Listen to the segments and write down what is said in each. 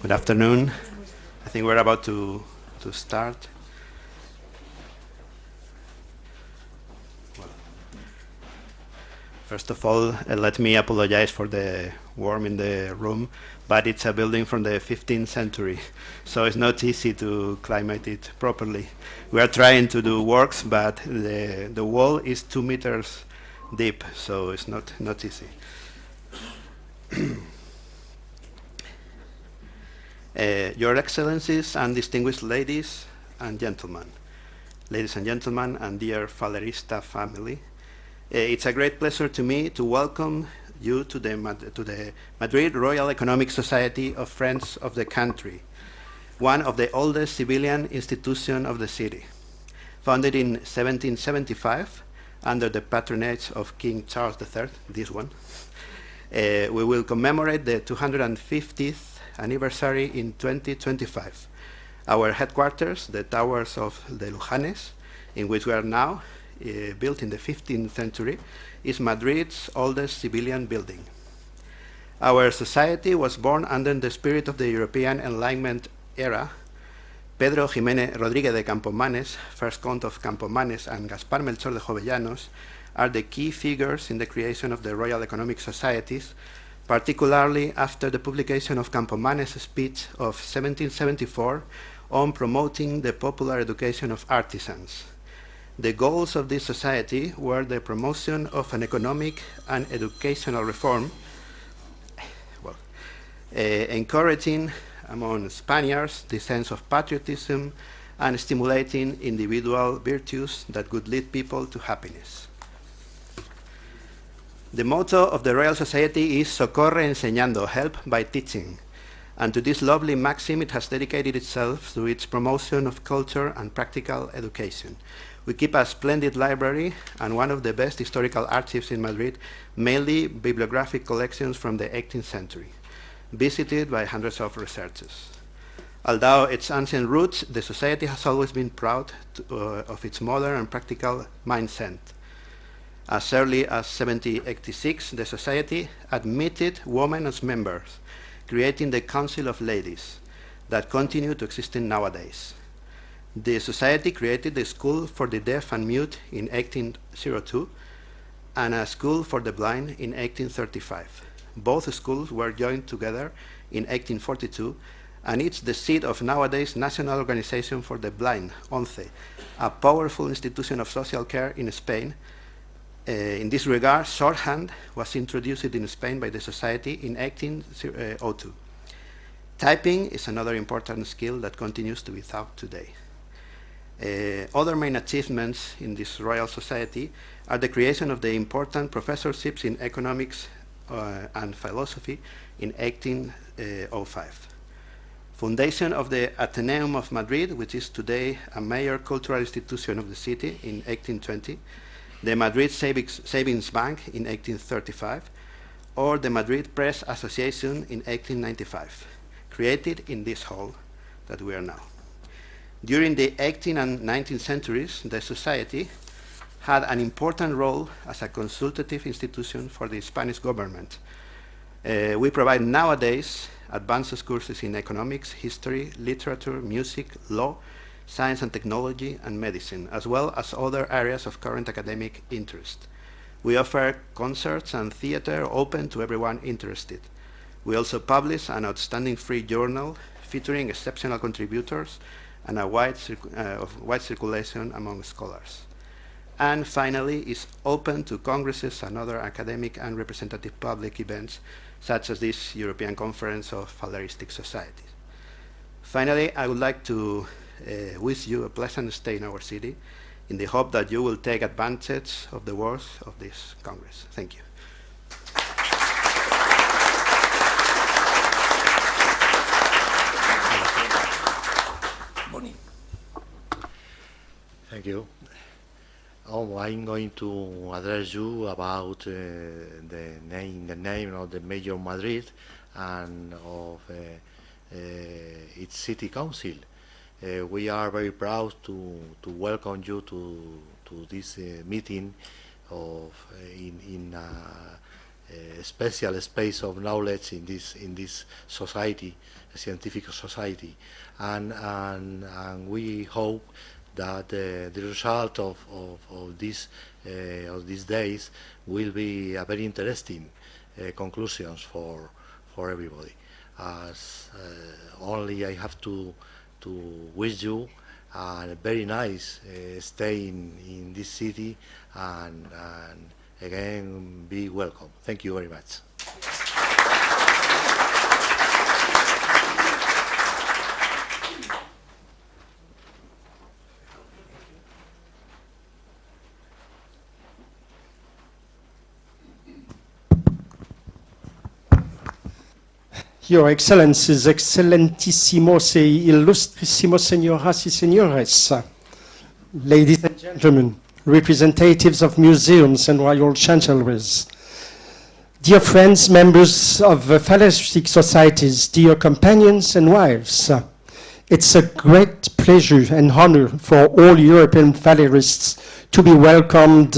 Good afternoon. I think we're about to start. Well, first of all, let me apologize for the warm in the room, but it's a building from the 15th century, so it's not easy to climate it properly. We are trying to do works, but the wall is 2 meters deep, so it's not easy. Your Excellencies and distinguished ladies and gentlemen, and dear Falerista family, it's a great pleasure to me to welcome you to the Madrid Royal Economic Society of Friends of the Country, one of the oldest civilian institutions of the city. Founded in 1775 under the patronage of King Charles III, this one, we will commemorate the 250th anniversary in 2025. Our headquarters, the Towers of the Lujanes, in which we are now, built in the 15th century, is Madrid's oldest civilian building. Our society was born under the spirit of the European Enlightenment era. Pedro Jiménez Rodríguez de Campomanes, first Count of Campomanes, and Gaspar Melchor de Jovellanos are the key figures in the creation of the Royal Economic Societies, particularly after the publication of Campomanes' speech of 1774 on promoting the popular education of artisans. The goals of this society were the promotion of an economic and educational reform, encouraging among Spaniards the sense of patriotism and stimulating individual virtues that could lead people to happiness. The motto of the Royal Society is Socorre enseñando, help by teaching. And to this lovely maxim, it has dedicated itself to its promotion of culture and practical education. We keep a splendid library and one of the best historical archives in Madrid, mainly bibliographic collections from the 18th century, visited by hundreds of researchers. Although its ancient roots, the Society has always been proud of its modern and practical mindset. As early as 1786, the Society admitted women as members, creating the Council of Ladies that continue to exist nowadays. The Society created the School for the Deaf and Mute in 1802 and a School for the Blind in 1835. Both schools were joined together in 1842, and it's the seat of nowadays National Organization for the Blind, ONCE, a powerful institution of social care in Spain. In this regard, shorthand was introduced in Spain by the Society in 1802. Typing is another important skill that continues to be taught today. Other main achievements in this Royal Society are the creation of the important professorships in economics and philosophy in 1805. Foundation of the Athenaeum of Madrid, which is today a major cultural institution of the city, in 1820. The Madrid Savings Bank in 1835, or the Madrid Press Association in 1895, created in this hall that we are now. During the 18th and 19th centuries, the Society had an important role as a consultative institution for the Spanish government. We provide nowadays advanced courses in economics, history, literature, music, law, science and technology, and medicine, as well as other areas of current academic interest. We offer concerts and theater open to everyone interested. We also publish an outstanding free journal featuring exceptional contributors and a wide circulation among scholars. And finally, is open to congresses and other academic and representative public events, such as this European Conference of Faleristic Societies. Finally, I would like to wish you a pleasant stay in our city, in the hope that you will take advantage of the works of this Congress. Thank you. Thank you. I'm going to address you about the name of the Mayor of Madrid and of its City Council. We are very proud to welcome you to this meeting in special space of knowledge in this society, a scientific society, and we hope that the result of these days will be a very interesting conclusions for everybody. As only I have to wish you a very nice stay in this city, and again, be welcome. Thank you very much. Your Excellencies, Excelentissimos e Illustrissimos Señoras y Señores, ladies and gentlemen, representatives of museums and royal chancelleries, dear friends, members of faleristic societies, dear companions and wives, it's a great pleasure and honor for all European falerists to be welcomed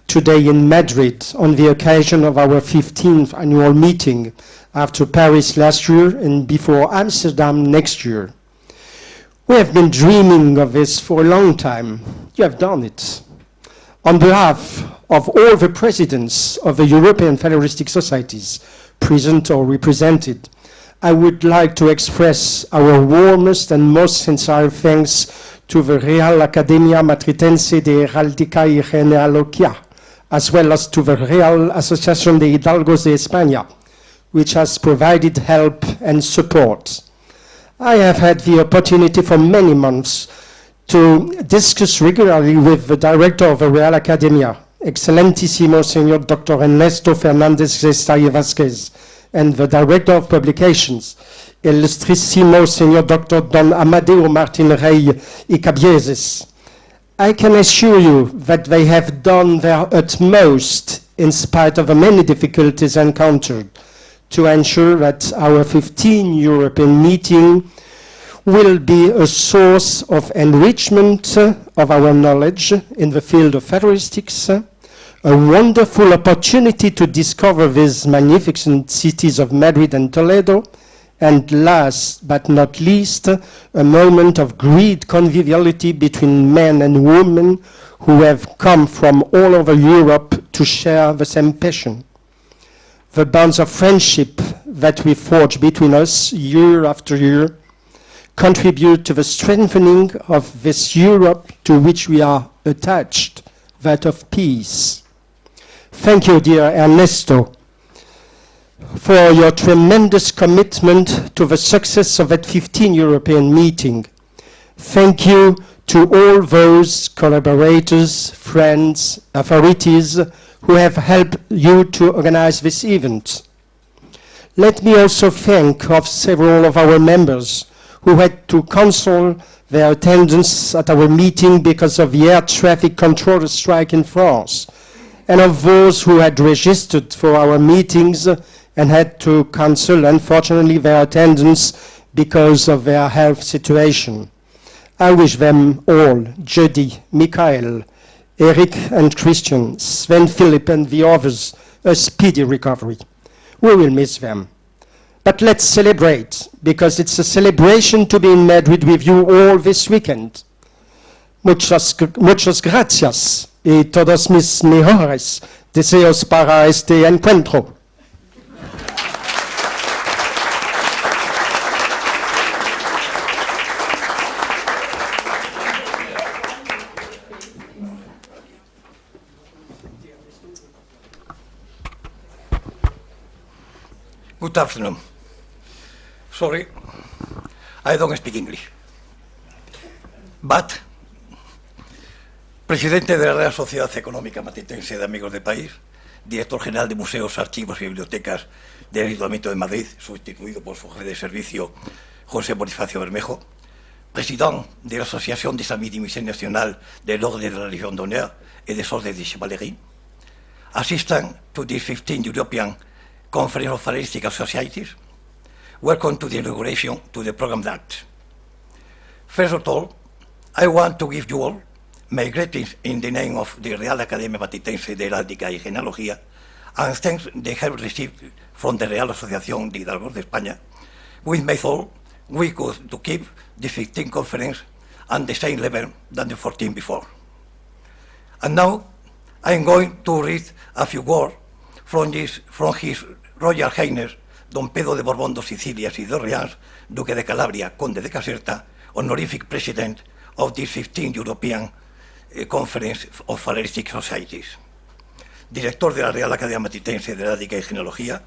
today in Madrid on the occasion of our 15th annual meeting, after Paris last year and before Amsterdam next year. We have been dreaming of this for a long time. You have done it. On behalf of all the presidents of the European Faleristic Societies, present or represented, I would like to express our warmest and most sincere thanks to the Real Academia Matritense de Heráldica y Genealogía, as well as to the Real Asociación de Hidalgos de España, which has provided help and support. I have had the opportunity for many months to discuss regularly with the director of the Real Academia, Excelentísimo Señor Dr. Ernesto Fernández Gestaye Vázquez, and the director of publications, Illustrísimo Señor Dr. Don Amadeo Martin Rey y Cabieses. I can assure you that they have done their utmost in spite of the many difficulties encountered to ensure that our 15th European meeting will be a source of enrichment of our knowledge in the field of faleristics, a wonderful opportunity to discover these magnificent cities of Madrid and Toledo, and last but not least, a moment of great conviviality between men and women who have come from all over Europe to share the same passion. The bonds of friendship that we forge between us year after year contribute to the strengthening of this Europe to which we are attached, that of peace. Thank you, dear Ernesto, for your tremendous commitment to the success of that 15th European meeting. Thank you to all those collaborators, friends, authorities who have helped you to organize this event. Let me also thank of several of our members who had to cancel their attendance at our meeting because of the air traffic controller strike in France, and of those who had registered for our meetings and had to cancel, unfortunately, their attendance because of their health situation. I wish them all, Judy, Michael, Eric and Christian, Sven Philip and the others, a speedy recovery. We will miss them. But let's celebrate, because it's a celebration to be in Madrid with you all this weekend. Muchas gracias y todos mis mejores deseos para este encuentro. Good afternoon. Sorry, I don't speak English. But, presidente de la Real Sociedad Económica Matritense de Amigos de País, director general de Museos, Archivos y Bibliotecas del Ayuntamiento de Madrid, sustituido por su jefe de servicio, José Bonifacio Bermejo, président de l'Association des Amis du Musée National de l'Ordre de la Légion d'Honneur et des Ordres de Chevalerie, assistant to the 15th European Conference of Faleristic Societies, welcome to the inauguration to the program Act. First of all, I want to give you all my greetings in the name of the Real Academia Matritense de Heráldica y Genealogía and thanks the help received from the Real Asociación de Hidalgos de España, we made all we could to keep the 15th conference at the same level than the 14 before. And now I'm going to read a few words from His Royal Highness Don Pedro de Borbón, de Sicilias y de Orlèans, Duque de Calabria, Conde de Caserta, honorific President of the 15th European Conference of Faleristic Societies. Director de la Real Academia Matritense de Heráldica y Genealogía,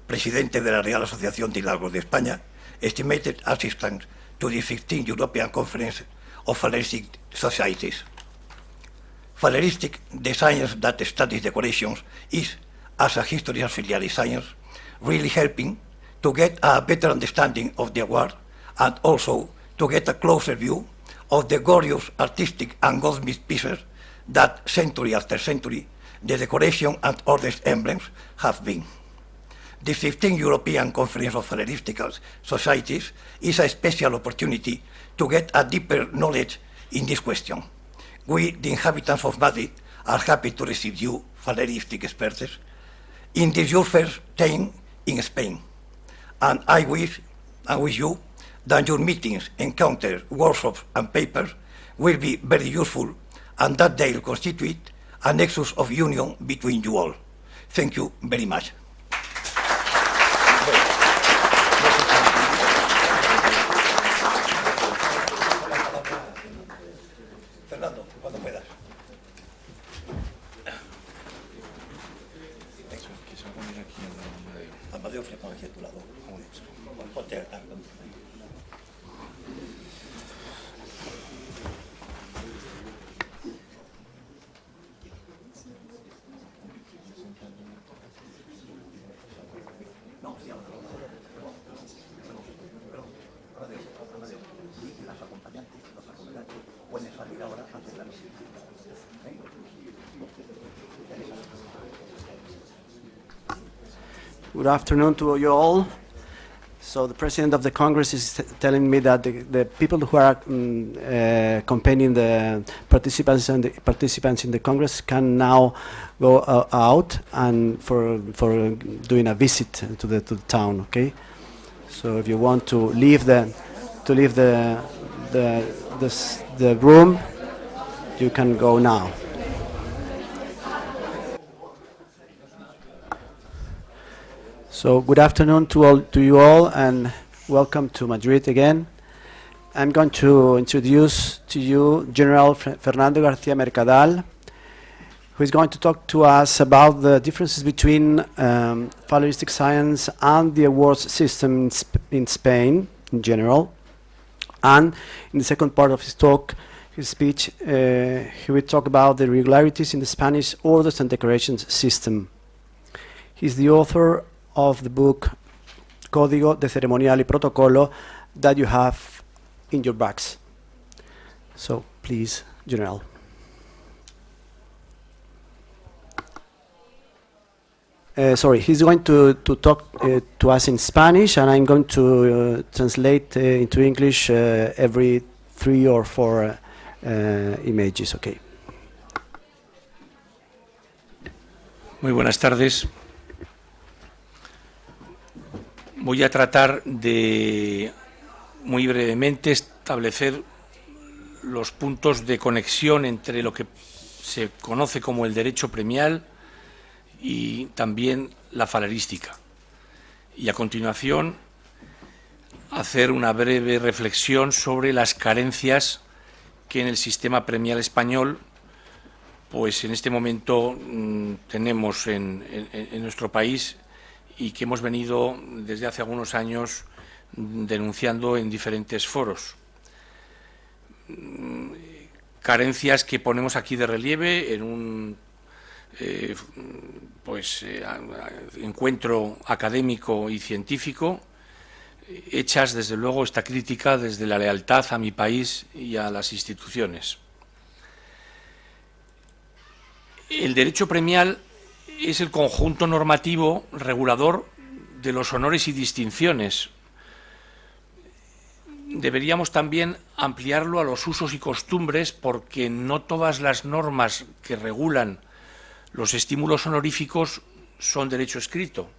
Presidente de la Real Asociación de Hidalgos de España, Estimated Assistant to the 15th European Conference of Faleristic Societies. Faleristic, the science that studies decorations, is, as a history auxiliary science, really helping to get a better understanding of the award and also to get a closer view of the glorious artistic and goldsmith pieces that century after century the decoration and other emblems have been. The 15th European Conference of Faleristic Societies is a special opportunity to get a deeper knowledge in this question. We, the inhabitants of Madrid, are happy to receive you, Faleristic experts, in this your first time in Spain. And I wish you that your meetings, encounters, workshops and papers will be very useful and that they will constitute a nexus of union between you all. Thank you very much. Fernando, cuando puedas. Amadeo, flepa aquí a tu lado. Ponte acá. Good afternoon to you all. So the President of the Congress is telling me that the people who are accompanying the participants in the Congress can now go out and for doing a visit to the town. Okay, so if you want to leave the room, you can go now. So good afternoon to you all, and welcome to Madrid again. I'm going to introduce to you General Fernando García Mercadal, who is going to talk to us about the differences between Faleristic science and the awards system in Spain in general. And in the second part of his talk, his speech, he will talk about the irregularities in the Spanish orders and decorations system. He's the author of the book Código de Ceremonial y Protocolo that you have in your bags. So please, General. Sorry, he's going to talk to us in Spanish, and I'm going to translate into English every 3 or 4 images. Okay. Muy buenas tardes. Voy a tratar de, muy brevemente, establecer los puntos de conexión entre lo que se conoce como el derecho premial y también la falerística. Y a continuación, hacer una breve reflexión sobre las carencias que en el sistema premial español, pues en este momento tenemos en nuestro país, y que hemos venido desde hace algunos años denunciando en diferentes foros. Carencias que ponemos aquí de relieve en un encuentro académico y científico, hechas desde luego esta crítica desde la lealtad a mi país y a las instituciones. El derecho premial es el conjunto normativo regulador de los honores y distinciones. Deberíamos también ampliarlo a los usos y costumbres, porque no todas las normas que regulan los estímulos honoríficos son derecho escrito.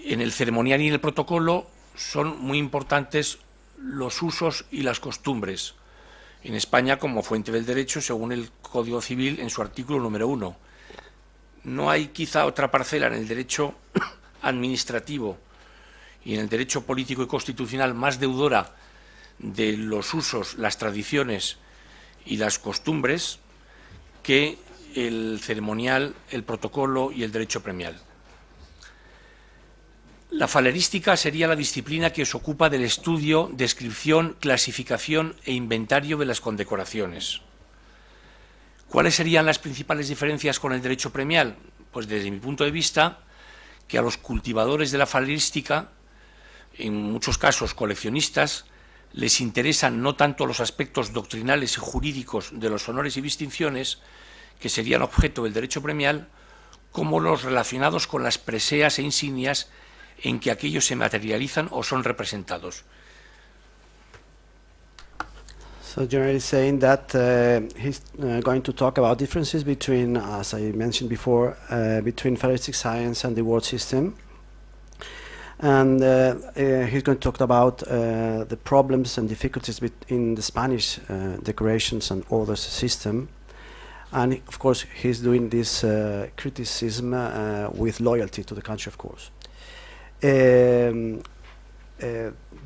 En el ceremonial y en el protocolo son muy importantes los usos y las costumbres. En España, como fuente del derecho, según el Código Civil, en su artículo número 1. No hay quizá otra parcela en el derecho administrativo y en el derecho político y constitucional más deudora de los usos, las tradiciones y las costumbres que el ceremonial, el protocolo y el derecho premial. La falerística sería la disciplina que se ocupa del estudio, descripción, clasificación e inventario de las condecoraciones. ¿Cuáles serían las principales diferencias con el derecho premial? Pues desde mi punto de vista, que a los cultivadores de la falerística, en muchos casos coleccionistas, les interesan no tanto los aspectos doctrinales y jurídicos de los honores y distinciones, que serían objeto del derecho premial, como los relacionados con las preseas e insignias en que aquellos se materializan o son representados. So generally saying that he's going to talk about differences between, as I mentioned before, between faleristic science and the world system. And he's going to talk about the problems and difficulties in the Spanish decorations and orders system. And of course, he's doing this criticism with loyalty to the country, of course.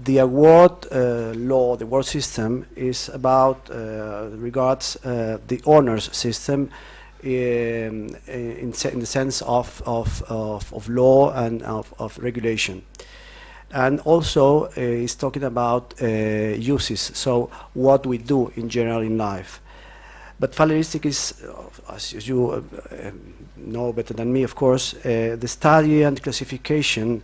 The award law, the award system, is about regards the honors system in the sense of law and of regulation, and also is talking about uses. So what we do in general in life. But faleristic is, as you know better than me, of course, the study and classification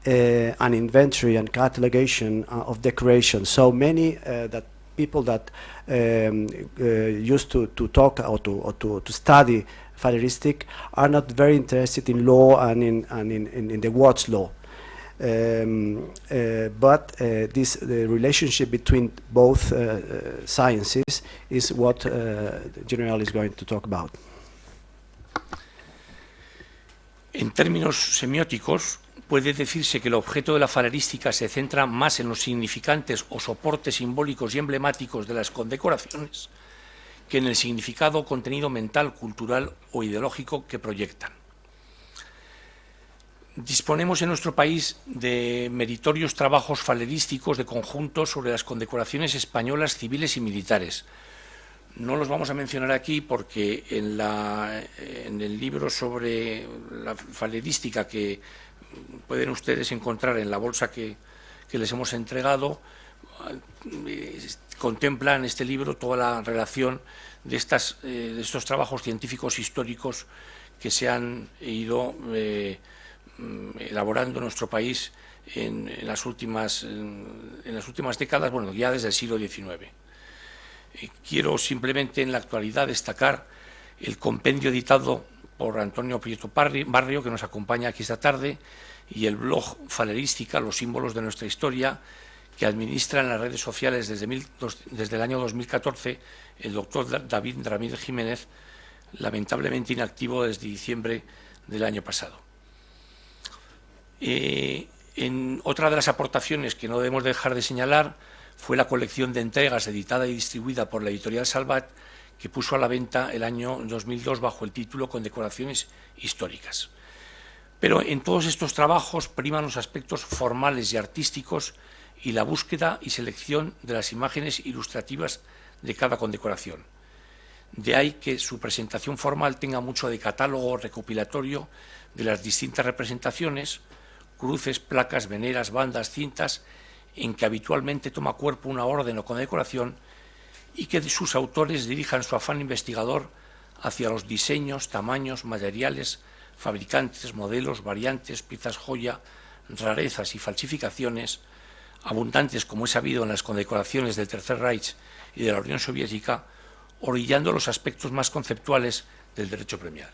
and inventory and catalogation of decoration. So many that people that used to talk or to study faleristic are not very interested in law and in the words law. But the relationship between both sciences is what General is going to talk about. En términos semióticos, puede decirse que el objeto de la falerística se centra más en los significantes o soportes simbólicos y emblemáticos de las condecoraciones que en el significado, contenido mental, cultural o ideológico que proyectan. Disponemos en nuestro país de meritorios trabajos falerísticos de conjunto sobre las condecoraciones españolas civiles y militares. No los vamos a mencionar aquí porque en el libro sobre la falerística que pueden ustedes encontrar en la bolsa que les hemos entregado, contempla en este libro toda la relación de estos trabajos científicos históricos que se han ido elaborando en nuestro país en las últimas décadas, bueno, ya desde el siglo XIX. Quiero simplemente en la actualidad destacar el compendio editado por Antonio Prieto Barrio, que nos acompaña aquí esta tarde, y el blog Falerística, los símbolos de nuestra historia, que administra en las redes sociales desde el año 2014 el doctor David Ramírez Jiménez, lamentablemente inactivo desde diciembre del año pasado. En otra de las aportaciones que no debemos dejar de señalar fue la colección de entregas editada y distribuida por la editorial Salvat, que puso a la venta el año 2002 bajo el título Condecoraciones históricas. Pero en todos estos trabajos priman los aspectos formales y artísticos y la búsqueda y selección de las imágenes ilustrativas de cada condecoración. De ahí que su presentación formal tenga mucho de catálogo recopilatorio de las distintas representaciones, cruces, placas, veneras, bandas, cintas, en que habitualmente toma cuerpo una orden o condecoración, y que sus autores dirijan su afán investigador hacia los diseños, tamaños, materiales, fabricantes, modelos, variantes, piezas joya, rarezas y falsificaciones, abundantes como es sabido en las condecoraciones del Tercer Reich y de la Unión Soviética, orillando los aspectos más conceptuales del derecho premial.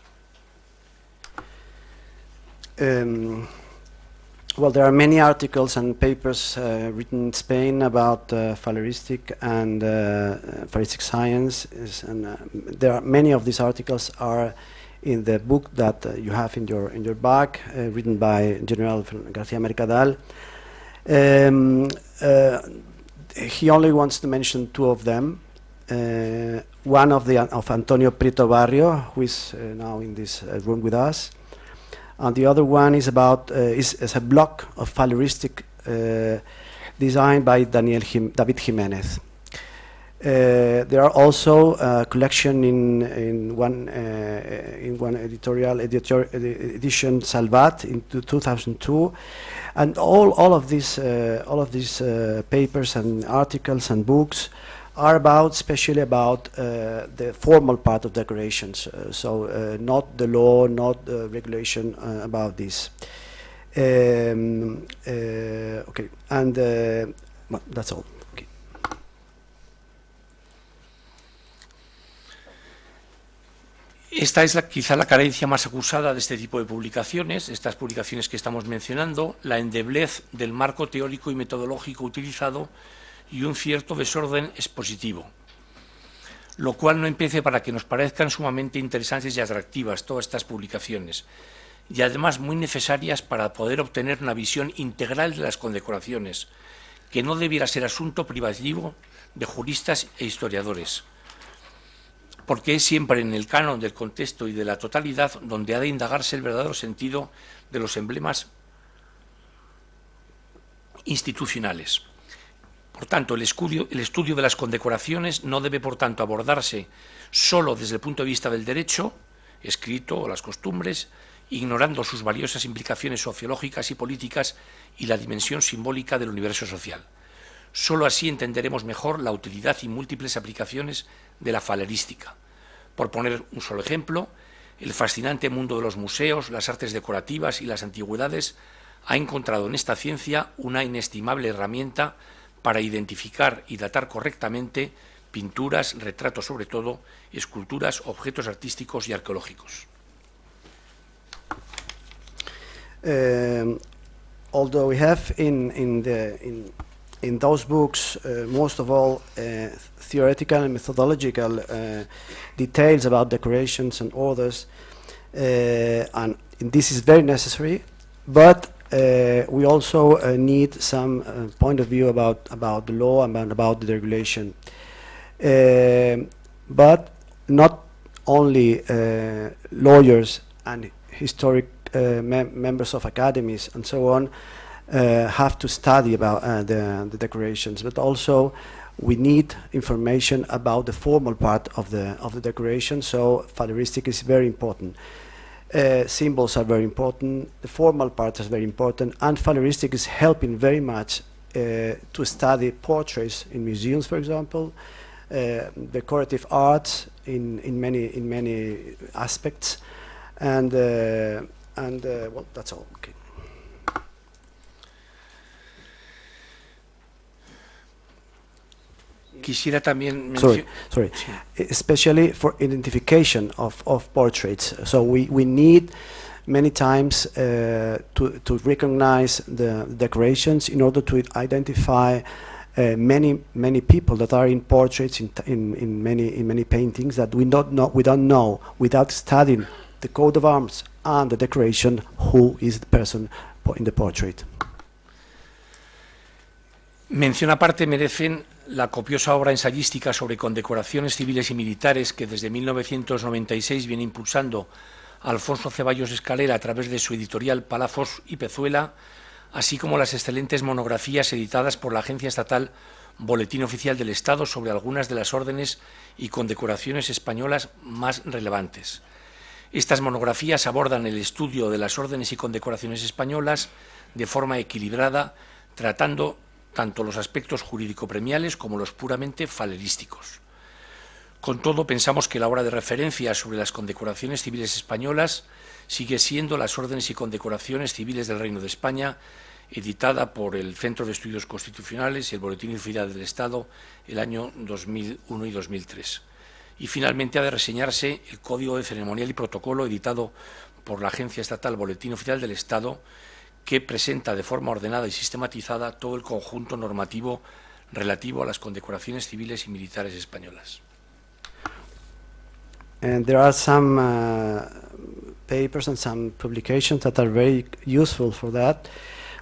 Well, there are many articles and papers written in Spain about faleristic and faleristic science, and there are many of these articles are in the book that you have in your bag, written by General García Mercadal. He only wants to mention two of them. One of Antonio Prieto Barrio, who is now in this room with us, and the other one is about is a block of faleristic designed by David Jiménez. There are also a collection in one edition Salvat in 2002, and all of these papers and articles and books are especially about the formal part of decorations, not the law, not the regulation about this. Okay, and well, that's all. Okay. Esta es quizá la carencia más acusada de este tipo de publicaciones, estas publicaciones que estamos mencionando, la endeblez del marco teórico y metodológico utilizado y un cierto desorden expositivo, lo cual no impide para que nos parezcan sumamente interesantes y atractivas todas estas publicaciones, y además muy necesarias para poder obtener una visión integral de las condecoraciones, que no debiera ser asunto privativo de juristas e historiadores, porque es siempre en el canon del contexto y de la totalidad donde ha de indagarse el verdadero sentido de los emblemas institucionales. Por tanto, el estudio de las condecoraciones no debe, por tanto, abordarse solo desde el punto de vista del derecho escrito o las costumbres, ignorando sus valiosas implicaciones sociológicas y políticas y la dimensión simbólica del universo social. Solo así entenderemos mejor la utilidad y múltiples aplicaciones de la falerística. Por poner un solo ejemplo, el fascinante mundo de los museos, las artes decorativas y las antigüedades ha encontrado en esta ciencia una inestimable herramienta para identificar y datar correctamente pinturas, retratos sobre todo, esculturas, objetos artísticos y arqueológicos. Although we have in those books most of all theoretical and methodological details about decorations and orders, and this is very necessary, but we also need some point of view about the law and about the regulation. But not only lawyers and historic members of academies and so on have to study about the decorations, but also we need information about the formal part of the decoration. So faleristic is very important. Symbols are very important, the formal part is very important, and faleristic is helping very much to study portraits in museums, for example, decorative arts in many aspects, and well, that's all. Okay. Quisiera también Sorry. Especially for identification of portraits. So we need many times to recognize the decorations in order to identify many people that are in portraits in many paintings that we don't know without studying the coat of arms and the decoration who is the person in the portrait. Mención aparte merecen la copiosa obra ensayística sobre condecoraciones civiles y militares que desde 1996 viene impulsando Alfonso Ceballos Escalera a través de su editorial Palafos y Pezuela, así como las excelentes monografías editadas por la Agencia Estatal Boletín Oficial del Estado sobre algunas de las órdenes y condecoraciones españolas más relevantes. Estas monografías abordan el estudio de las órdenes y condecoraciones españolas de forma equilibrada, tratando tanto los aspectos jurídico-premiales como los puramente falerísticos. Con todo, pensamos que la obra de referencia sobre las condecoraciones civiles españolas sigue siendo las órdenes y condecoraciones civiles del Reino de España, editada por el Centro de Estudios Constitucionales y el Boletín Oficial del Estado el año 2001 y 2003. Y finalmente ha de reseñarse el Código de Ceremonial y Protocolo editado por la Agencia Estatal Boletín Oficial del Estado, que presenta de forma ordenada y sistematizada todo el conjunto normativo relativo a las condecoraciones civiles y militares españolas. And there are some papers and some publications that are very useful for that.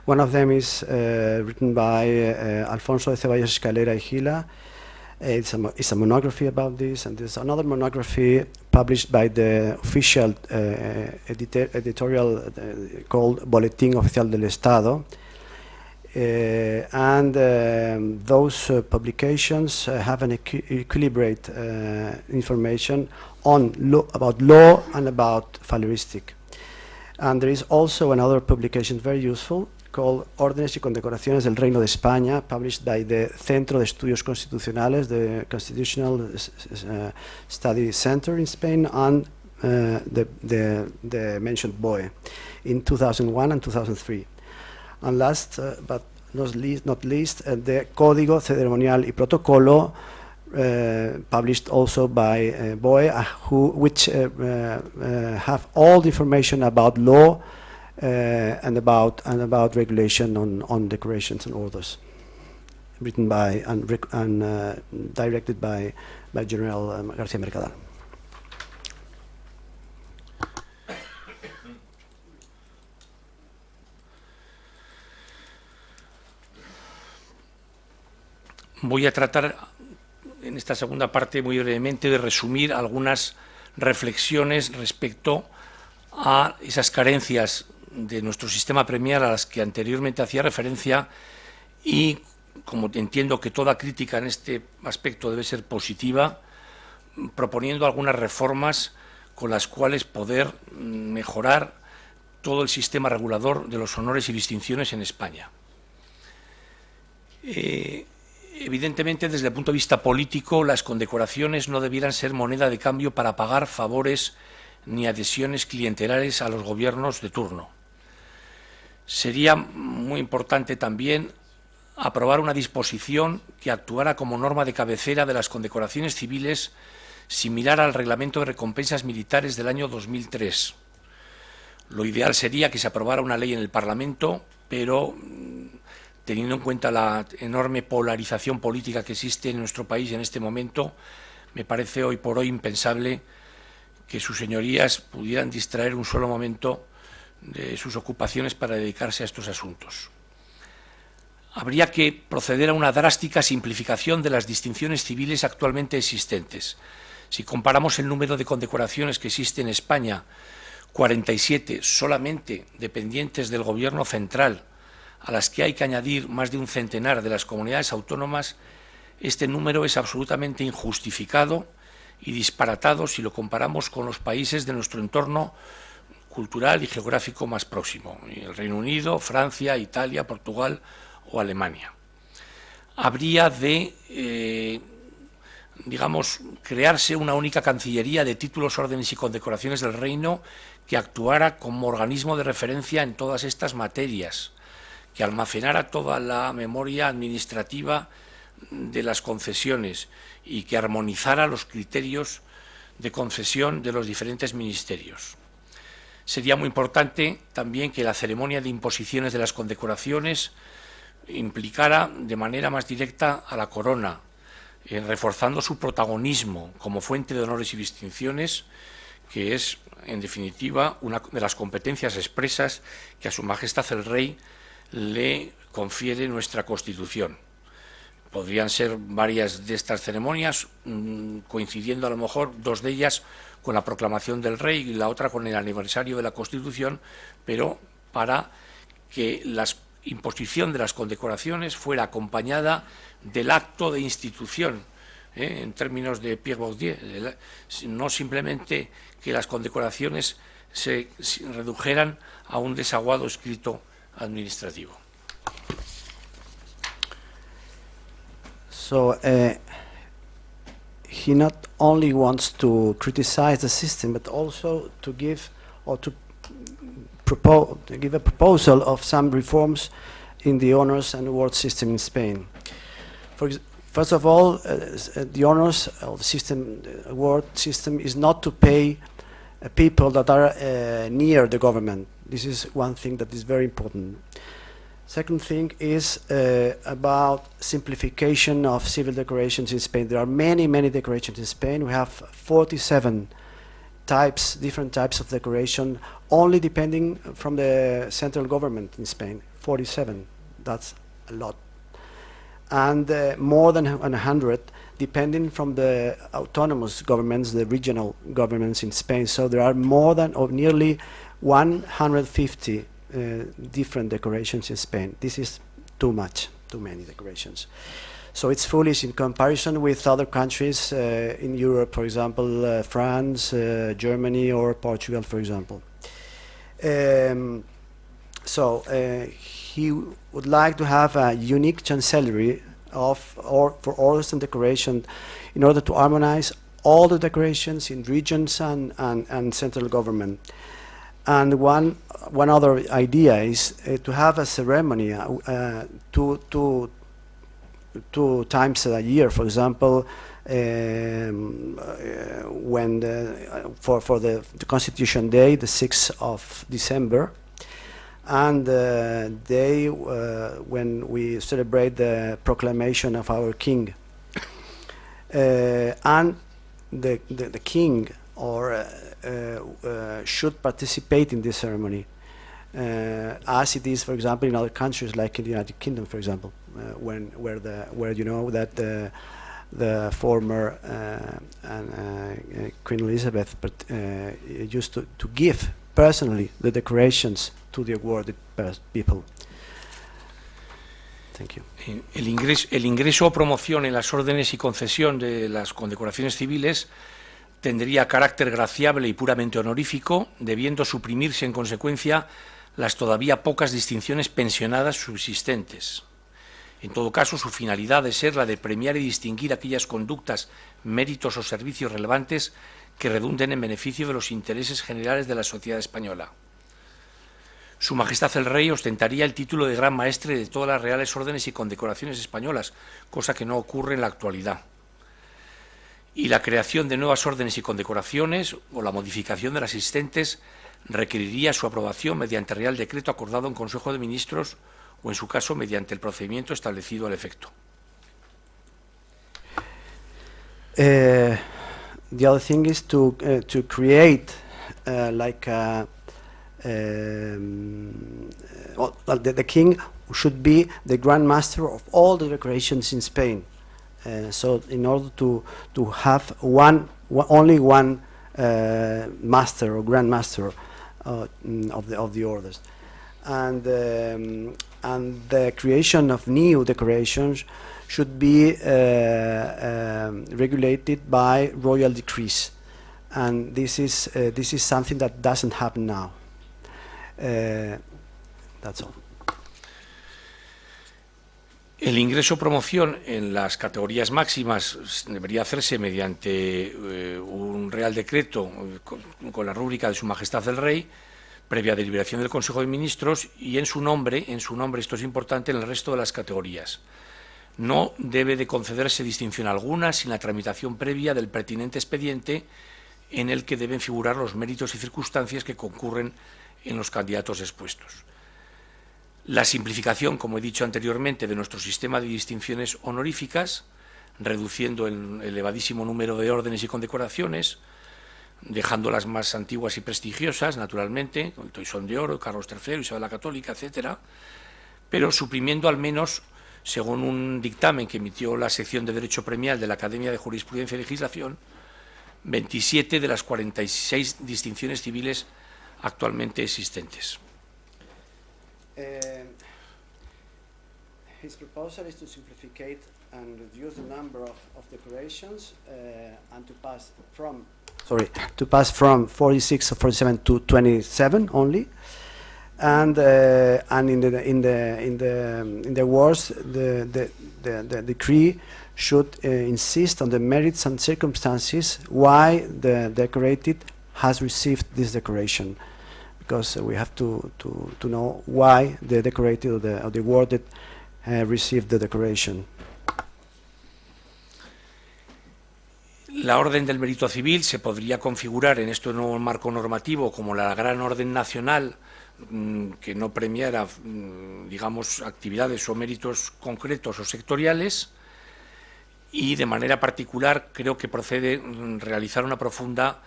One of them is written by Alfonso de Ceballos Escalera y Gila. It's a monography about this, and there's another monography published by the official editorial called Boletín Oficial del Estado. Those publications have an equilibrate information on about law and about faleristic. And there is also another publication very useful called Órdenes y Condecoraciones del Reino de España, published by the Centro de Estudios Constitucionales, the Constitutional Study Center in Spain, and the mentioned BOE in 2001 and 2003. And last but not least, the Código Ceremonial y Protocolo, published also by BOE, which have all the information about law and about regulation on decorations and orders, written by and directed by General García Mercadal. Voy a tratar en esta segunda parte muy brevemente de resumir algunas reflexiones respecto a esas carencias de nuestro sistema premial a las que anteriormente hacía referencia y, como entiendo que toda crítica en este aspecto debe ser positiva, proponiendo algunas reformas con las cuales poder mejorar todo el sistema regulador de los honores y distinciones en España. Evidentemente, desde el punto de vista político, las condecoraciones no debieran ser moneda de cambio para pagar favores ni adhesiones clientelares a los gobiernos de turno. Sería muy importante también aprobar una disposición que actuara como norma de cabecera de las condecoraciones civiles, similar al Reglamento de Recompensas Militares del año 2003. Lo ideal sería que se aprobara una ley en el Parlamento, pero teniendo en cuenta la enorme polarización política que existe en nuestro país en este momento, me parece hoy por hoy impensable que sus señorías pudieran distraer un solo momento de sus ocupaciones para dedicarse a estos asuntos. Habría que proceder a una drástica simplificación de las distinciones civiles actualmente existentes. Si comparamos el número de condecoraciones que existe en España, 47 solamente dependientes del Gobierno central, a las que hay que añadir más de un centenar de las comunidades autónomas, este número es absolutamente injustificado y disparatado si lo comparamos con los países de nuestro entorno cultural y geográfico más próximo, el Reino Unido, Francia, Italia, Portugal o Alemania. Habría de, crearse una única cancillería de títulos, órdenes y condecoraciones del Reino que actuara como organismo de referencia en todas estas materias, que almacenara toda la memoria administrativa de las concesiones y que armonizara los criterios de concesión de los diferentes ministerios. Sería muy importante también que la ceremonia de imposiciones de las condecoraciones implicara de manera más directa a la corona, reforzando su protagonismo como fuente de honores y distinciones, que es, en definitiva, una de las competencias expresas que a Su Majestad el Rey le confiere nuestra Constitución. Podrían ser varias de estas ceremonias, coincidiendo a lo mejor dos de ellas con la proclamación del Rey y la otra con el aniversario de la Constitución, pero para que la imposición de las condecoraciones fuera acompañada del acto de institución, en términos de Pierre Bourdieu, no simplemente que las condecoraciones se redujeran a un desaguado escrito administrativo. So he not only wants to criticize the system, but also to give or to give a proposal of some reforms in the honors and award system in Spain. First of all, the honors of the system, award system, is not to pay people that are near the government. This is one thing that is very important. Second thing is about simplification of civil decorations in Spain. There are many, many decorations in Spain. We have 47 different types of decoration, only depending from the central government in Spain. 47, that's a lot. And more than 100 depending from the autonomous governments, the regional governments in Spain. So there are more than, or nearly 150 different decorations in Spain. This is too much, too many decorations. So it's foolish in comparison with other countries in Europe, for example, France, Germany, or Portugal, for example. He would like to have a unique chancellery for orders and decoration in order to harmonize all the decorations in regions and central government. And one other idea is to have a ceremony two times a year, for example, when for the Constitution Day, the 6th of December, and day when we celebrate the proclamation of our king. And the king should participate in this ceremony, as it is, for example, in other countries like in the United Kingdom, for example, where you know that the former Queen Elizabeth used to give personally the decorations to the awarded people. Thank you. El ingreso o promoción en las órdenes y concesión de las condecoraciones civiles tendría carácter graciable y puramente honorífico, debiendo suprimirse en consecuencia las todavía pocas distinciones pensionadas subsistentes. En todo caso, su finalidad debe ser la de premiar y distinguir aquellas conductas, méritos o servicios relevantes que redunden en beneficio de los intereses generales de la sociedad española. Su Majestad el Rey ostentaría el título de Gran Maestre de todas las reales órdenes y condecoraciones españolas, cosa que no ocurre en la actualidad. Y la creación de nuevas órdenes y condecoraciones o la modificación de las existentes requeriría su aprobación mediante Real Decreto acordado en Consejo de Ministros o, en su caso, mediante el procedimiento establecido al efecto. The other thing is to create the king should be the Grand Master of all the decorations in Spain. So in order to have only one master or Grand Master of the orders, and the creation of new decorations should be regulated by royal decrees, and this is something that doesn't happen now. That's all. El ingreso o promoción en las categorías máximas debería hacerse mediante un Real Decreto con la rúbrica de Su Majestad el Rey, previa deliberación del Consejo de Ministros, y en su nombre, esto es importante, en el resto de las categorías. No debe de concederse distinción alguna sin la tramitación previa del pertinente expediente en el que deben figurar los méritos y circunstancias que concurren en los candidatos expuestos. La simplificación, como he dicho anteriormente, de nuestro sistema de distinciones honoríficas, reduciendo el elevadísimo número de órdenes y condecoraciones, dejando las más antiguas y prestigiosas, naturalmente, el Toisón de Oro, Carlos III, Isabel la Católica, etcétera, pero suprimiendo al menos, según un dictamen que emitió la sección de Derecho Premial de la Academia de Jurisprudencia y Legislación, 27 de las 46 distinciones civiles actualmente existentes. His proposal is to simplify and reduce the number of decorations and to pass from 46 or 47 to 27 only. And in the words, the decree should insist on the merits and circumstances why the decorated has received this decoration, because we have to know why the decorated or the awarded received the decoration. La Orden del Mérito Civil se podría configurar en este nuevo marco normativo como la Gran Orden Nacional, que no premiara, digamos, actividades o méritos concretos o sectoriales, y de manera particular creo que procede realizar una profunda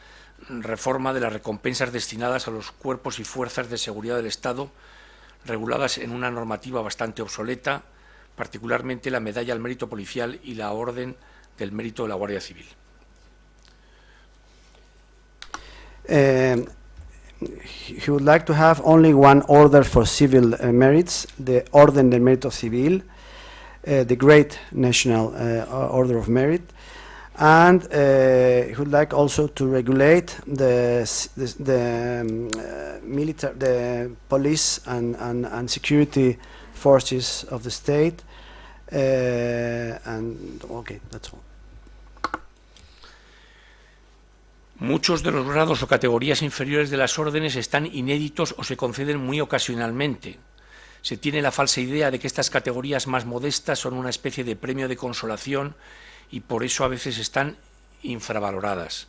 reforma de las recompensas destinadas a los cuerpos y fuerzas de seguridad del Estado, reguladas en una normativa bastante obsoleta, particularmente la medalla al mérito policial y la orden del mérito de la Guardia Civil. He would like to have only one order for civil merits, the Orden del Mérito Civil, the Great National Order of Merit, and he would like also to regulate the police and security forces of the state, and okay, that's all. Muchos de los grados o categorías inferiores de las órdenes están inéditos o se conceden muy ocasionalmente. Se tiene la falsa idea de que estas categorías más modestas son una especie de premio de consolación y por eso a veces están infravaloradas.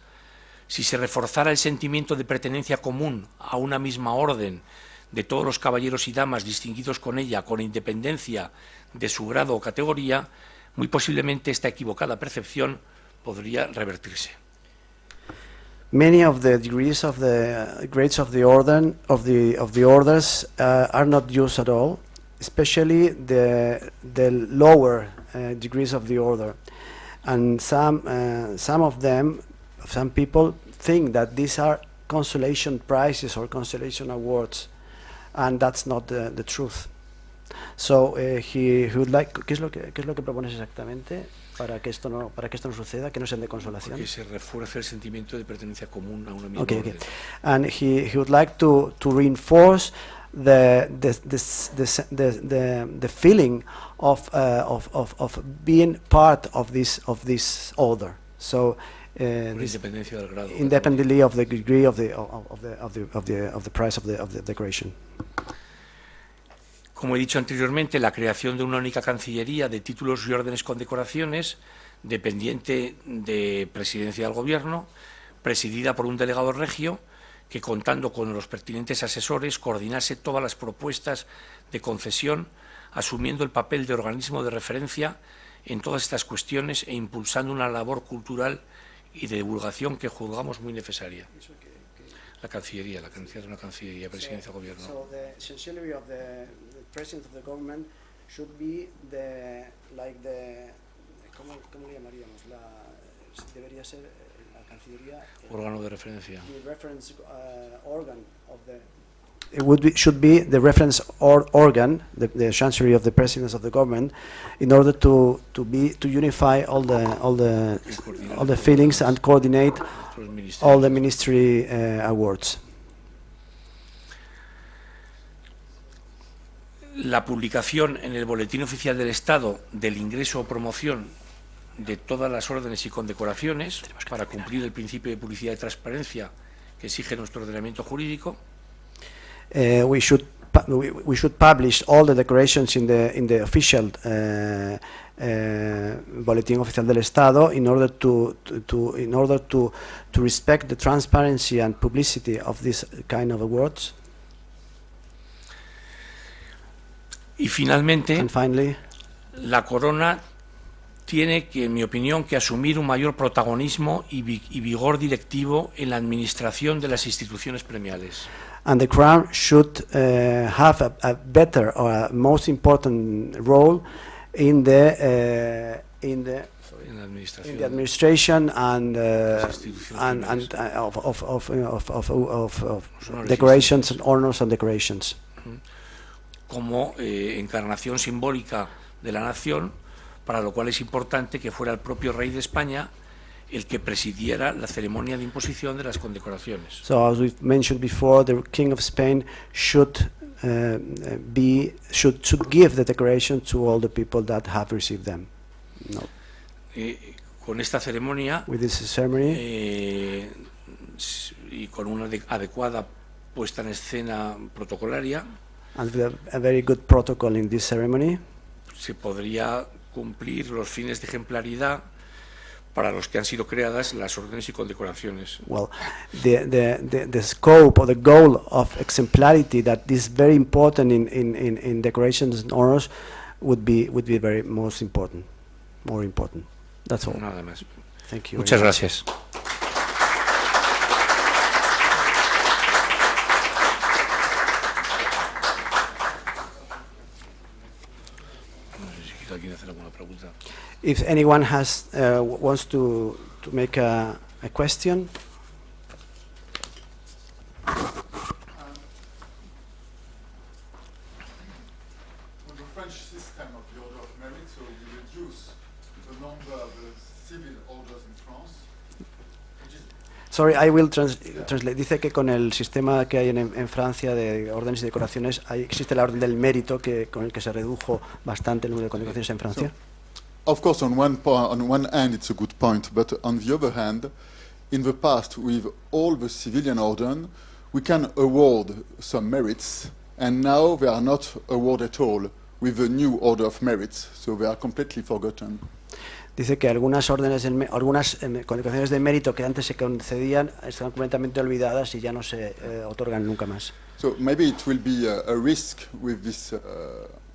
Si se reforzara el sentimiento de pertenencia común a una misma orden de todos los caballeros y damas distinguidos con ella, con independencia de su grado o categoría, muy posiblemente esta equivocada percepción podría revertirse. Many of the degrees of the grades of the order of the orders are not used at all, especially the lower degrees of the order, and some people think that these are consolation prizes or consolation awards, and that's not the truth. So he would like. ¿Qué es lo que propones exactamente? Para que esto no suceda, que no sean de consolación. Que se refuerce el sentimiento de pertenencia común a una misma orden. Okay. And he would like to reinforce the feeling of being part of this order. So independencia del grado, independently of the degree of the price of the decoration. Como he dicho anteriormente, la creación de una única cancillería de títulos y órdenes condecoraciones, dependiente de Presidencia del Gobierno, presidida por un delegado regio, que contando con los pertinentes asesores coordinase todas las propuestas de concesión, asumiendo el papel de organismo de referencia en todas estas cuestiones e impulsando una labor cultural y de divulgación que juzgamos muy necesaria. La Cancillería, la creación de una Cancillería, Presidencia del Gobierno. So the chancellery of the President of the Government should be ¿cómo le llamaríamos? Debería ser la Cancillería. Órgano de referencia. The reference organ of the. Should be the reference organ, the chancellery of the President of the Government, in order to unify all the feelings and coordinate all the ministry awards. La publicación en el Boletín Oficial del Estado del ingreso o promoción de todas las órdenes y condecoraciones para cumplir el principio de publicidad y transparencia que exige nuestro ordenamiento jurídico. We should publish all the decorations in the official Boletín Oficial del Estado in order to respect the transparency and publicity of this kind of awards. Y finalmente, finally, la corona tiene que, en mi opinión, que asumir un mayor protagonismo y vigor directivo en la administración de las instituciones premiales. And the Crown should have a better or a most important role in the administration and of decorations and honors and decorations. Como encarnación simbólica de la nación, para lo cual es importante que fuera el propio rey de España el que presidiera la ceremonia de imposición de las condecoraciones. So, as we've mentioned before, the King of Spain should give the decoration to all the people that have received them. No. Con esta ceremonia, with this ceremony, y con una adecuada puesta en escena protocolaria, and with a very good protocol in this ceremony, se podría cumplir los fines de ejemplaridad para los que han sido creadas las órdenes y condecoraciones. Well, the scope or the goal of exemplarity that is very important in decorations and honors would be very more important. That's all. Nada más. Thank you. Muchas gracias. If anyone wants to make a question. On the French system of the order of merit, so we reduce the number of civil orders in France. Sorry, I will translate. Dice que con el sistema que hay en Francia de órdenes y decoraciones, existe la orden del mérito con el que se redujo bastante el número de condecoraciones en Francia. So, of course, on one hand, it's a good point, but on the other hand, in the past, with all the civilian orders, we can award some merits, and now they are not awarded at all with the new order of merits, so they are completely forgotten. Dice que algunas condecoraciones de mérito que antes se concedían están completamente olvidadas y ya no se otorgan nunca más. So maybe it will be a risk with this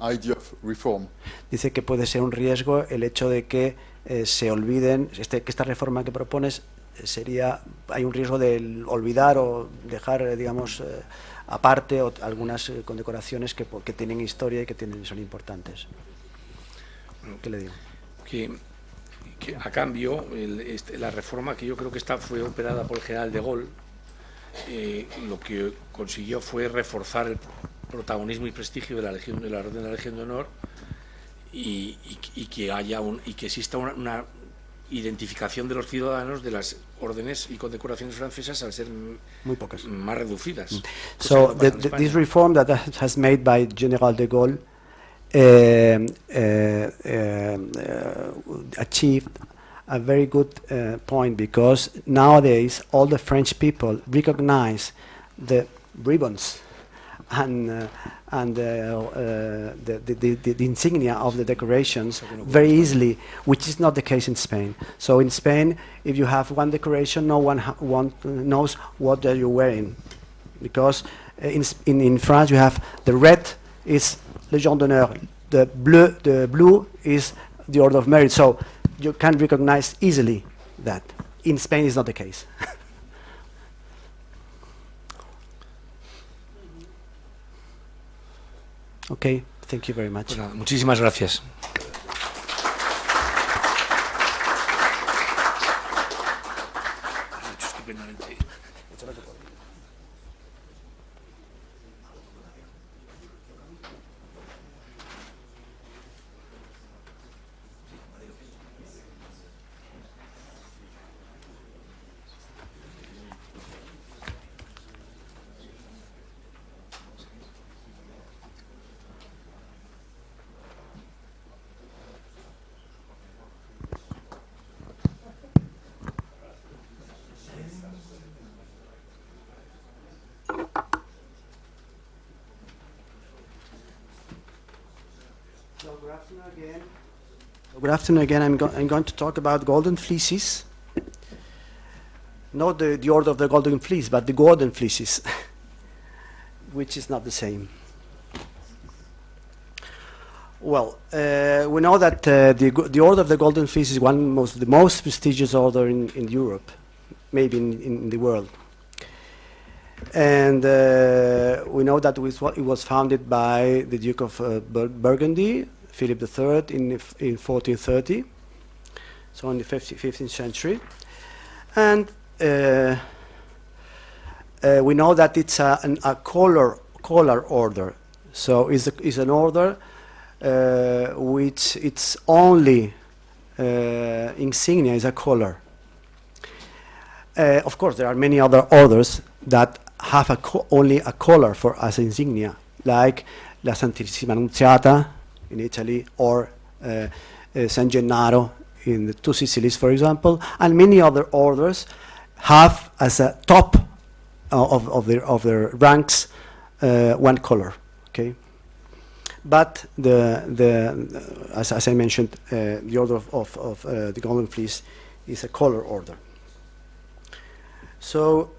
idea of reform. Dice que puede ser un riesgo el hecho de que se olviden, que esta reforma que propones hay un riesgo de olvidar o dejar, digamos, aparte algunas condecoraciones que tienen historia y que son importantes. ¿Qué le digo? Que a cambio, la reforma que yo creo que fue operada por el general de Gaulle, lo que consiguió fue reforzar el protagonismo y prestigio de la Orden de la Legión de Honor y que exista una identificación de los ciudadanos de las órdenes y condecoraciones francesas al ser muy pocas, más reducidas. So this reform that has made by General de Gaulle achieved a very good point, because nowadays all the French people recognize the ribbons and the insignia of the decorations very easily, which is not the case in Spain. So in Spain, if you have one decoration, no one knows what you're wearing, because in France you have the red is Légion d'honneur, the blue is the Order of Merit, so you can recognize easily that. In Spain is not the case. Okay, thank you very much. Pues nada, muchísimas gracias. Good afternoon again. I'm going to talk about golden fleeces. Not the order of the golden fleece, but the golden fleeces, which is not the same. Well, we know that the order of the golden fleece is one of the most prestigious order in Europe, maybe in the world. And we know that it was founded by the Duke of Burgundy, Philip III, in 1430, so in the 15th century. And we know that it's a collar order. So it's an order which its only insignia is a collar. Of course, there are many other orders that have only a collar as insignia, like la Santissima Annunziata in Italy, or San Gennaro in the two Sicilies, for example, and many other orders have as a top of their ranks one color. Okay, but as I mentioned, the order of the Golden Fleece is a color order. So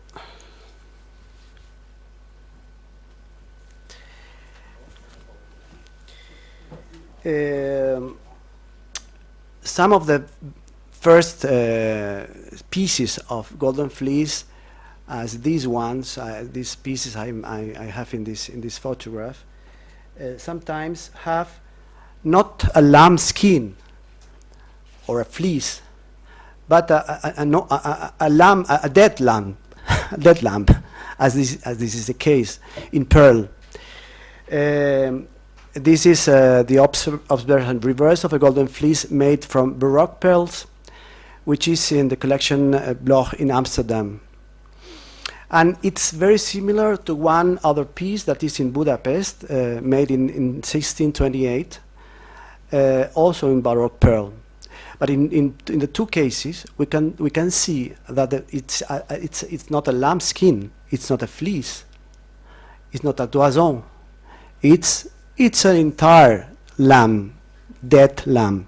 some of the first pieces of golden fleece, as these ones, these pieces I have in this photograph, sometimes have not a lamb skin, or a fleece, but a lamb, a dead lamb, a dead lamb, as this is the case in pearl. This is the observation reverse of a golden fleece made from Baroque pearls, which is in the collection Bloch in Amsterdam. And it's very similar to one other piece that is in Budapest, made in 1628, also in Baroque pearl. But in the two cases, we can see that it's not a lamb skin, it's not a fleece, it's not a toison, it's an entire lamb, dead lamb.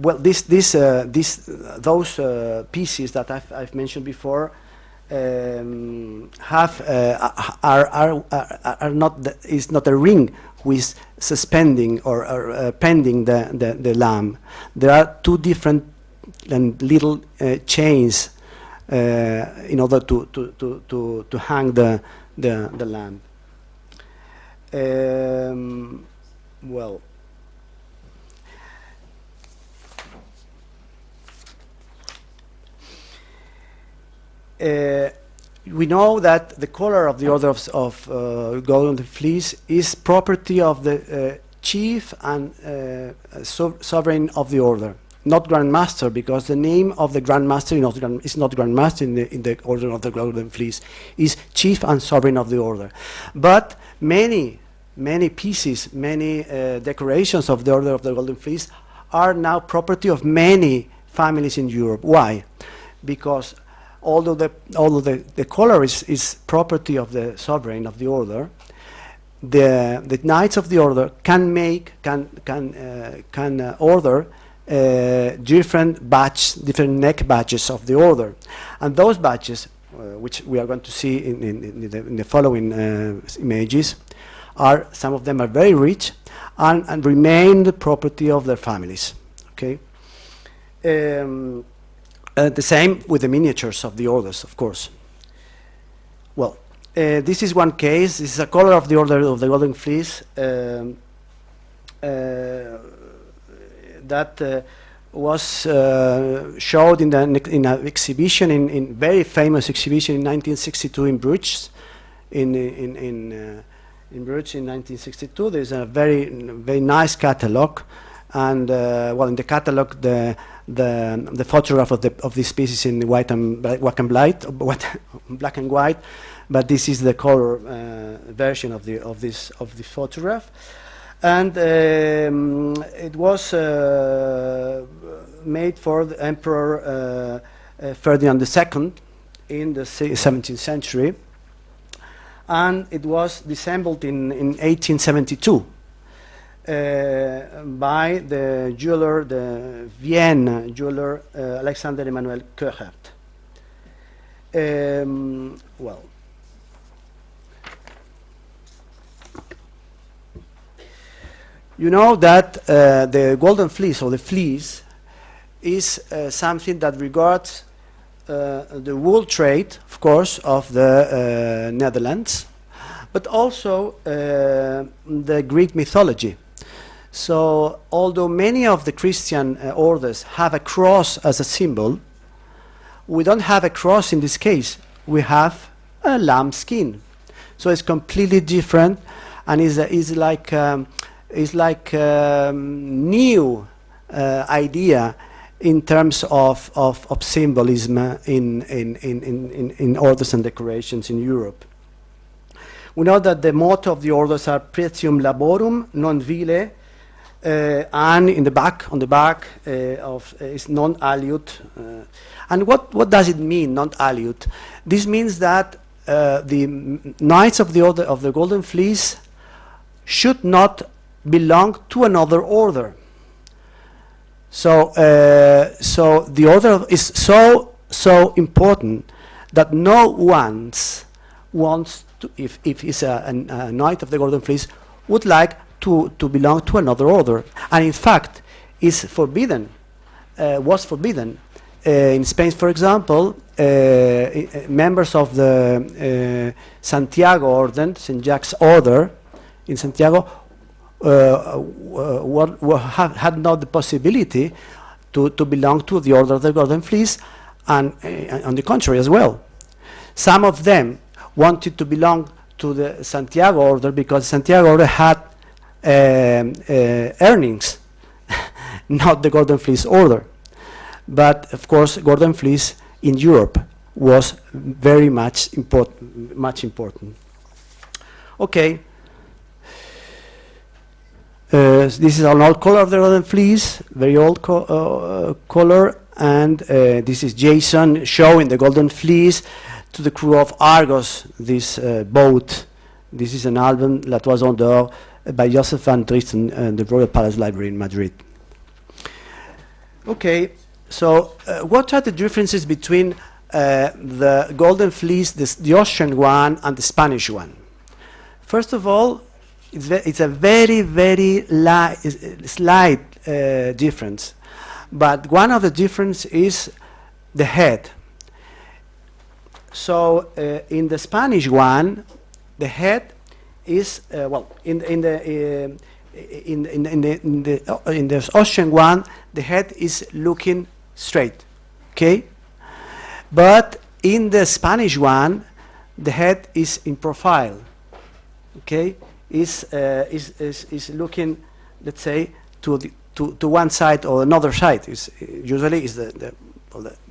Well, those pieces that I've mentioned before are not is not a ring with suspending or pending the lamb. There are two different little chains in order to hang the lamb. Well. We know that the color of the order of golden fleece is property of the chief and sovereign of the order, not Grand Master, because the name of the Grand Master is not Grand Master in the order of the golden fleece, is chief and sovereign of the order. But many pieces, many decorations of the order of the golden fleece are now property of many families in Europe. Why? Because although the color is property of the sovereign of the order, the knights of the order can order different neck badges of the order, and those badges, which we are going to see in the following images, some of them are very rich and remain the property of their families. Okay. The same with the miniatures of the orders, of course. Well, this is one case. This is a color of the order of the golden fleece that was showed in an exhibition, in very famous exhibition in 1962 in Bruges. In Bruges in 1962, there's a very nice catalog, and well, in the catalog the photograph of this piece is in black and white, but this is the color version of this photograph, and it was made for the Emperor Ferdinand II in the 17th century, and it was disassembled in 1872. By the jeweler, the Vienne jeweler Alexander Emanuel Koechert. Well, you know that the golden fleece, or the fleece, is something that regards the wool trade, of course, of the Netherlands, but also the Greek mythology. So, although many of the Christian orders have a cross as a symbol, we don't have a cross in this case. We have a lamb skin. So it's completely different, and is like new idea in terms of symbolism in orders and decorations in Europe. We know that the motto of the orders are Pretium Laborum non vile, and on the back is non aliud. And what does it mean, non aliud? This means that the Knights of the Order of the Golden Fleece should not belong to another order. So, so the order is so important that no one wants to, if he's a Knight of the Golden Fleece, would like to belong to another order, and in fact is forbidden, was forbidden in Spain, for example, members of the Santiago Order, St. Jack's Order in Santiago, had not the possibility to belong to the Order of the Golden Fleece, and on the contrary as well. Some of them wanted to belong to the Santiago Order because Santiago Order had earnings, not the Golden Fleece Order. But of course, Golden Fleece in Europe was very much important. Okay. This is an old color of the Golden Fleece, very old color, and this is Jason showing the Golden Fleece to the crew of Argos, this boat. This is an album that was on the by Joseph van Driessen in the Royal Palace Library in Madrid. Okay, so what are the differences between the Golden Fleece, the Austrian one, and the Spanish one? First of all, it's a very, very slight difference. But one of the differences is the head. So in the Spanish one, the head is in the Austrian one, the head is looking straight, okay? But in the Spanish one, the head is in profile, okay? Is looking, let's say, to one side or another side. Usually is the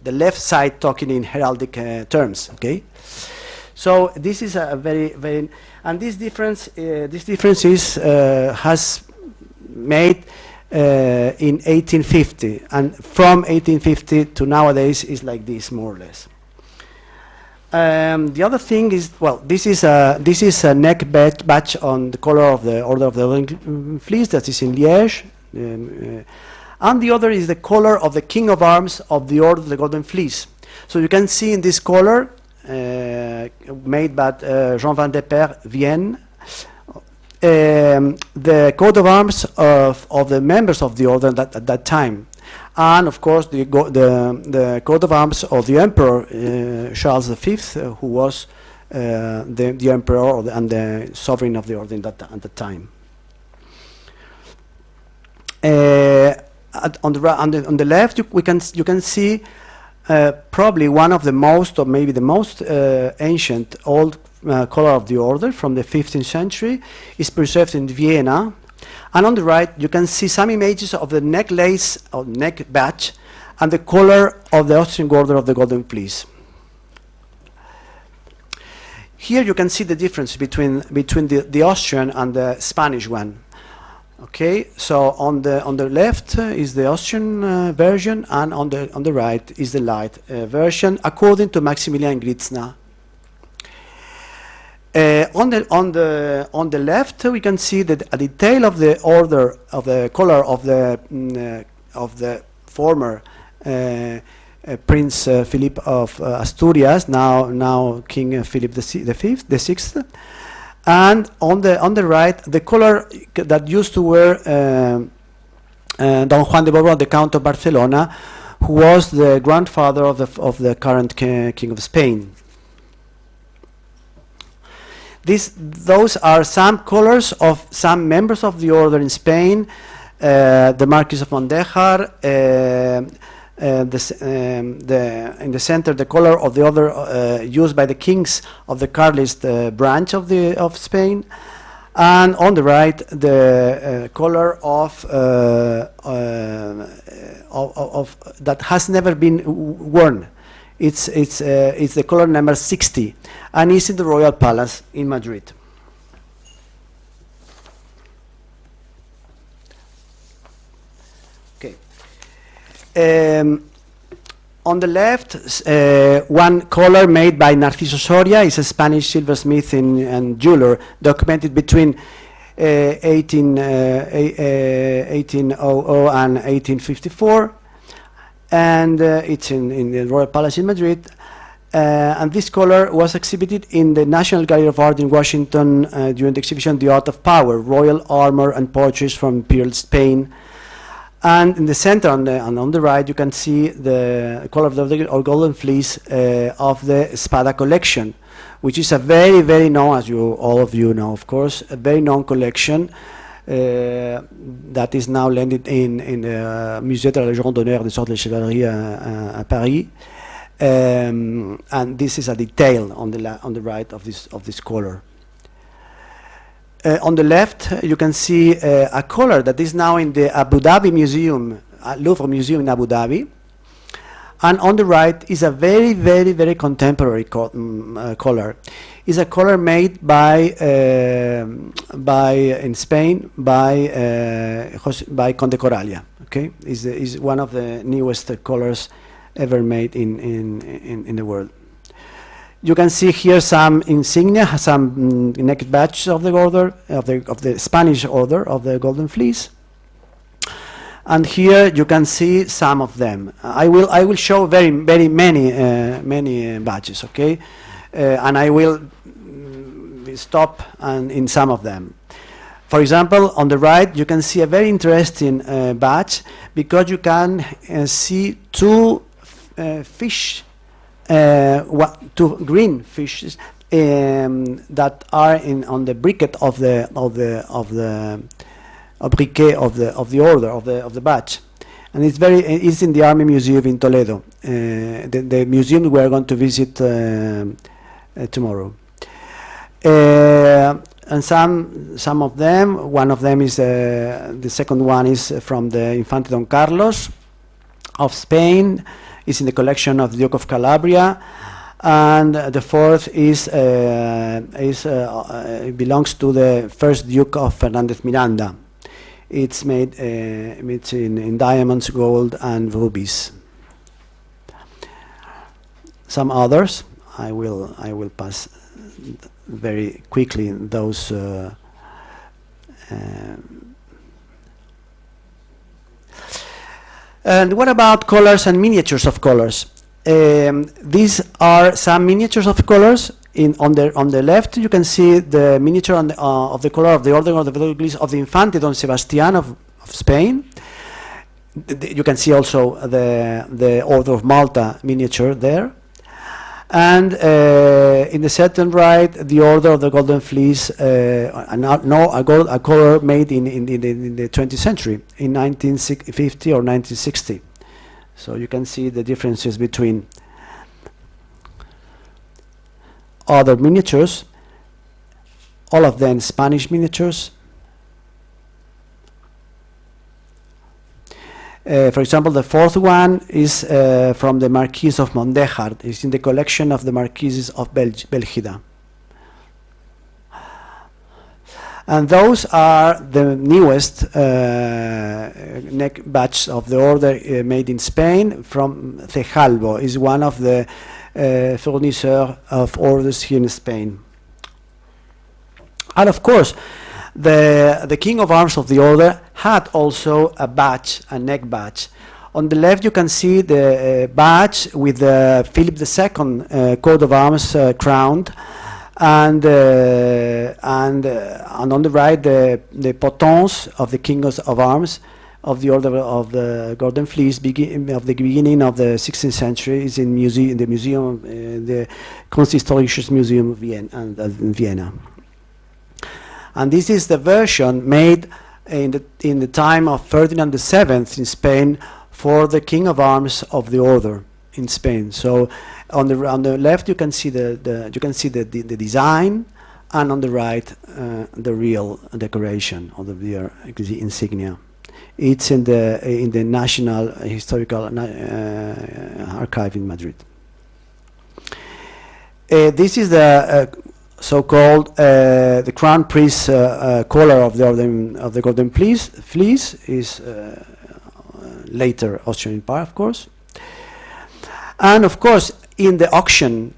left side, talking in heraldic terms. Okay, so this is a very and this difference is has made in 1850, and from 1850 to nowadays is like this, more or less. The other thing is, well, this is a neck badge on the color of the Order of the Golden Fleece that is in Liège, and the other is the color of the King of Arms of the Order of the Golden Fleece. So you can see in this color, made by Jean van der Per, Vienne, the coat of arms of the members of the order at that time. And of course, the coat of arms of the Emperor Charles V, who was the emperor and the sovereign of the order at the time. On the left, you can see probably one of the most, or maybe the most ancient old color of the order from the 15th century is preserved in Vienna. And on the right, you can see some images of the necklace or neck badge and the color of the Austrian Order of the Golden Fleece. Here you can see the difference between the Austrian and the Spanish one. Okay, so on the left is the Austrian version, and on the right is the light version, according to Maximilian Gritzner. On the left, we can see that a detail of the order of the color of the former Prince Philip of Asturias, now King Philip the Sixth, and on the right, the color that used to wear Don Juan de Borbón, the Count of Barcelona, who was the grandfather of the current King of Spain. Those are some colors of some members of the order in Spain, the Marquis of Mondejar, in the center, the color of the order used by the kings of the Carlist branch of Spain, and on the right, the color of that has never been worn. It's the color number 60, and it's in the Royal Palace in Madrid. Okay. On the left, one color made by Narciso Soria is a Spanish silversmith and jeweler, documented between 1800 and 1854. And it's in the Royal Palace in Madrid, and this color was exhibited in the National Gallery of Art in Washington during the exhibition The Art of Power, Royal Armor and Portraits from Imperial Spain. And in the center and on the right, you can see the color of the or golden fleece of the Spada collection, which is a very, very known, as all of you know, of course, a very known collection that is now landed in the Musée de la Légion d'honneur des Ordres de Chevalerie à Paris. And this is a detail on the right of this color. On the left, you can see a color that is now in the Abu Dhabi Museum, Louvre Museum in Abu Dhabi. And on the right is a very, very, very contemporary color. It's a color made in Spain by Conde Coralia. Okay, is one of the newest colors ever made in the world. You can see here some insignia, some neck badges of the order of the Spanish order of the Golden Fleece. And here you can see some of them. I will show very many badges, okay? And I will stop in some of them. For example, on the right you can see a very interesting badge because you can see two fish, two green fishes that are on the briquet of the briquet of the order of the badge, and it's in the Army Museum in Toledo, the museum we are going to visit tomorrow. And some of them, one of them is the second one is from the Infante Don Carlos of Spain. It's in the collection of the Duke of Calabria, and the fourth belongs to the first Duke of Fernandez Miranda. It's made in diamonds, gold, and rubies. Some others I will pass very quickly those. And what about colors and miniatures of colors? These are some miniatures of colors. On the left, you can see the miniature of the color of the Order of the Infante Don Sebastian of Spain. You can see also the Order of Malta miniature there. And in the second right, the Order of the Golden Fleece, a color made in the 20th century, in 1950 or 1960. So you can see the differences between other miniatures, all of them Spanish miniatures. For example, the fourth one is from the Marquis of Mondejar. It's in the collection of the Marquises of Belgida. And those are the newest neck badges of the order made in Spain from Cejalbo. Is one of the fournisseurs of orders here in Spain. And of course, the King of Arms of the order had also a badge, a neck badge. On the left you can see the badge with the Philip II coat of arms crowned, and on the right the potence of the King of Arms of the Order of the Golden Fleece of the beginning of the 16th century is in the museum, the Kunsthistorisches Museum in Vienna. And this is the version made in the time of Ferdinand VII in Spain for the King of Arms of the Order in Spain. So on the left you can see the design, and on the right the real decoration of the insignia. It's in the National Historical Archive in Madrid. This is the so-called the Crown Prince collar of the Golden Fleece is later Austrian Empire, of course. And of course, in the auctions,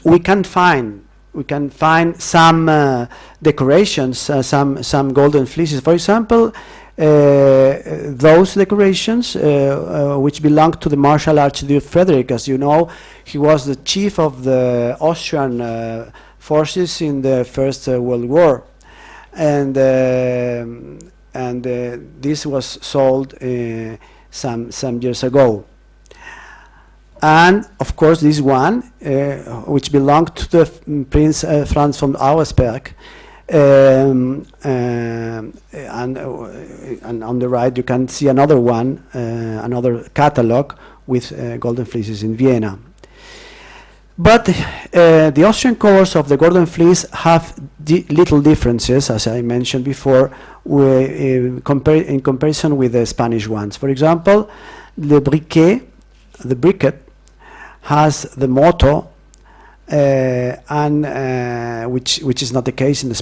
we can find some decorations, some golden fleeces. For example, those decorations which belong to the Marshal Archduke Frederick. As you know, he was the chief of the Austrian forces in the First World War, and this was sold some years ago. And of course, this one, which belonged to the Prince Franz von Auersperg, and on the right you can see another one, another catalog with golden fleeces in Vienna. But the Austrian colors of the golden fleece have little differences, as I mentioned before, in comparison with the Spanish ones. For example, the briquet has the motto, which is not the case in the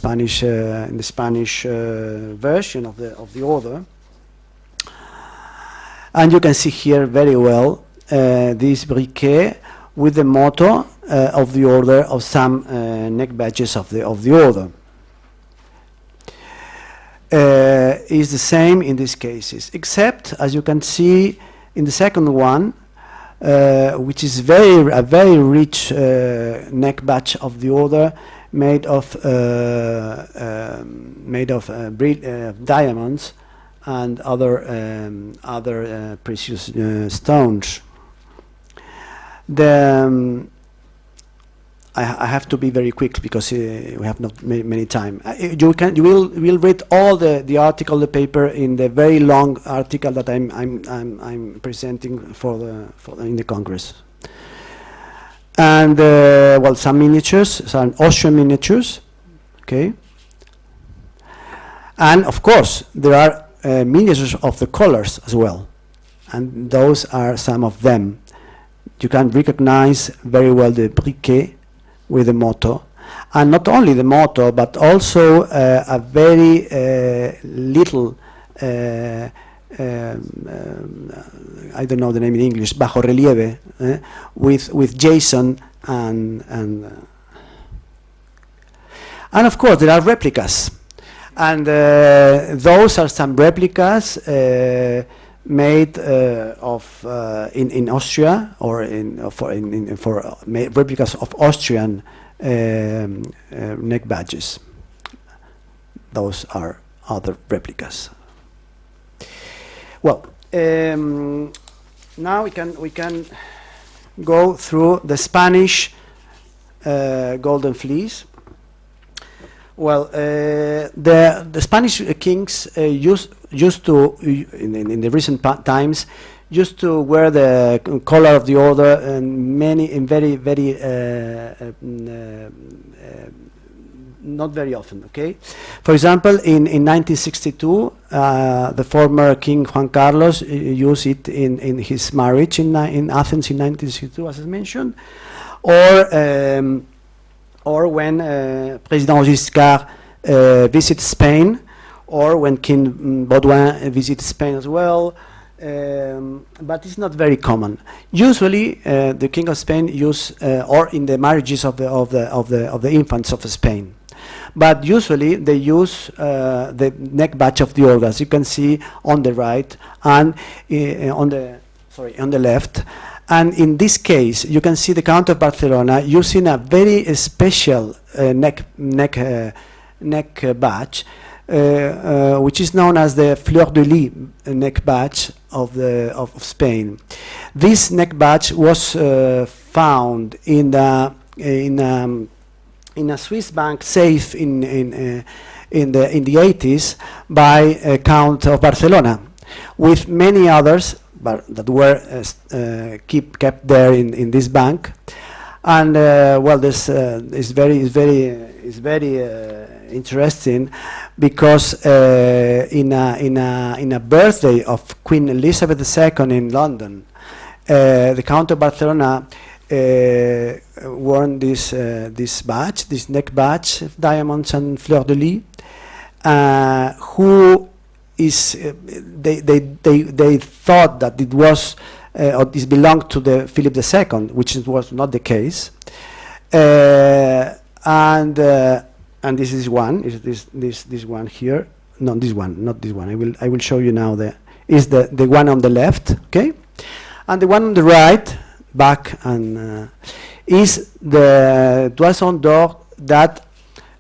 Spanish version of the order. And you can see here very well this briquet with the motto of the order of some neck badges of the order. Is the same in these cases, except, as you can see in the second one, which is a very rich neck badge of the order, made of diamonds and other precious stones. I have to be very quick because we have not many time. You will read all the article, the paper, in the very long article that I'm presenting in the Congress. And well, some miniatures, some Austrian miniatures, okay. And of course, there are miniatures of the colors as well, and those are some of them. You can recognize very well the briquet with the motto, and not only the motto, but also a very little, I don't know the name in English, bajo relieve, with Jason and of course there are replicas, and those are some replicas made in Austria, or for replicas of Austrian neck badges. Those are other replicas. Well, now we can go through the Spanish golden fleece. Well, the Spanish kings used to, in the recent times, used to wear the color of the order, and very not very often. Okay, for example, in 1962, the former King Juan Carlos used it in his marriage in Athens in 1962, as I mentioned, or when President Giscard visits Spain, or when King Baudouin visits Spain as well, but it's not very common. Usually, the King of Spain use, or in the marriages of the infants of Spain, but usually they use the neck badge of the order, as you can see on the right and on the left. And in this case, you can see the Count of Barcelona using a very special neck badge, which is known as the Fleur de Lis neck badge of Spain. This neck badge was found in a Swiss bank safe in the 80s by Count of Barcelona, with many others that were kept there in this bank. And well, this is very interesting, because in a birthday of Queen Elizabeth II in London, the Count of Barcelona worn this badge, this neck badge, diamonds and fleur de lis. Who is they thought that it was or this belonged to the Philip II, which was not the case. And this is one. Is this one here? No, this one, not this one. I will show you now. The one on the left, okay, and the one on the right, back, and is the Toison d'Or that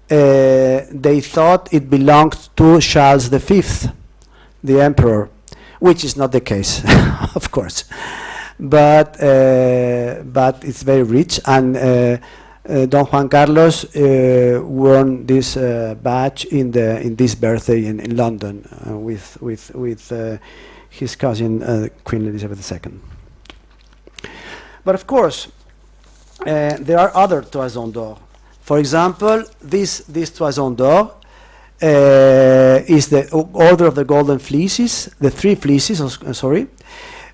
they thought it belonged to Charles V. the emperor, which is not the case, of course. But it's very rich, and Don Juan Carlos won this badge in this birthday in London with his cousin Queen Elizabeth II. But of course, there are other Toison d'Or. For example, this Toison d'Or is the Order of the Golden Fleeces, the three fleeces, sorry,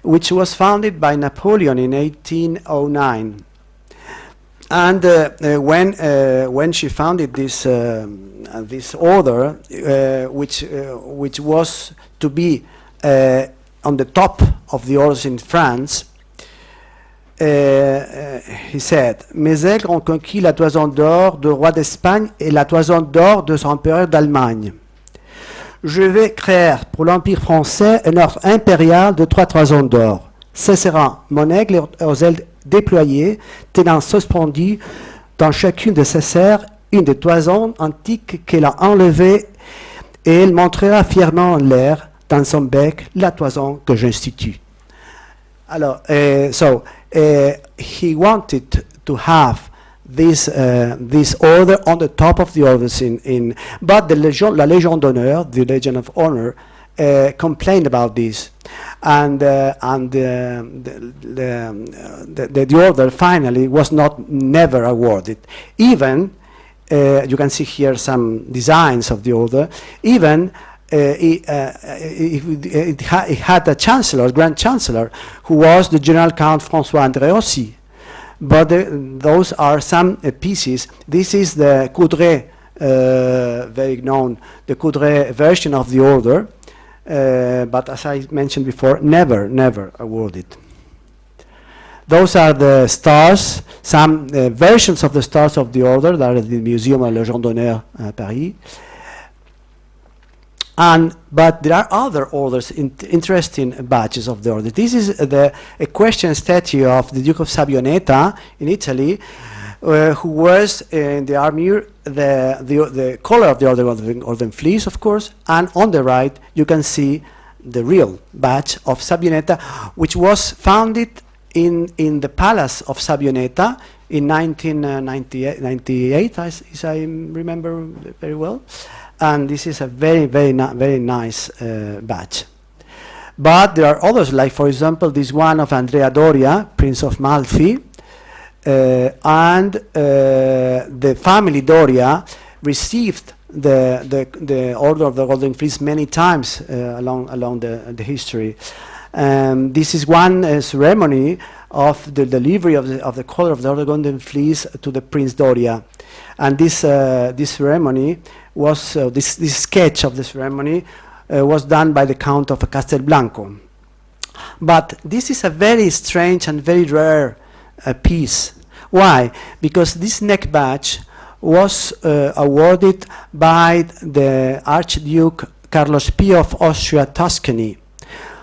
which was founded by Napoleon in 1809. And when she founded this this order, which was to be on the top of the orders in France, he said, mes aigles ont conquis la toison d'or du roi d'Espagne et la toison d'or de son empereur d'Allemagne. Je vais créer pour l'Empire français un ordre impérial de 3 toisons d'or. Ce sera mon aigle aux ailes déployées, tenant suspendu dans chacune de ses serres une des toisons antiques qu'elle a enlevées, et elle montrera fièrement en l'air dans son bec la toison que j'institue. Alors, he wanted to have this order on the top of the orders but the la Légion d'honneur, the Legion of Honor, complained about this, and the order finally was never awarded. Even you can see here some designs of the order. Even it had a chancellor, Grand Chancellor, who was the General Count François Andréossy. But those are some pieces. This is the Coudray, very known, the Coudray version of the order, but as I mentioned before, never awarded. Those are the stars, some versions of the stars of the order that are at the Museum of Légion d'honneur Paris. But there are other orders, interesting badges of the order. This is a equestrian statue of the Duke of Sabbioneta in Italy, who was in the armor, the color of the order of the Fleece, of course, and on the right you can see the real badge of Sabbioneta, which was founded in the palace of Sabbioneta in 1998, as I remember very well. And this is a very nice badge. But there are others, like for example this one of Andrea Doria, Prince of Malfi, and the family Doria received the Order of the Golden Fleece many times along the history. This is one ceremony of the delivery of the color of the Order of the Golden Fleece to the Prince Doria, and this ceremony was this sketch of the ceremony was done by the Count of Castelblanco. But this is a very strange and very rare piece. Why? Because this neck badge was awarded by the Archduke Carlos Pio of Austria-Tuscany,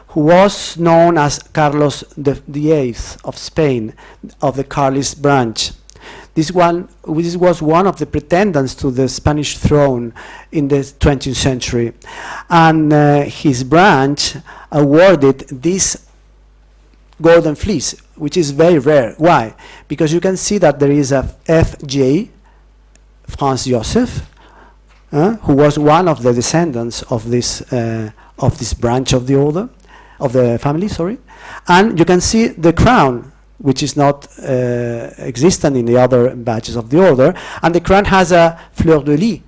who was known as Carlos the Eighth of Spain, of the Carlist branch. This was one of the pretendants to the Spanish throne in the 20th century. And his branch awarded this golden fleece, which is very rare. Why? Because you can see that there is a F.J., Franz Joseph, who was one of the descendants of this branch of the order, of the family, sorry. And you can see the crown, which is not existent in the other badges of the order, and the crown has a fleur-de-lis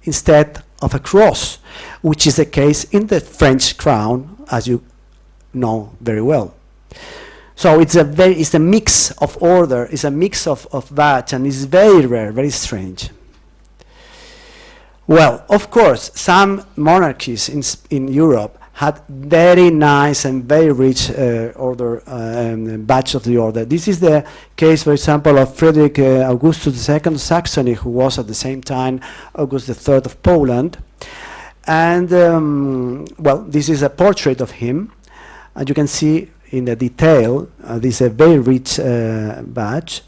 instead of a cross, which is the case in the French crown, as you know very well. So it's a mix of order, it's a mix of badge, and it's very rare, very strange. Well, of course, some monarchies in Europe had very nice and very rich order badge of the order. This is the case, for example, of Frederick Augustus II of Saxony, who was at the same time August III of Poland. And well, this is a portrait of him, and you can see in the detail this is a very rich badge.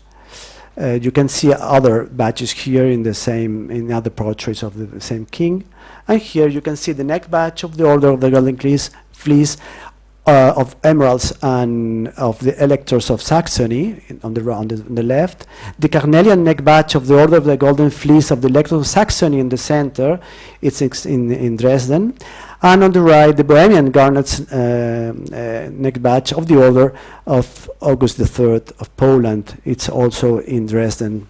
You can see other badges here in other portraits of the same king. And here you can see the neck badge of the Order of the Golden Fleece of emeralds and of the electors of Saxony on the left. The carnelian neck badge of the Order of the Golden Fleece of the electors of Saxony in the center. It's in Dresden. And on the right, the Bohemian garnet's neck badge of the Order of August III of Poland. It's also in Dresden.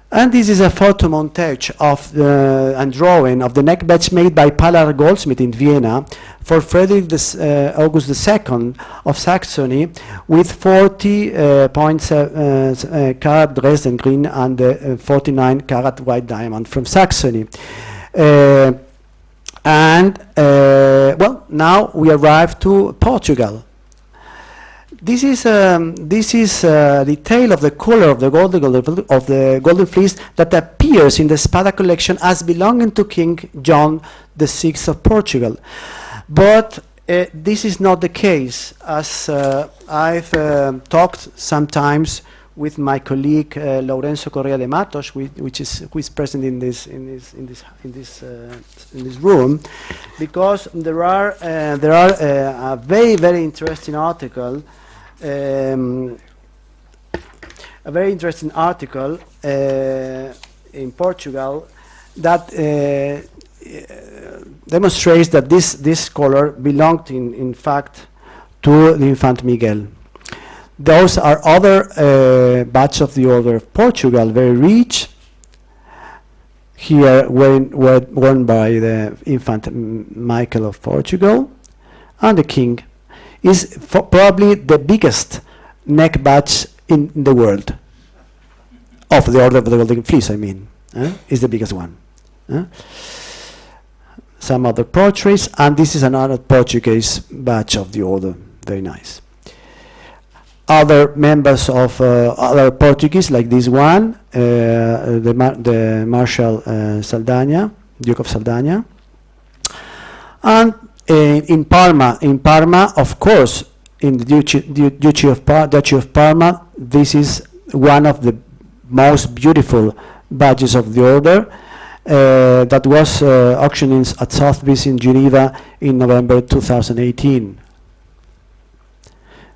And this is a photo montage of and drawing of the neck badge made by Palar Goldsmith in Vienna for Frederick August II of Saxony, with 40 carat Dresden green and 49 carat white diamond from Saxony. Well, now we arrive to Portugal. This is detail of the color of the golden fleece that appears in the Spada collection as belonging to King John VI of Portugal. But this is not the case, as I've talked sometimes with my colleague Lourenço Correa de Matos, who is present in this room, because there are a very interesting article. A very interesting article in Portugal that demonstrates that this color belonged in fact to the Infant Miguel. Those are other badges of the Order of Portugal, very rich. Here worn by the Infant Michael of Portugal, and the King is probably the biggest neck badge in the world of the Order of the Golden Fleece. I mean, is the biggest one. Some other portraits, and this is another Portuguese badge of the Order. Very nice. Other members of other Portuguese, like this one, the Marshal Saldanha, Duke of Saldanha, and in Parma, of course, in the Duchy of Parma, this is one of the most beautiful badges of the Order that was auctioned at Sotheby's in Geneva in November 2018.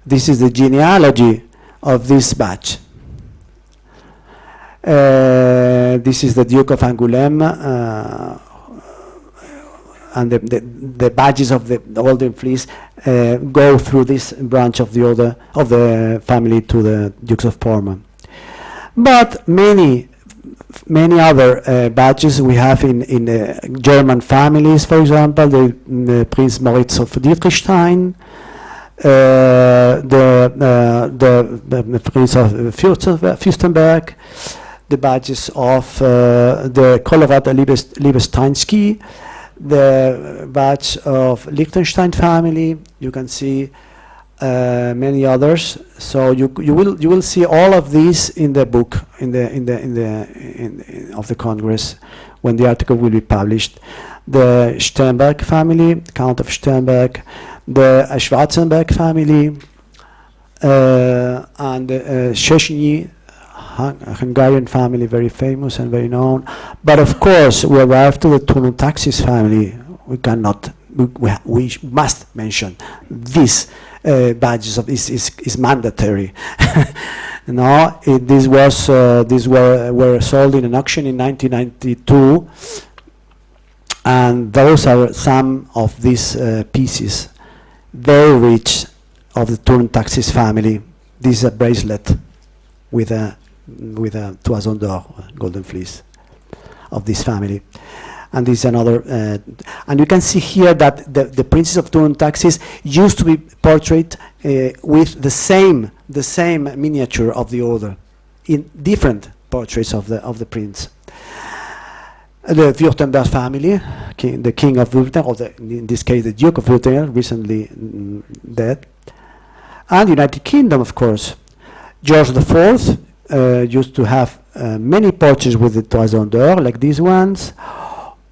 This is the genealogy of this badge. This is the Duke of Angoulême, and the badges of the Golden Fleece go through this branch of the Order of the family to the Dukes of Parma. But many other badges we have in German families, for example, the Prince Moritz of Dietrichstein, the Prince of Fürstenberg, the badges of the Kolowrat Liebesteinsky, the badge of Liechtenstein family. You can see many others. So you will see all of these in the book of the Congress when the article will be published. The Sternberg family, Count of Sternberg, the Schwarzenberg family, and the Szczeciny, Hungarian family, very famous and very known. But of course, we arrive to the Turno-Taxis family. We cannot, we must mention these badges of this is mandatory. No, these were sold in an auction in 1992, and those are some of these pieces, very rich, of the Turno-Taxis family. This is a bracelet with a Toison d'Or, golden fleece, of this family. And this is another, and you can see here that the princes of Turno-Taxis used to be portrayed with the same miniature of the Order in different portraits of the prince. The Württemberg family, the King of Württemberg, or in this case the Duke of Württemberg, recently dead, and the United Kingdom, of course. George IV used to have many portraits with the Toison d'Or, like these ones.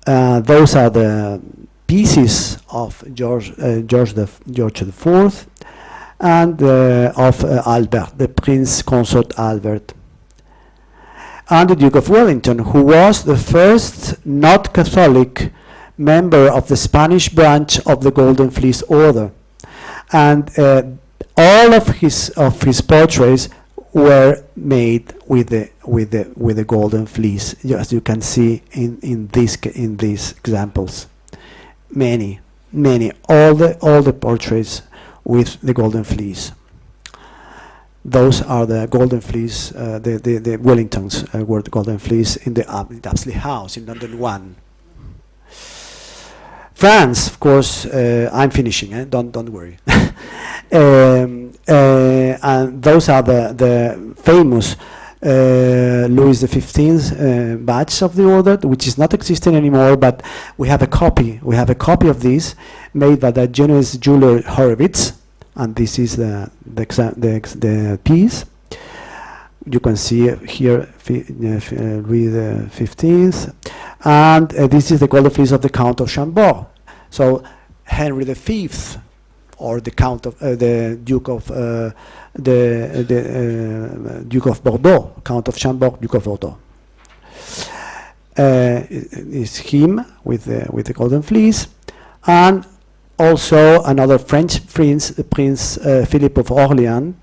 Those are the pieces of George IV. and of Albert, the Prince Consort Albert. And the Duke of Wellington, who was the first not Catholic member of the Spanish branch of the Golden Fleece Order. And all of his portraits were made with the golden fleece, as you can see in these examples. Many, all the portraits with the golden fleece. Those are the golden fleece, the Wellingtons were the golden fleece in the Apsley House in London 1. France, of course, I'm finishing, don't worry. And those are the famous Louis XV badge of the order, which is not existing anymore, but we have a copy. We have a copy of this made by the Genoese jeweler Horowitz, and this is the piece. You can see here Louis XV, and this is the golden fleece of the Count of Chambord. So Henry V, or the Count of the Duke of Duke of Bordeaux, Count of Chambord, Duke of Bordeaux. Is him with the golden fleece, and also another French prince, Prince Philip of Orlèans,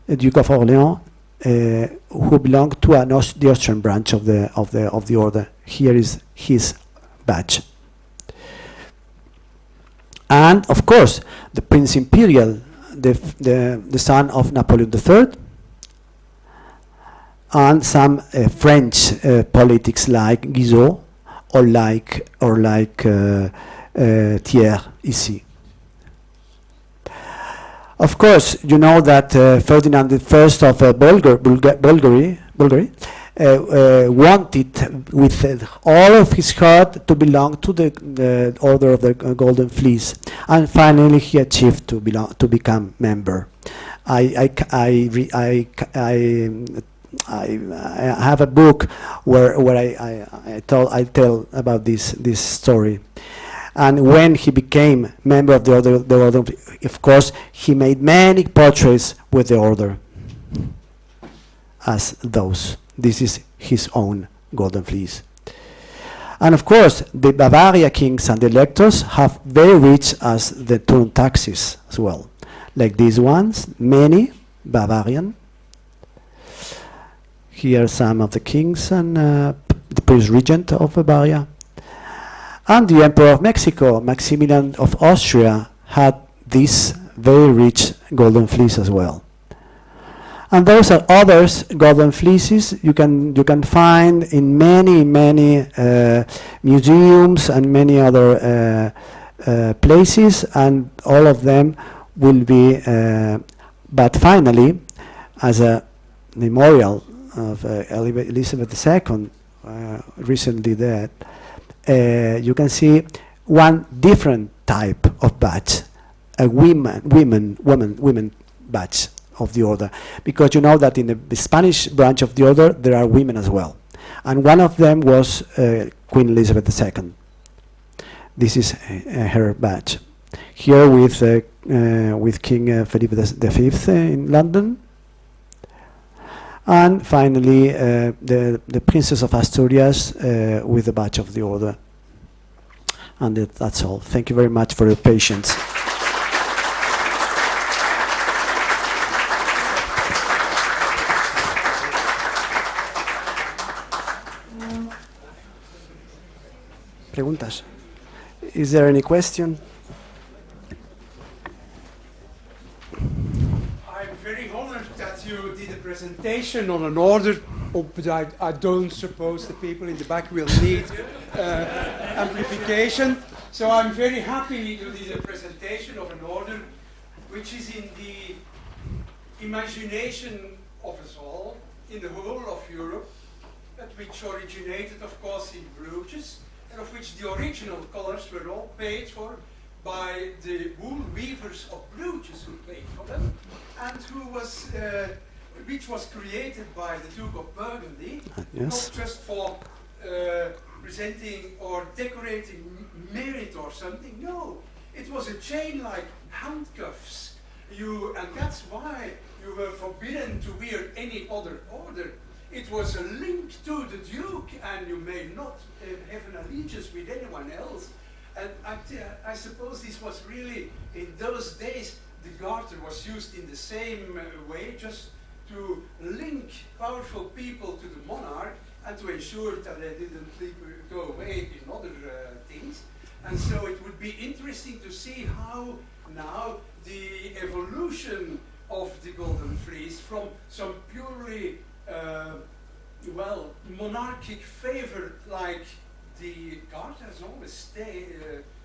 Duke of Orlèans, who belonged to the Austrian branch of the order. Here is his badge. And of course, the Prince Imperial, the son of Napoleon III, and some French politics like Guizot or like Thiers ici. Of course, you know that Ferdinand I of Bulgaria wanted with all of his heart to belong to the Order of the Golden Fleece, and finally he achieved to become member. I have a book where I tell about this story. And when he became member of the order, of course, he made many portraits with the order as those. This is his own golden fleece. And of course, the Bavaria kings and the electors have very rich as the turn taxes as well. Like these ones, many Bavarian. Here are some of the kings and the Prince Regent of Bavaria. And the Emperor of Mexico, Maximilian of Austria, had this very rich golden fleece as well. And those are others golden fleeces you can find in many museums and many other places, and all of them will be. But finally, as a memorial of Elizabeth II, recently dead, you can see one different type of badge, a women badge of the order, because you know that in the Spanish branch of the order there are women as well, and one of them was Queen Elizabeth II. This is her badge. Here with King Felipe V in London, and finally the Princess of Asturias with the badge of the order. And that's all. Thank you very much for your patience. Preguntas? Is there any question? I'm very honored that you did a presentation on an order, but I don't suppose the people in the back will need amplification. So I'm very happy you did a presentation of an order which is in the imagination of us all, in the whole of Europe, but which originated, of course, in Bruges, and of which the original colors were all paid for by the wool weavers of Bruges, who paid for them, and which was created by the Duke of Burgundy, yes, not just for presenting or decorating merit or something. No, it was a chain like handcuffs and that's why you were forbidden to wear any other order. It was a link to the Duke, and you may not have an allegiance with anyone else. And I suppose this was really, in those days, the garter was used in the same way, just to link powerful people to the monarch and to ensure that they didn't go away in other things. And so it would be interesting to see how now the evolution of the Golden Fleece from some purely well, monarchic favor like the garter has always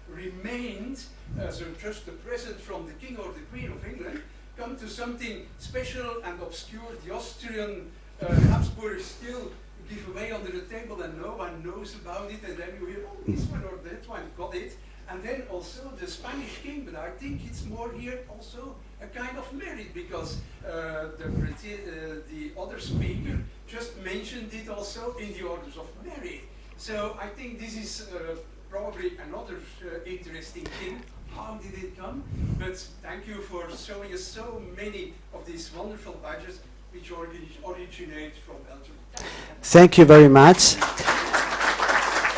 remained as just a present from the King or the Queen of England, come to something special and obscure. The Austrian Habsburg still give away under the table and no one knows about it, and then you hear, oh, this one or that one got it. And then also the Spanish king, but I think it's more here also a kind of merit, because the other speaker just mentioned it also in the orders of merit. So I think this is probably another interesting thing. How did it come? But thank you for showing us so many of these wonderful badges which originate from Belgium. Thank you very much.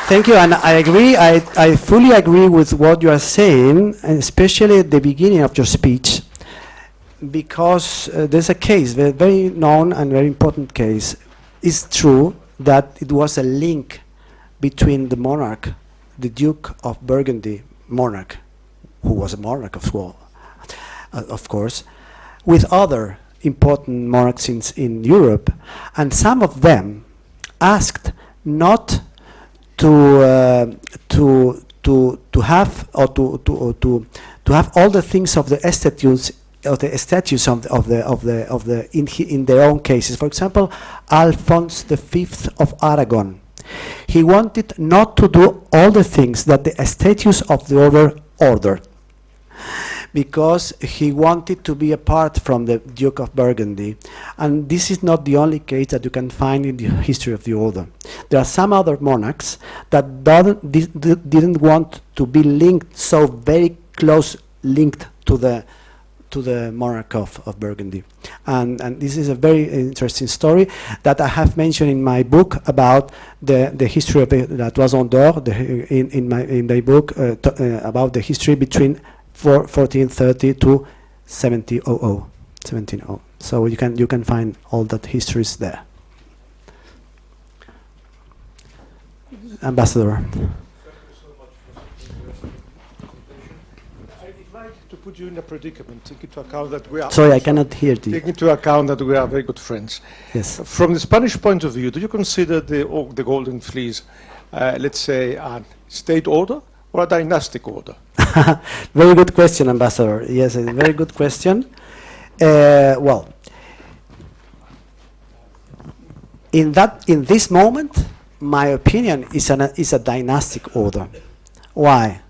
Thank you, and I agree. I fully agree with what you are saying, and especially at the beginning of your speech, because there's a case, a very known and very important case. It's true that it was a link between the monarch, the Duke of Burgundy, monarch, who was a monarch of course, with other important monarchs in Europe, and some of them asked not to have all the things of the statutes in their own cases. For example, Alphonse V of Aragon, he wanted not to do all the things that the statutes of the order ordered, because he wanted to be apart from the Duke of Burgundy. And this is not the only case that you can find in the history of the order. There are some other monarchs that didn't want to be linked, so very close linked to the monarch of Burgundy. And this is a very interesting story that I have mentioned in my book about the history of that was on d'Or, in my book about the history between 1430 to 1700. So you can find all that histories there. Ambassador. Thank you so much for I'd like to put you in a predicament, take into account that we are... Sorry, I cannot hear you. Take into account that we are very good friends. Yes. From the Spanish point of view, do you consider the Golden Fleece, let's say, a state order or a dynastic order? Very good question, Ambassador. Yes, a very good question. Well, in this moment, my opinion is a dynastic order. Why?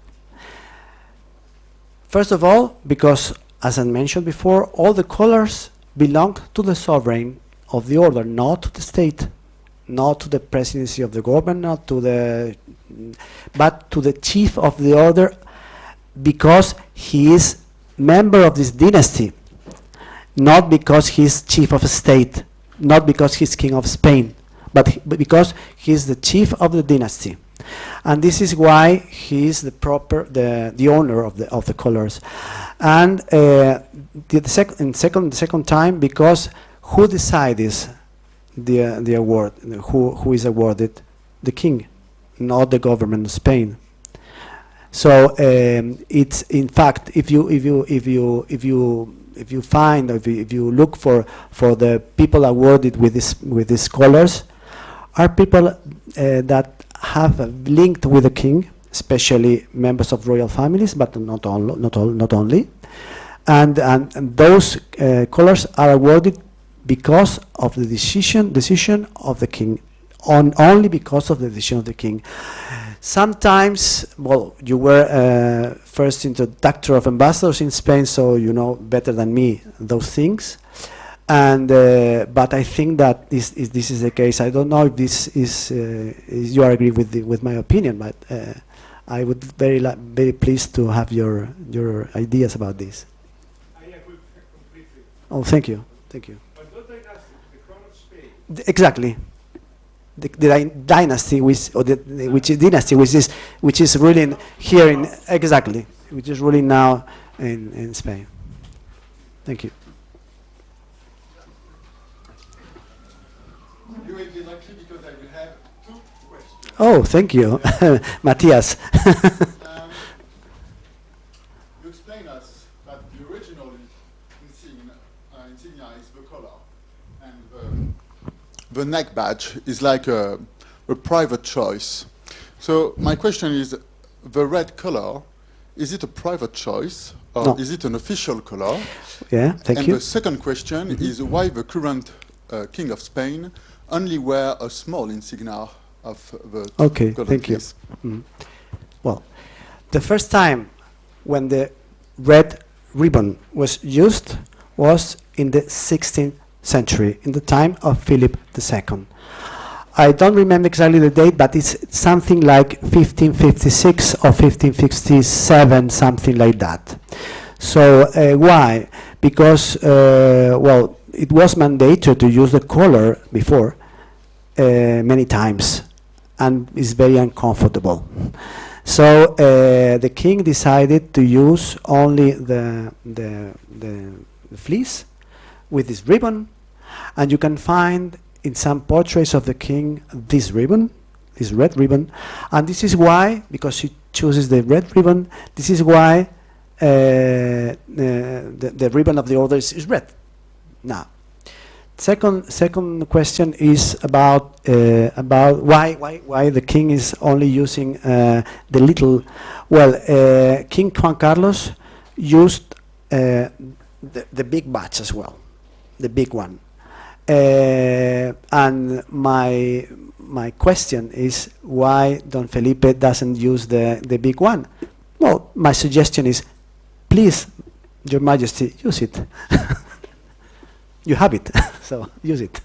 First of all, because, as I mentioned before, all the colors belong to the sovereign of the order, not to the state, not to the presidency of the government, but to the chief of the order, because he is member of this dynasty, not because he's chief of state, not because he's king of Spain, but because he's the chief of the dynasty. And this is why he is the owner of the colors. And the second time, because who decides the award? Who is awarded? The king, not the government of Spain. So it's, in fact, if you find, or if you look for the people awarded with these colors, are people that have linked with the king, especially members of royal families, but not only. And those colors are awarded because of the decision of the king, only because of the decision of the king. Sometimes, well, you were first introductor of ambassadors in Spain, so you know better than me those things. And but I think that this is the case. I don't know if this is you are agree with my opinion, but I would very pleased to have your ideas about this. I agree Oh, thank you. Thank you. Exactly. The dynasty, which is ruling here in exactly, which is ruling now in Spain. Thank you. You will be lucky because I will have 2 questions. Oh, thank you, Matthias. You explain us that the original insignia is the color, and the neck badge is like a private choice. So my question is, the red color, is it a private choice or No. is it an official color? Yeah, thank And you. the second question is why the current King of Spain only wear a small insignia of the Okay, golden thank you. fleece? Well, the first time when the red ribbon was used was in the 16th century, in the time of Philip II. I don't remember exactly the date, but it's something like 1556 or 1557, something like that. So why? Because, well, it was mandated to use the color before many times, and it's very uncomfortable. So the king decided to use only the fleece with this ribbon, and you can find in some portraits of the king this ribbon, this red ribbon, and this is why, because he chooses the red ribbon, this is why the ribbon of the order is red. Now, second question is about why the king is only using the little. Well, King Juan Carlos used the big badge as well, the big one. And my question is why Don Felipe doesn't use the big one? Well, my suggestion is, please, Your Majesty, use it. You have it, so use it.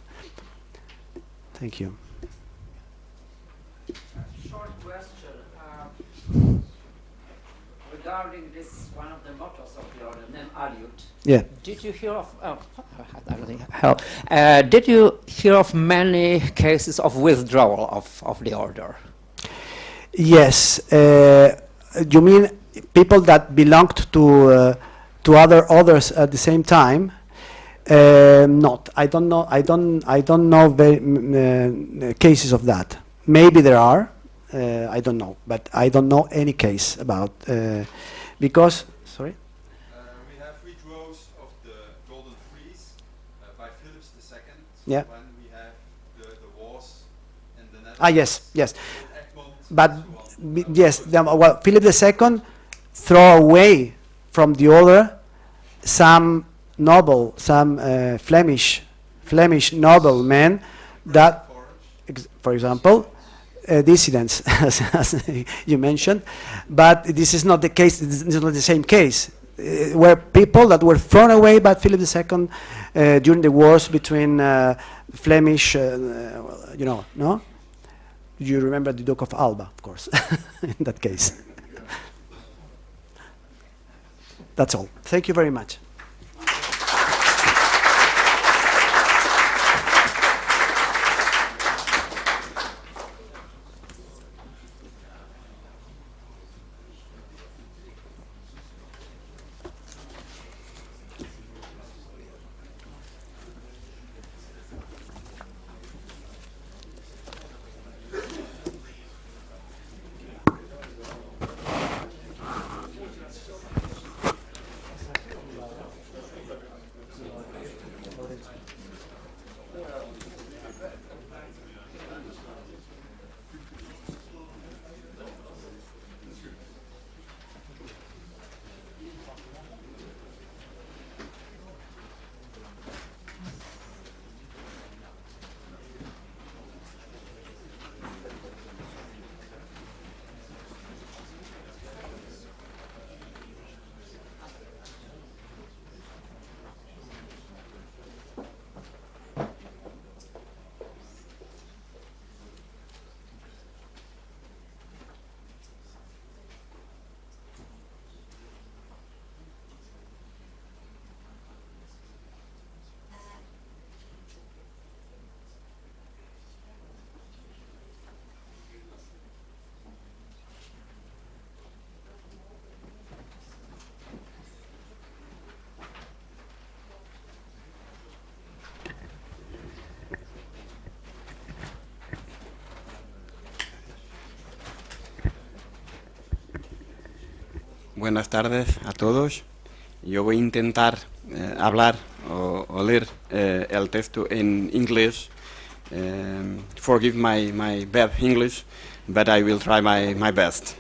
Thank you. Short question regarding this one of the mottos of the order, named Aliut. Yeah. Did you hear of? Did you hear of many cases of withdrawal of the order? Yes. You mean people that belonged to other orders at the same time? Not. I don't know. I don't know cases of that. Maybe there are. I don't know, but I don't know any case about because. Sorry. We have withdrawals of the golden fleece by Philip II. Yeah. When we have the wars in the Netherlands. Ah, yes, yes. But yes, well, Philip II throw away from the order some noble, some Flemish noblemen that, for example, dissidents, as you mentioned, but this is not the case. This is not the same case. Were people that were thrown away by Philip II during the wars between Flemish, you know, no? You remember the Duke of Alba, of course, in that case. That's all. Thank you very much. Buenas tardes a todos. Yo voy a intentar hablar o leer el texto en inglés. Forgive my bad English, but I will try my best.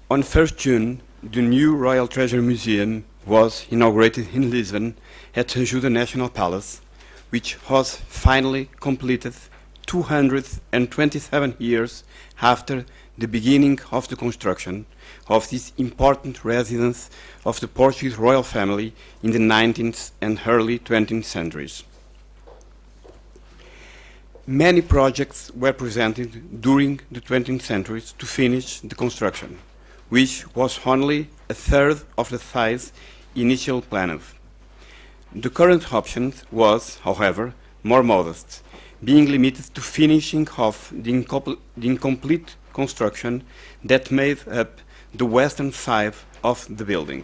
On 1st June, the new Royal Treasure Museum was inaugurated in Lisbon at the National Palace, which was finally completed 227 years after the beginning of the construction of this important residence of the Portuguese royal family in the 19th and early 20th centuries. Many projects were presented during the 20th century to finish the construction, which was only a third of the size initially planned. The current option was, however, more modest, being limited to finishing off the incomplete construction that made up the western side of the building.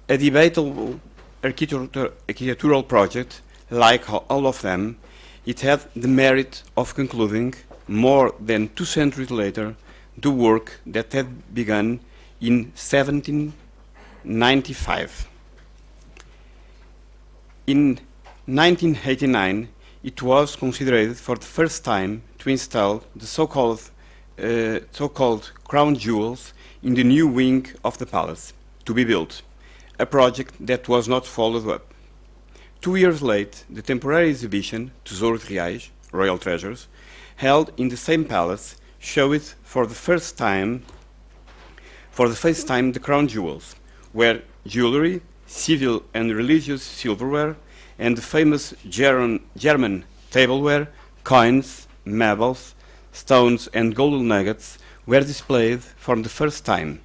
A debatable architectural project, like all of them, it had the merit of concluding, more than 2 centuries later, the work that had begun in 1795. In 1989, it was considered for the first time to install the so-called crown jewels in the new wing of the palace to be built, a project that was not followed up. 2 years later, the temporary exhibition, Tesouros Reais, Royal Treasures, held in the same palace, showed for the first time the crown jewels, where jewelry, civil and religious silverware, and the famous German tableware, coins, marbles, stones and golden nuggets were displayed for the first time,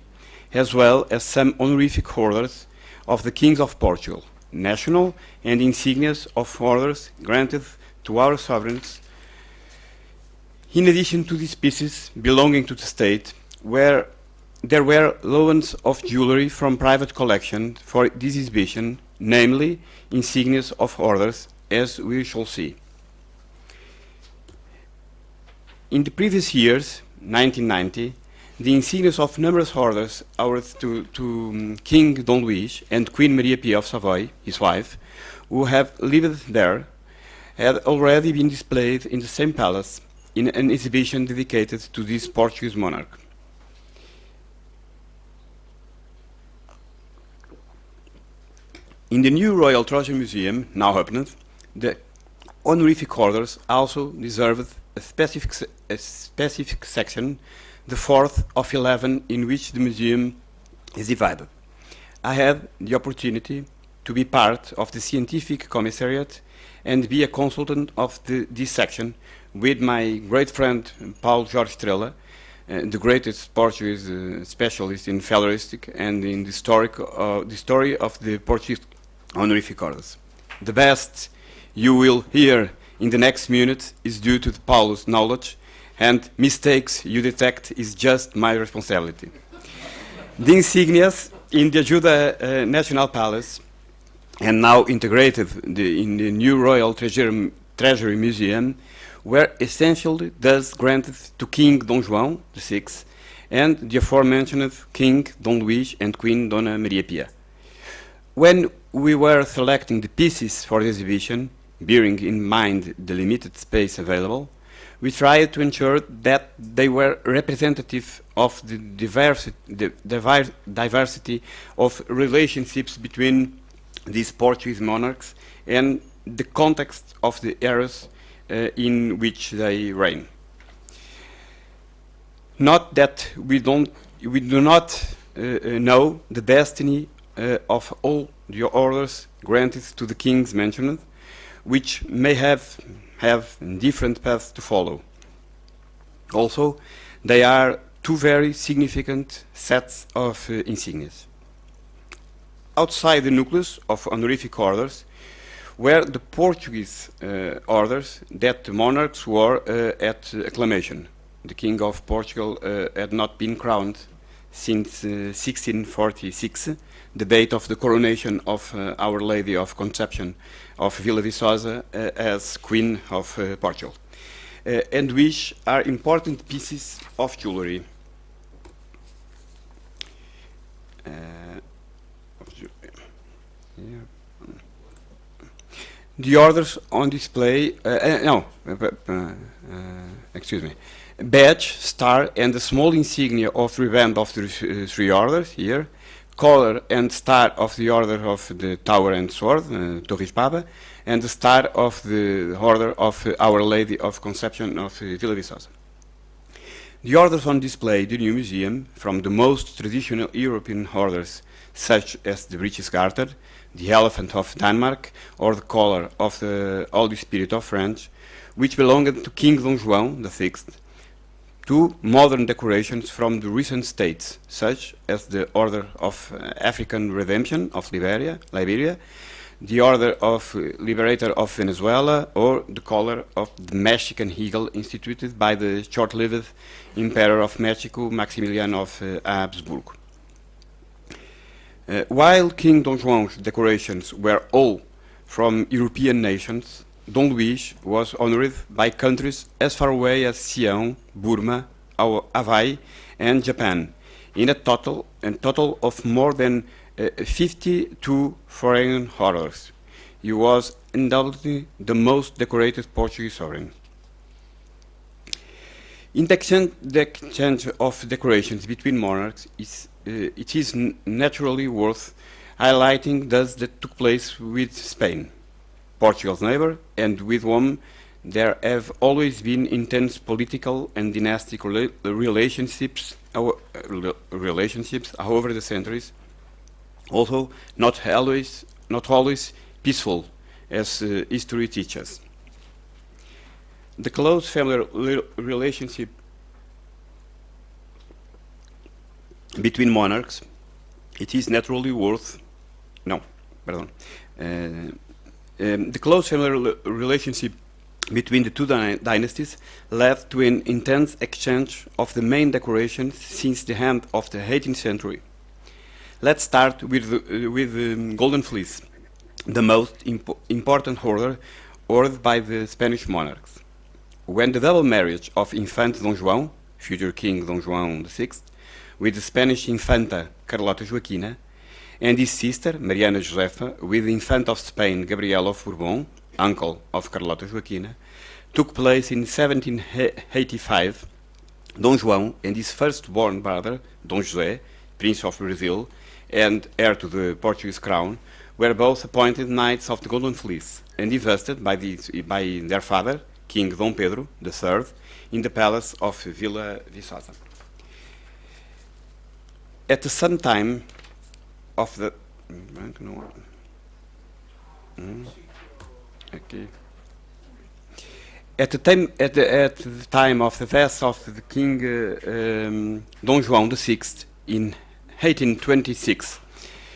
as well as some honorific orders of the kings of Portugal, national and insignias of orders granted to our sovereigns. In addition to these pieces belonging to the state, there were loans of jewelry from private collection for this exhibition, namely insignias of orders, as we shall see. In the previous years, 1990, the insignias of numerous orders awarded to King Dom Luís and Queen Maria Pia of Savoy, his wife, who have lived there, had already been displayed in the same palace in an exhibition dedicated to this Portuguese monarch. In the new Royal Treasure Museum, now opened, the honorific orders also deserved a specific section, the 4th of 11, in which the museum is divided. I had the opportunity to be part of the scientific commissariat and be a consultant of this section with my great friend Paulo Jorge Estrela, the greatest Portuguese specialist in Falerística and in the story of the Portuguese honorific orders. The best you will hear in the next minute is due to Paulo's knowledge, and mistakes you detect is just my responsibility. The insignias in the Ajuda National Palace, and now integrated in the new Royal Treasury Museum, were essentially thus granted to King Dom João VI and the aforementioned King Dom Luís and Queen Dona Maria Pia. When we were selecting the pieces for the exhibition, bearing in mind the limited space available, we tried to ensure that they were representative of the diversity of relationships between these Portuguese monarchs and the context of the eras in which they reign. Not that we do not know the destiny of all the orders granted to the kings mentioned, which may have different paths to follow. Also, they are two very significant sets of insignias. Outside the nucleus of honorific orders were the Portuguese orders that the monarchs wore at acclamation. The King of Portugal had not been crowned since 1646, the date of the coronation of Our Lady of Conception of Vila Viçosa as Queen of Portugal, and which are important pieces of jewelry. The orders on display, excuse me, badge, star, and the small insignia of riband of the three orders here, collar and star of the order of the Tower and Sword, Torre Espada, and the star of the order of Our Lady of Conception of Villa Viçosa. The orders on display in the new museum, from the most traditional European orders, such as the Breeches Garter, the Elephant of Denmark, or the collar of the Holy Spirit of France, which belonged to King Don Juan VI, to modern decorations from the recent states, such as the Order of African Redemption of Liberia, the Order of Liberator of Venezuela, or the collar of the Mexican eagle instituted by the short-lived Emperor of Mexico, Maximilian of Habsburg. While King Don Juan's decorations were all from European nations, Don Luis was honored by countries as far away as Siam, Burma, Hawaii, and Japan, in a total of more than 52 foreign orders. He was undoubtedly the most decorated Portuguese sovereign. In the exchange of decorations between monarchs, it is naturally worth highlighting those that took place with Spain, Portugal's neighbor, and with whom there have always been intense political and dynastic relationships over the centuries, although not always peaceful, as history teaches. The close family relationship between monarchs, it is naturally worth, the close family relationship between the two dynasties led to an intense exchange of the main decorations since the end of the 18th century. Let's start with the Golden Fleece, the most important order ordered by the Spanish monarchs. When the double marriage of Infante Don Juan, future King Don Juan VI, with the Spanish Infanta Carlota Joaquina, and his sister Mariana Josefa with the Infant of Spain Gabriel of Borbón, uncle of Carlota Joaquina, took place in 1785, Don Juan and his firstborn brother, Don José, Prince of Brazil, and heir to the Portuguese crown, were both appointed Knights of the Golden Fleece and invested by their father, King Dom Pedro III, in the palace of Villa Viçosa. At the same time of the At the time of the death of the King Don Juan VI in 1826,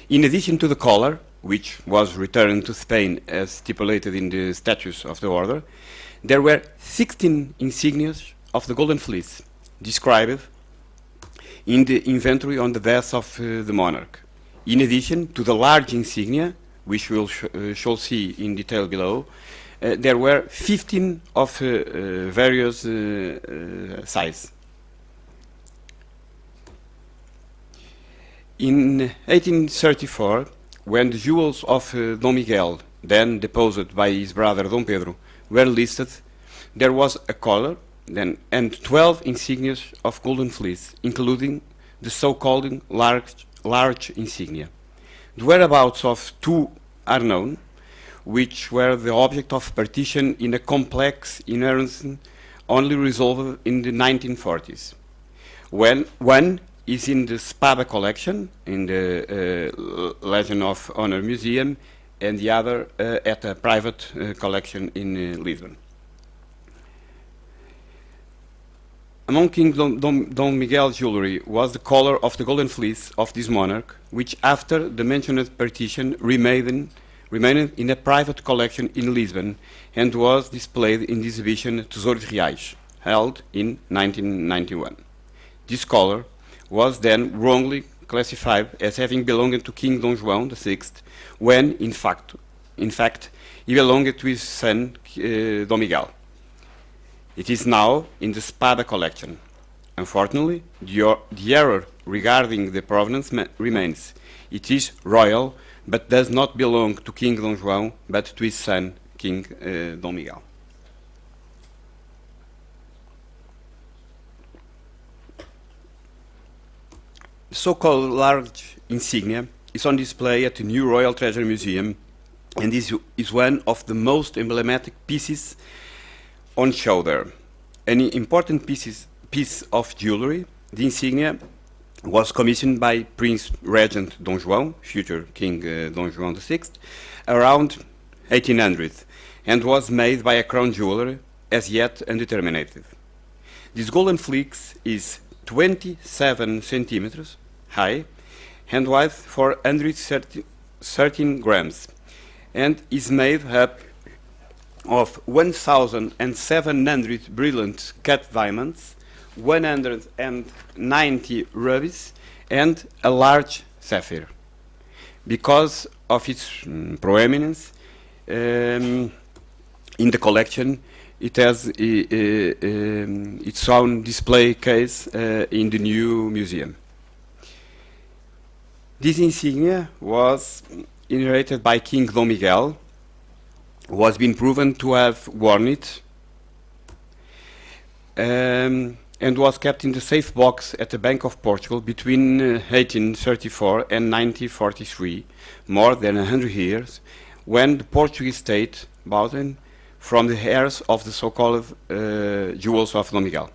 in addition to the collar, which was returned to Spain as stipulated in the statutes of the order, there were 16 insignias of the Golden Fleece described in the inventory on the death of the monarch. In addition to the large insignia, which we shall see in detail below, there were 15 of various size. In 1834, when the jewels of Dom Miguel, then deposed by his brother Dom Pedro, were listed, there was a collar and 12 insignias of Golden Fleece, including the so-called large insignia. The whereabouts of two are known, which were the object of partition in a complex inheritance only resolved in the 1940s. One is in the Spada collection in the Legion of Honor Museum, and the other at a private collection in Lisbon. Among King Dom Miguel's jewelry was the collar of the Golden Fleece of this monarch, which after the mentioned partition remained in a private collection in Lisbon and was displayed in the exhibition Tesouros Reais, held in 1991. This collar was then wrongly classified as having belonged to King Don Juan VI, when in fact he belonged to his son Dom Miguel. It is now in the Spada collection. Unfortunately, the error regarding the provenance remains. It is royal, but does not belong to King Dom João, but to his son, King Dom Miguel. The so-called large insignia is on display at the new Royal Treasure Museum, and this is one of the most emblematic pieces on show there. An important piece of jewelry, the insignia, was commissioned by Prince Regent Dom João, future King Dom João VI, around 1800, and was made by a crown jeweler, as yet undetermined. This golden fleece is 27 centimeters high and weighs 413 grams, and is made up of 1,700 brilliant cut diamonds, 190 rubies, and a large sapphire. Because of its proeminence in the collection, it has its own display case in the new museum. This insignia was inherited by King Dom Miguel, who has been proven to have worn it, and was kept in the safe box at the Bank of Portugal between 1834 and 1943, more than 100 years, when the Portuguese state bought it from the heirs of the so-called jewels of Dom Miguel.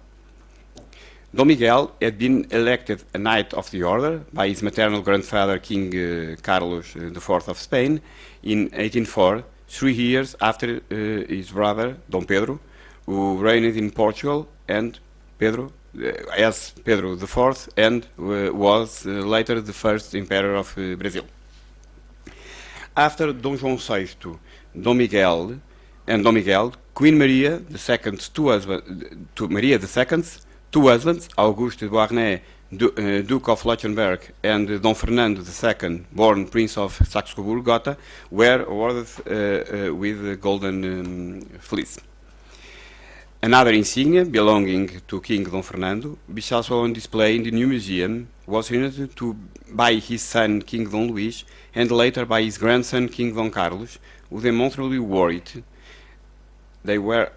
Dom Miguel had been elected a Knight of the Order by his maternal grandfather, King Carlos IV of Spain, in 1804, 3 years after his brother, Dom Pedro, who reigned in Portugal, and Pedro, as Pedro IV, and was later the first emperor of Brazil. After Dom João VI, Dom Miguel, Queen Maria II's two husbands, Auguste de Beauharnais, Duke of Luxembourg, and Dom Fernando II, born Prince of Saxe-Coburg-Gotha, were awarded with the golden fleece. Another insignia belonging to King Dom Fernando, which also on display in the new museum, was inherited by his son King Dom Luís, and later by his grandson King Dom Carlos, who demonstrably wore it. They were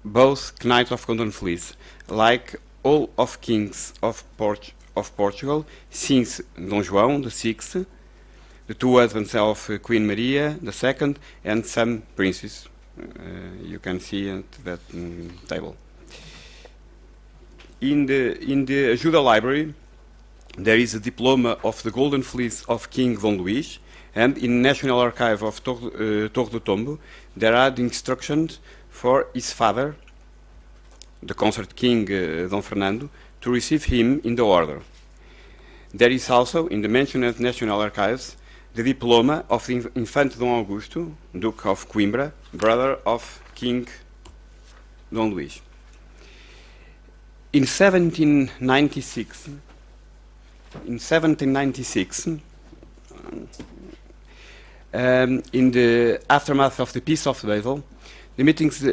both Knights of Golden Fleece, like all of kings of Portugal, since Dom João VI, the two husbands of Queen Maria II, and some princes. You can see at that table. In the Ajuda Library, there is a diploma of the Golden Fleece of King Dom Luís, and in National Archive of Torre do Tombo, there are the instructions for his father, the consort King Dom Fernando, to receive him in the order. There is also, in the mentioned National Archives, the diploma of the Infante Dom Augusto, Duke of Coimbra, brother of King Dom Luís. In 1796, in the aftermath of the Peace of Basel, the meetings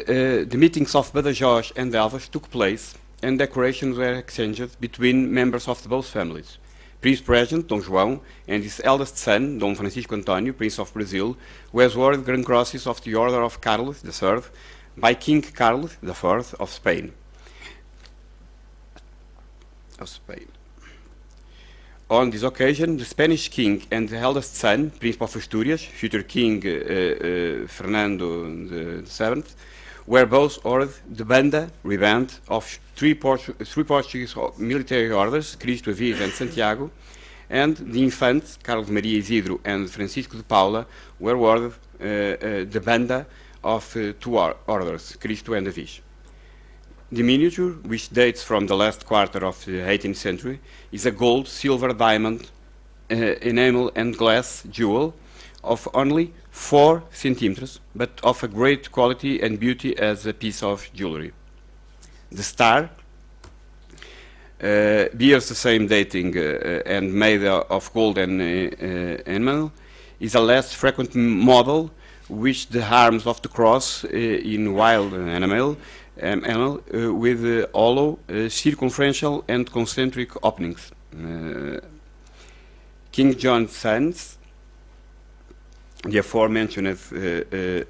of Badajoz and Elvas took place, and decorations were exchanged between members of both families. Prince Regent Dom João and his eldest son, Dom Francisco António, Prince of Brazil, was awarded Grand Crosses of the Order of Carlos III by King Carlos IV of Spain. On this occasion, the Spanish king and the eldest son, Prince of Asturias, future King Fernando VII, were both awarded the banda, reband, of three Portuguese military orders, Cristo, Avis, and Santiago, and the infants, Carlos Maria Isidro and Francisco de Paula, were awarded the banda of two orders, Cristo and Avis. The miniature, which dates from the last quarter of the 18th century, is a gold, silver, diamond, enamel and glass jewel of only 4 centimeters, but of a great quality and beauty as a piece of jewelry. The S.A.R. bears the same dating and made of gold and enamel, is a less frequent model, which the arms of the cross in wild enamel anal with hollow, circumferential and concentric openings. King John's sons, the aforementioned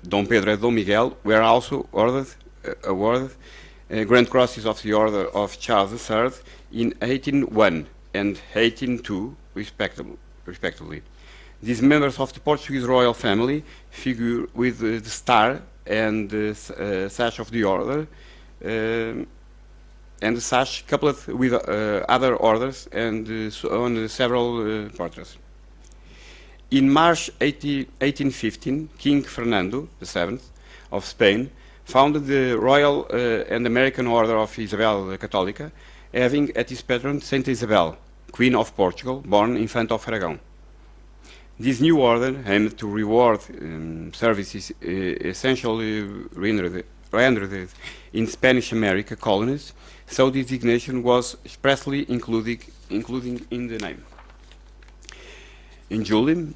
Dom Pedro and Dom Miguel, were also awarded Grand Crosses of the Order of Charles III in 1801 and 1802, respectively. These members of the Portuguese royal family figure with the star and the sash of the order, and the sash coupled with other orders and on several portraits. In March 1815, King Fernando VII of Spain founded the Royal and American Order of Isabel Católica, having at his patron Saint Isabel, Queen of Portugal, born Infanta of Aragon. This new order aimed to reward services essentially rendered in Spanish America colonies, so the designation was expressly included in the name. In July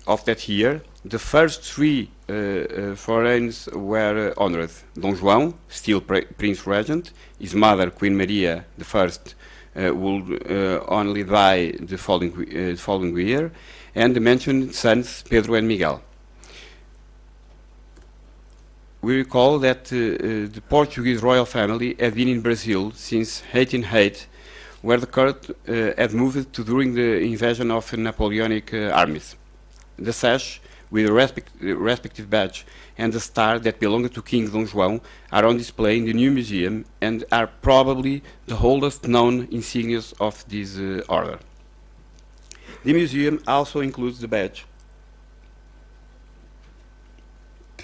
of that year, the first three foreigners were honored. Dom João, still Prince Regent, his mother, Queen Maria I, would only die the following year, and the mentioned sons, Pedro and Miguel. We recall that the Portuguese royal family had been in Brazil since 1808, where the court had moved to during the invasion of Napoleonic armies. The sash, with the respective badge and the star that belonged to King Dom João, are on display in the new museum and are probably the oldest known insignias of this order. The museum also includes the badge,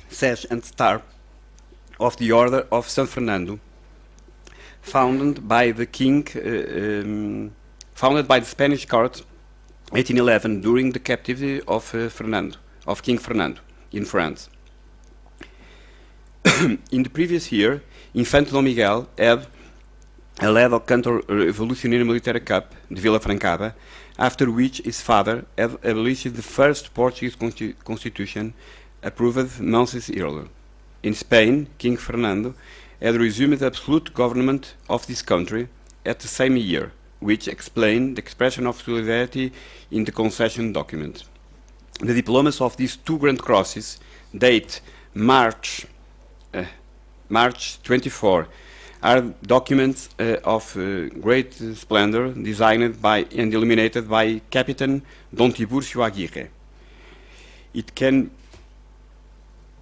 sash and star of the Order of San Fernando, founded by the Spanish court 1811 during the captivity of King Fernando in France. In the previous year, Infante Dom Miguel had led a counter-revolutionary military coup, the Vila Francada, after which his father had abolished the first Portuguese constitution approved months earlier. In Spain, King Fernando had resumed absolute government of this country at the same year, which explained the expression of solidarity in the concession document. The diplomas of these two Grand Crosses date March 24, are documents of great splendor designed by and illuminated by Captain Don Tiburcio Aguirre.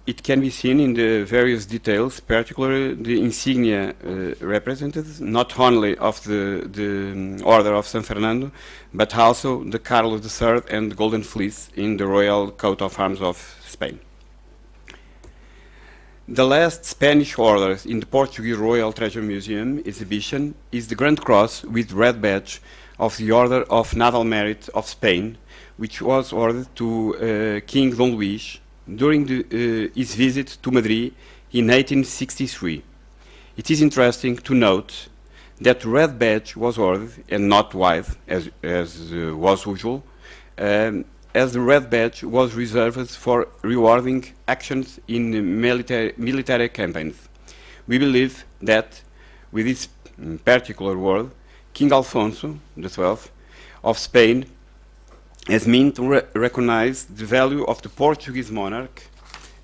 It can be seen in the various details, particularly the insignia represented, not only of the Order of San Fernando, but also the Carlos III and the Golden Fleece in the Royal Coat of Arms of Spain. The last Spanish order in the Portuguese Royal Treasure Museum exhibition is the Grand Cross with red badge of the Order of Naval Merit of Spain, which was ordered to King Don Luis during his visit to Madrid in 1863. It is interesting to note that red badge was ordered and not white, as was usual, as the red badge was reserved for rewarding actions in military campaigns. We believe that with this particular word, King Alfonso XII of Spain has meant to recognize the value of the Portuguese monarch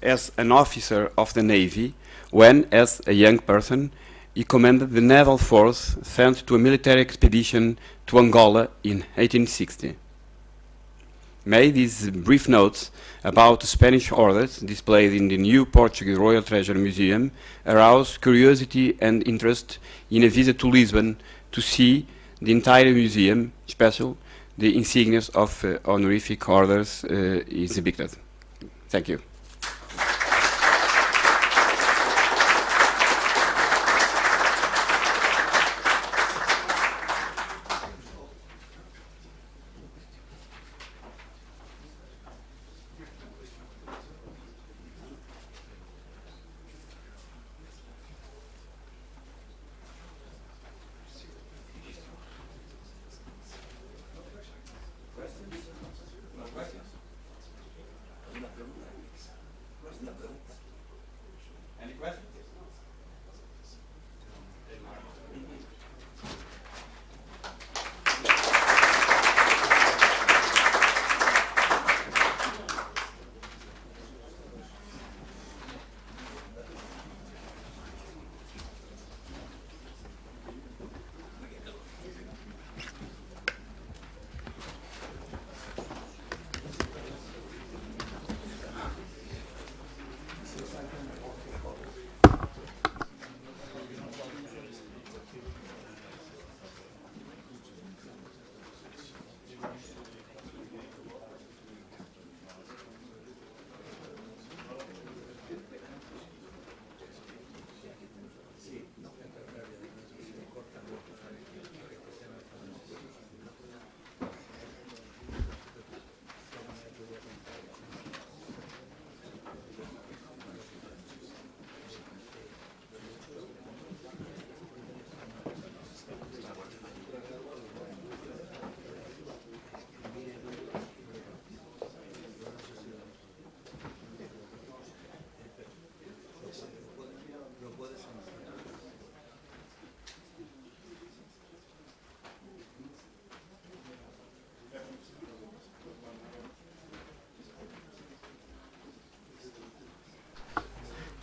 as an officer of the Navy when, as a young person, he commanded the naval force sent to a military expedition to Angola in 1860. May these brief notes about the Spanish orders displayed in the new Portuguese Royal Treasure Museum arouse curiosity and interest in a visit to Lisbon to see the entire museum, especially the insignias of honorific orders exhibited. Thank you.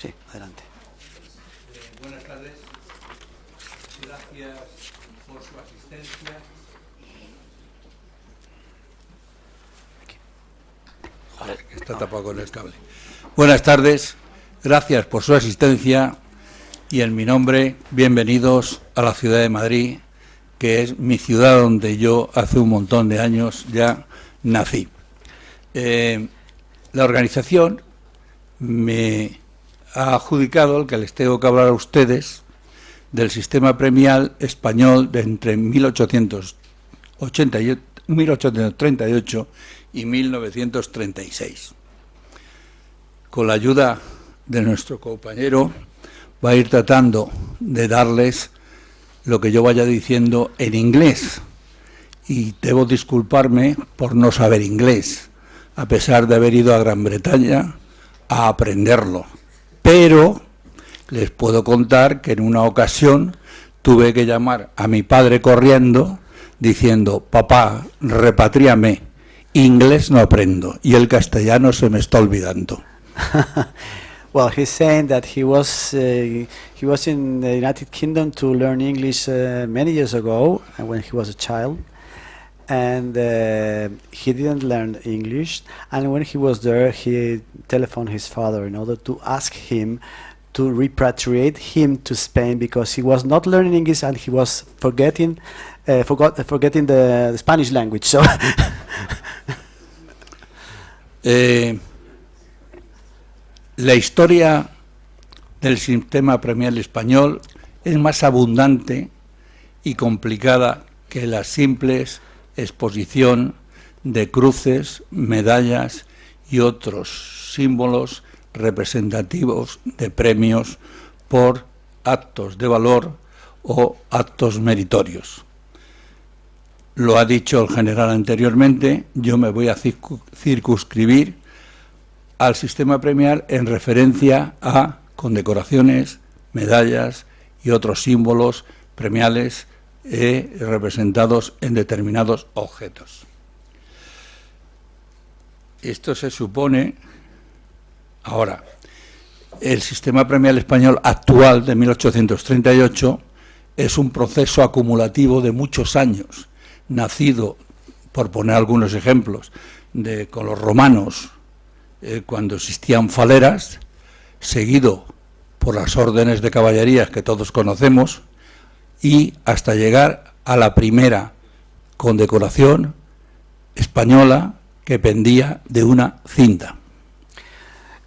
Sí, adelante. Buenas tardes. Gracias por su asistencia. Joder, que está tapado con el cable. Buenas tardes. Gracias por su asistencia y en mi nombre, bienvenidos a la ciudad de Madrid, que es mi ciudad donde yo hace un montón de años ya nací. La organización me ha adjudicado el que les tengo que hablar a ustedes del sistema premial español de entre 1838 y 1936. Con la ayuda de nuestro compañero va a ir tratando de darles lo que yo vaya diciendo en inglés. Y debo disculparme por no saber inglés, a pesar de haber ido a Gran Bretaña a aprenderlo. Pero les puedo contar que en una ocasión tuve que llamar a mi padre corriendo diciendo: papá, repatríame, inglés no aprendo y el castellano se me está olvidando. Well, he's saying that he was in the United Kingdom to learn English many years ago, when he was a child, and he didn't learn English. And when he was there, he telephoned his father in order to ask him to repatriate him to Spain because he was not learning English and he was forgetting the Spanish language. So. La historia del sistema premial español es más abundante y complicada que la simple exposición de cruces, medallas y otros símbolos representativos de premios por actos de valor o actos meritorios. Lo ha dicho el general anteriormente, yo me voy a circunscribir al sistema premial en referencia a condecoraciones, medallas y otros símbolos premiales representados en determinados objetos. Esto se supone, ahora, el sistema premial español actual de 1838 es un proceso acumulativo de muchos años, nacido, por poner algunos ejemplos, con los romanos, cuando existían faleras, seguido por las órdenes de caballerías que todos conocemos, y hasta llegar a la primera condecoración española que pendía de una cinta.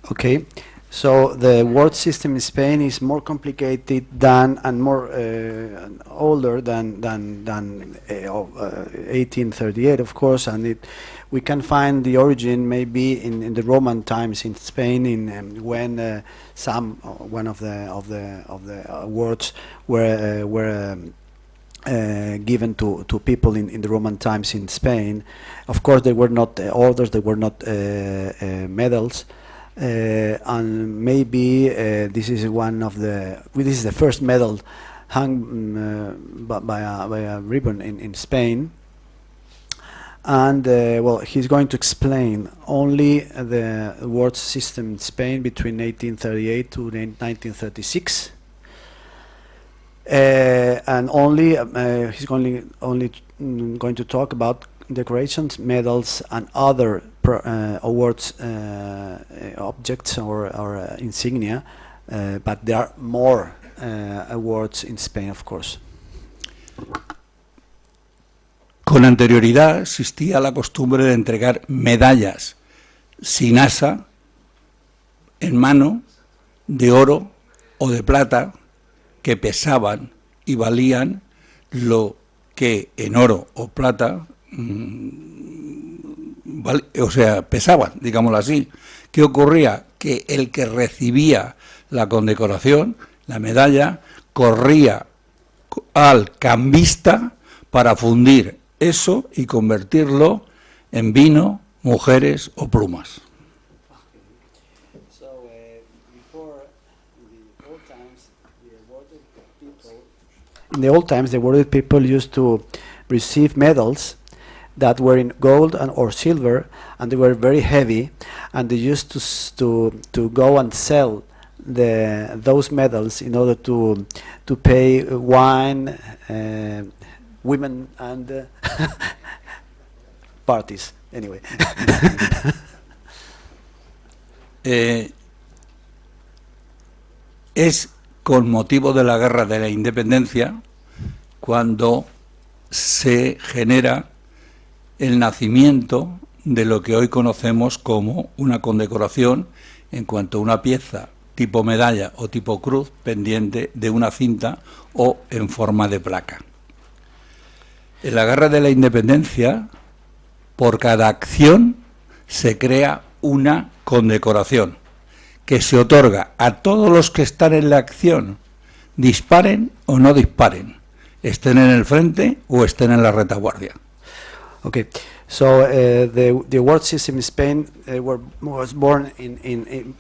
Okay, so the award system in Spain is more complicated than and more older than 1838, of course, and we can find the origin maybe in the Roman times in Spain, when one of the awards were given to people in the Roman times in Spain. Of course, they were not orders; they were not medals. And maybe this is this is the first medal hung by a ribbon in Spain. And well, he's going to explain only the award system in Spain between 1838 to 1936, and only he's only going to talk about decorations, medals, and other awards objects or insignia, but there are more awards in Spain, of course. Con anterioridad existía la costumbre de entregar medallas sin asa en mano, de oro o de plata, que pesaban y valían lo que en oro o plata, o sea, pesaban, digámoslo así. ¿Qué ocurría? Que el que recibía la condecoración, la medalla, corría al cambista para fundir eso y convertirlo en vino, mujeres o plumas. In the old times, the awarded people used to receive medals that were in gold or silver, and they were very heavy, and they used to go and sell those medals in order to pay wine, women, and parties. Anyway. Es con motivo de la Guerra de la Independencia cuando se genera el nacimiento de lo que hoy conocemos como una condecoración en cuanto a una pieza tipo medalla o tipo cruz pendiente de una cinta o en forma de placa. En la Guerra de la Independencia, por cada acción se crea una condecoración que se otorga a todos los que están en la acción, disparen o no disparen, estén en el frente o estén en la retaguardia. Okay, so the award system in Spain was born in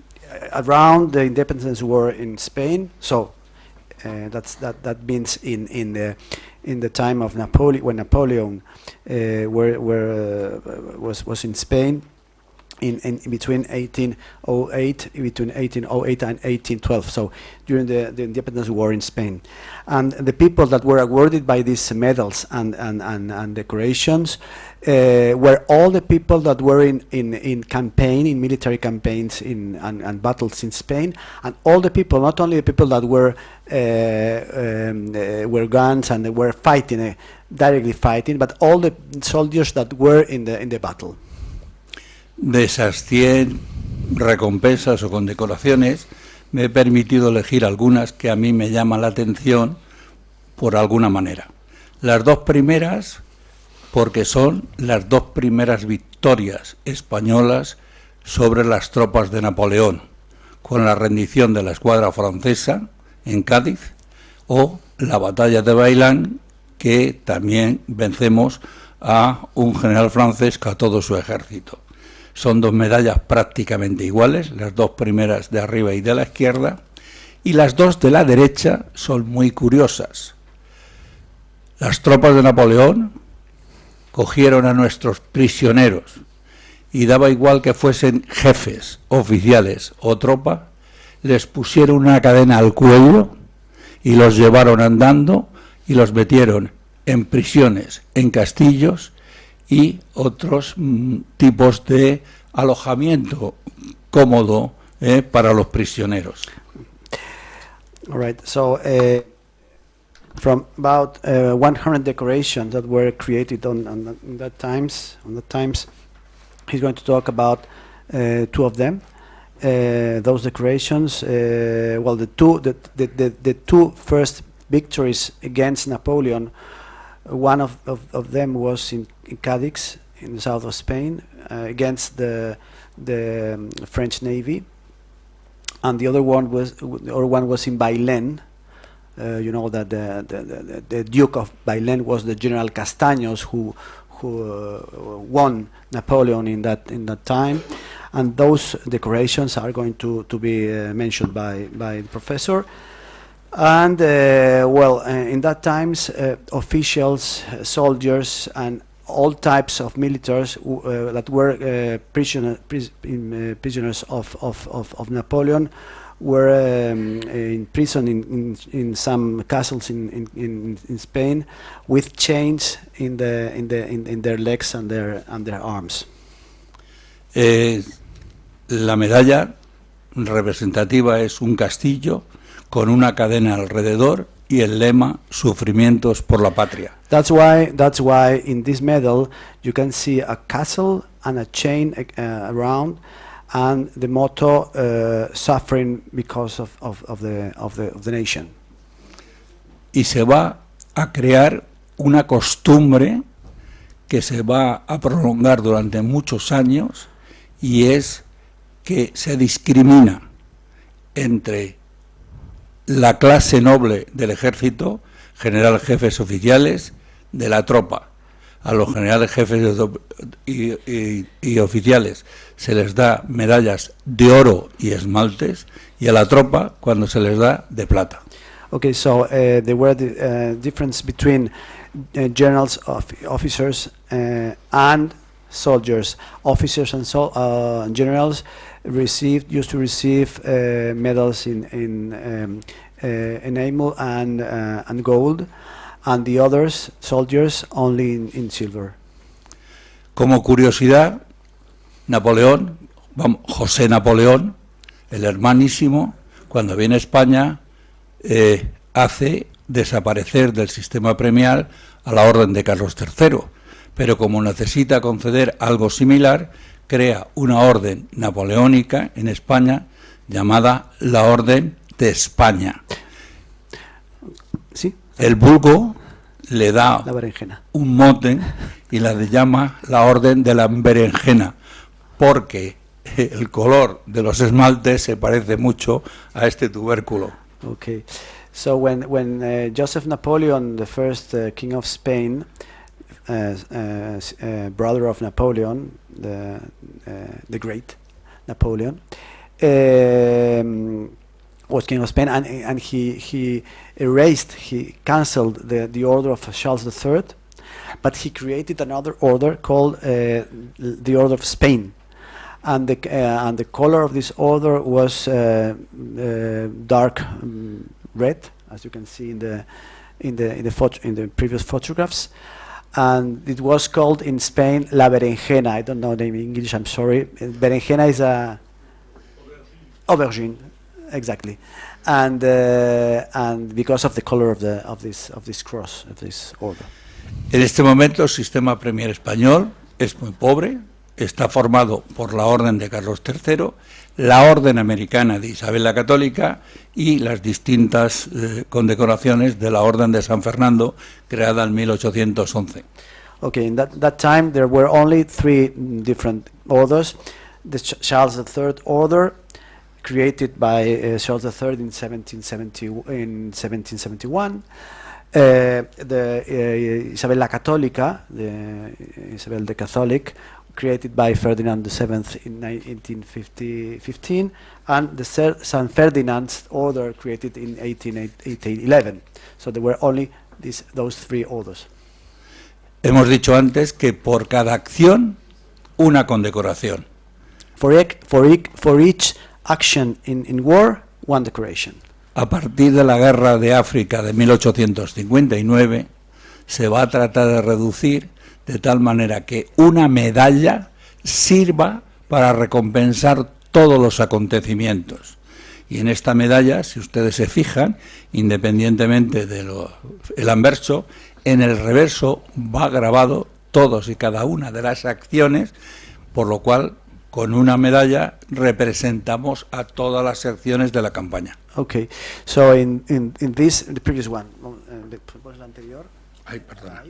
around the independence war in Spain. So that means in the time of Napoleon, when Napoleon was in Spain. In between 1808 and 1812, so during the independence war in Spain, and the people that were awarded by these medals and decorations were all the people that were in military campaigns and battles in Spain, and all the people, not only the people that were guns and they were fighting, directly fighting, but all the soldiers that were in the battle. De esas 100 recompensas o condecoraciones, me he permitido elegir algunas que a mí me llaman la atención por alguna manera. Las dos primeras, porque son las dos primeras victorias españolas sobre las tropas de Napoleón, con la rendición de la escuadra francesa en Cádiz, o la batalla de Bailán, que también vencemos a un general francés con todo su ejército. Son dos medallas prácticamente iguales, las dos primeras de arriba y de la izquierda, y las dos de la derecha son muy curiosas. Las tropas de Napoleón cogieron a nuestros prisioneros y daba igual que fuesen jefes, oficiales o tropa, les pusieron una cadena al cuello y los llevaron andando y los metieron en prisiones, en castillos y otros tipos de alojamiento cómodo para los prisioneros. All right, so from about 100 decorations that were created on that times, he's going to talk about two of them. Those decorations, well, the two first victories against Napoleon. One of them was in Cádiz, in the south of Spain, against the French Navy, and the other one was in Bailén. You know that the Duke of Bailén was the General Castaños who won Napoleon in that time, and those decorations are going to be mentioned by the professor. And in that times, officials, soldiers, and all types of militaries that were prisoners of Napoleon were in prison in some castles in Spain with chains in their legs and their arms. La medalla representativa es un castillo con una cadena alrededor y el lema "Sufrimientos por la patria". That's why in this medal you can see a castle and a chain around, and the motto "Suffering because of the nation". Y se va a crear una costumbre que se va a prolongar durante muchos años, y es que se discrimina entre la clase noble del ejército, general jefes oficiales, de la tropa. A los generales jefes y oficiales se les da medallas de oro y esmaltes, y a la tropa cuando se les da de plata. Okay, so there were the difference between generals, officers, and soldiers. Officers and generals used to receive medals in enamel and gold, and the others, soldiers, only in silver. Como curiosidad, Napoleón, José Napoleón, el hermanísimo, cuando viene a España, hace desaparecer del sistema premial a la Orden de Carlos III, pero como necesita conceder algo similar, crea una orden napoleónica en España llamada la Orden de España. ¿Sí? El vulgo le da la berenjena, un mote y la llama la Orden de la Berenjena, porque el color de los esmaltes se parece mucho a este tubérculo. Okay, so when Joseph Napoleon, the first king of Spain, brother of Napoleon, the great Napoleon, was king of Spain, and he cancelled the order of Charles III, but he created another order called the Order of Spain, and the color of this order was dark red, as you can see in the previous photographs, and it was called in Spain la berenjena. I don't know the name in English, I'm sorry. Berenjena is a aubergine, exactly, and because of the color of this cross, of this order. En este momento el sistema premier español es muy pobre, está formado por la Orden de Carlos III, la Orden Americana de Isabel la Católica y las distintas condecoraciones de la Orden de San Fernando, creada en 1811. Okay, in that time there were only three different orders. The Charles III Order, created by Charles III in 1771. The Isabel la Católica, the Isabel the Catholic, created by Ferdinand VII in 1815, and the San Ferdinand's order created in 1811. So there were only those three orders. Hemos dicho antes que por cada acción, una condecoración. For each action in war, one decoration. A partir de la Guerra de África de 1859, se va a tratar de reducir de tal manera que una medalla sirva para recompensar todos los acontecimientos. Y en esta medalla, si ustedes se fijan, independientemente del anverso, en el reverso va grabado todos y cada una de las acciones, por lo cual con una medalla representamos a todas las secciones de la campaña. Okay, so in this, the previous one, ¿el anterior? Ay, perdona.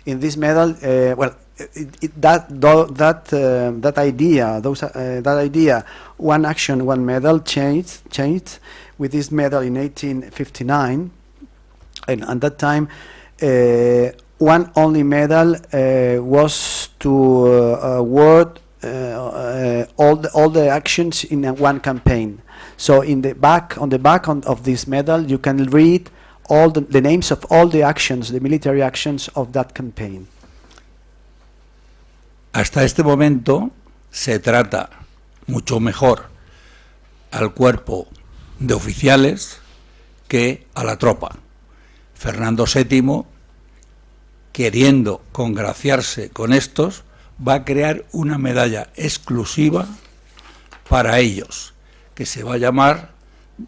In this medal, that idea, one action, one medal changed with this medal in 1859, and at that time, one only medal was to award all the actions in one campaign. So on the back of this medal, you can read all the names of all the actions, the military actions of that campaign. Hasta este momento se trata mucho mejor al cuerpo de oficiales que a la tropa. Fernando VII, queriendo congraciarse con estos, va a crear una medalla exclusiva para ellos, que se va a llamar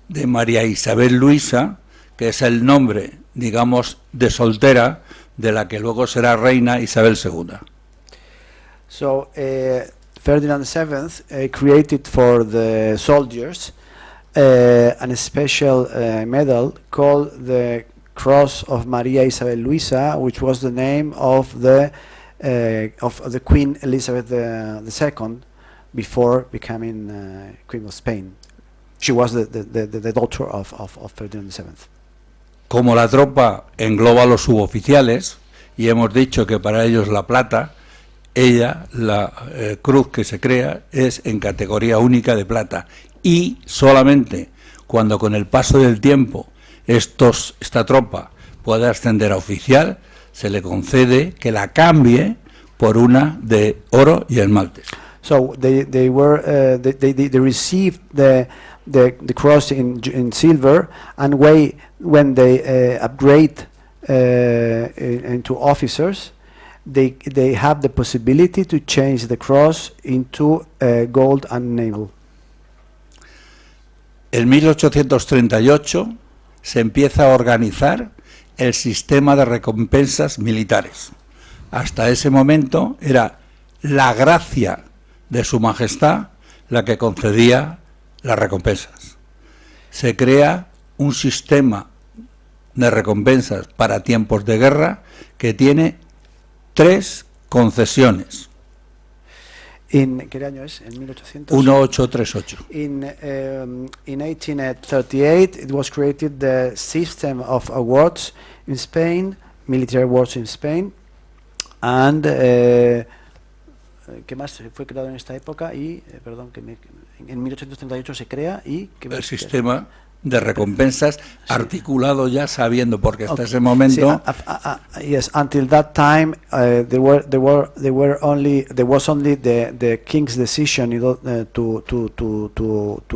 de María Isabel Luisa, que es el nombre, digamos, de soltera de la que luego será reina Isabel II. So Ferdinand VII created for the soldiers a special medal called the Cross of Maria Isabel Luisa, which was the name of the Queen Elizabeth II before becoming Queen of Spain. She was the daughter of Ferdinand VII. Como la tropa engloba a los suboficiales, y hemos dicho que para ellos la plata, ella, la cruz que se crea, es en categoría única de plata. Y solamente cuando con el paso del tiempo esta tropa puede ascender a oficial, se le concede que la cambie por una de oro y esmaltes. So they received the cross in silver, and when they upgrade into officers, they have the possibility to change the cross into gold and naval. En 1838 se empieza a organizar el sistema de recompensas militares. Hasta ese momento era la gracia de Su Majestad la que concedía las recompensas. Se crea un sistema de recompensas para tiempos de guerra que tiene 3 concesiones. ¿Qué año es? En 1800. 1838. In 1838, it was created the system of awards in Spain, military awards in Spain, and ¿qué más fue creado en esta época? Y perdón, en 1838 se crea y el sistema de recompensas articulado ya sabiendo, porque hasta ese momento yes, until that time there was only the king's decision to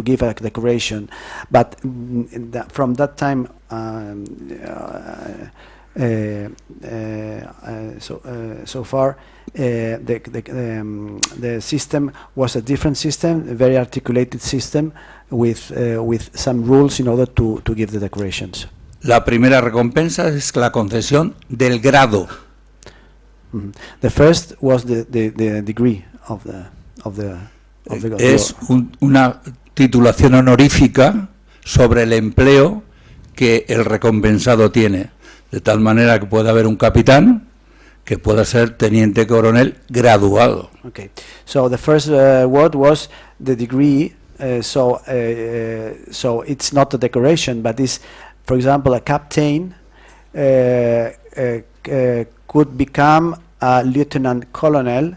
give a decoration, but from that time so far the system was a different system, a very articulated system with some rules in order to give the decorations. La primera recompensa es la concesión del grado. The first was the degree of the es una titulación honorífica sobre el empleo que el recompensado tiene, de tal manera que puede haber un capitán que pueda ser teniente coronel graduado. Okay, so the first word was the degree. So it's not a decoration, but is, for example, a captain could become a lieutenant colonel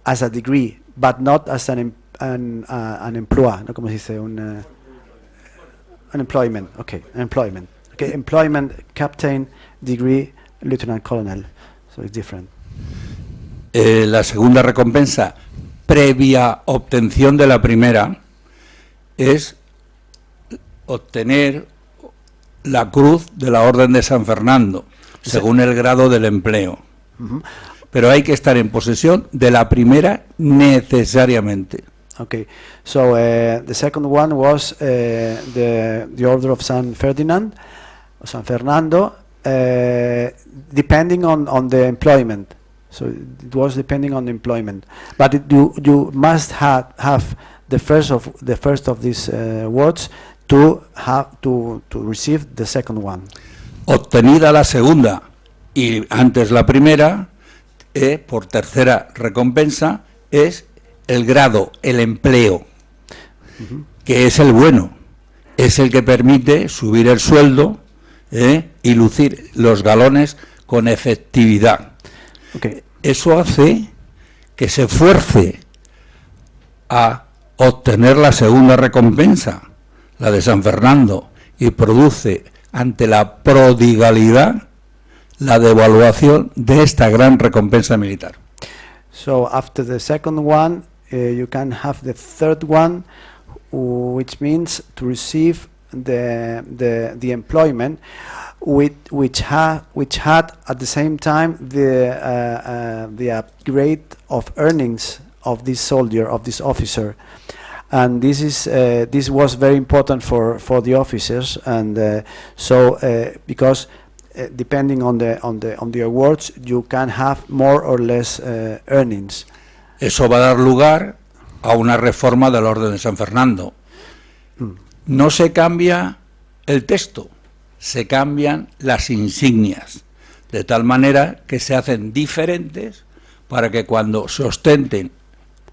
as a degree, but not as an employee. ¿No? ¿Cómo se dice? Un employment. Okay, employment. Okay, employment, captain, degree, lieutenant colonel. So it's different. La segunda recompensa, previa obtención de la primera, es obtener la cruz de la Orden de San Fernando, según el grado del empleo. Pero hay que estar en posesión de la primera necesariamente. Okay, so the second one was the Order of San Ferdinand, San Fernando, depending on the employment. So it was depending on the employment, but you must have the first of these words to receive the second one. Obtenida la segunda y antes la primera, por tercera recompensa, es el grado, el empleo, que es el bueno, es el que permite subir el sueldo y lucir los galones con efectividad. Okay. Eso hace que se fuerce a obtener la segunda recompensa, la de San Fernando, y produce ante la prodigalidad la devaluación de esta gran recompensa militar. So after the second one, you can have the third one, which means to receive the employment, which had at the same time the upgrade of earnings of this soldier, of this officer, and this was very important for the officers, and because depending on the awards, you can have more or less earnings. Eso va a dar lugar a una reforma de la Orden de San Fernando. No se cambia el texto, se cambian las insignias, de tal manera que se hacen diferentes para que cuando se ostenten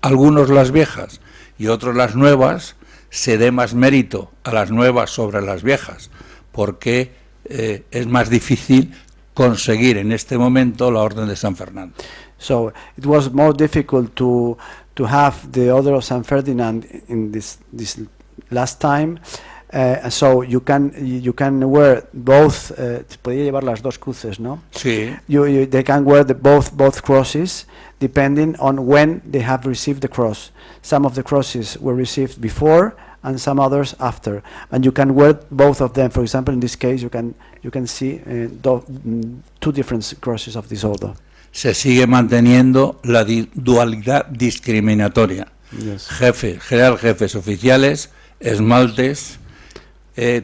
algunos las viejas y otros las nuevas, se dé más mérito a las nuevas sobre las viejas, porque es más difícil conseguir en este momento la Orden de San Fernando. So it was more difficult to have the Order of San Ferdinand in this last time, So you can wear both. Podría llevar las dos cruces, ¿no? Sí. They can wear both crosses depending on when they have received the cross. Some of the crosses were received before, and some others after. And you can wear both of them. For example, in this case, you can see two different crosses of this order. Se sigue manteniendo la dualidad discriminatoria. Yes. Jefes, general jefes oficiales, esmaltes,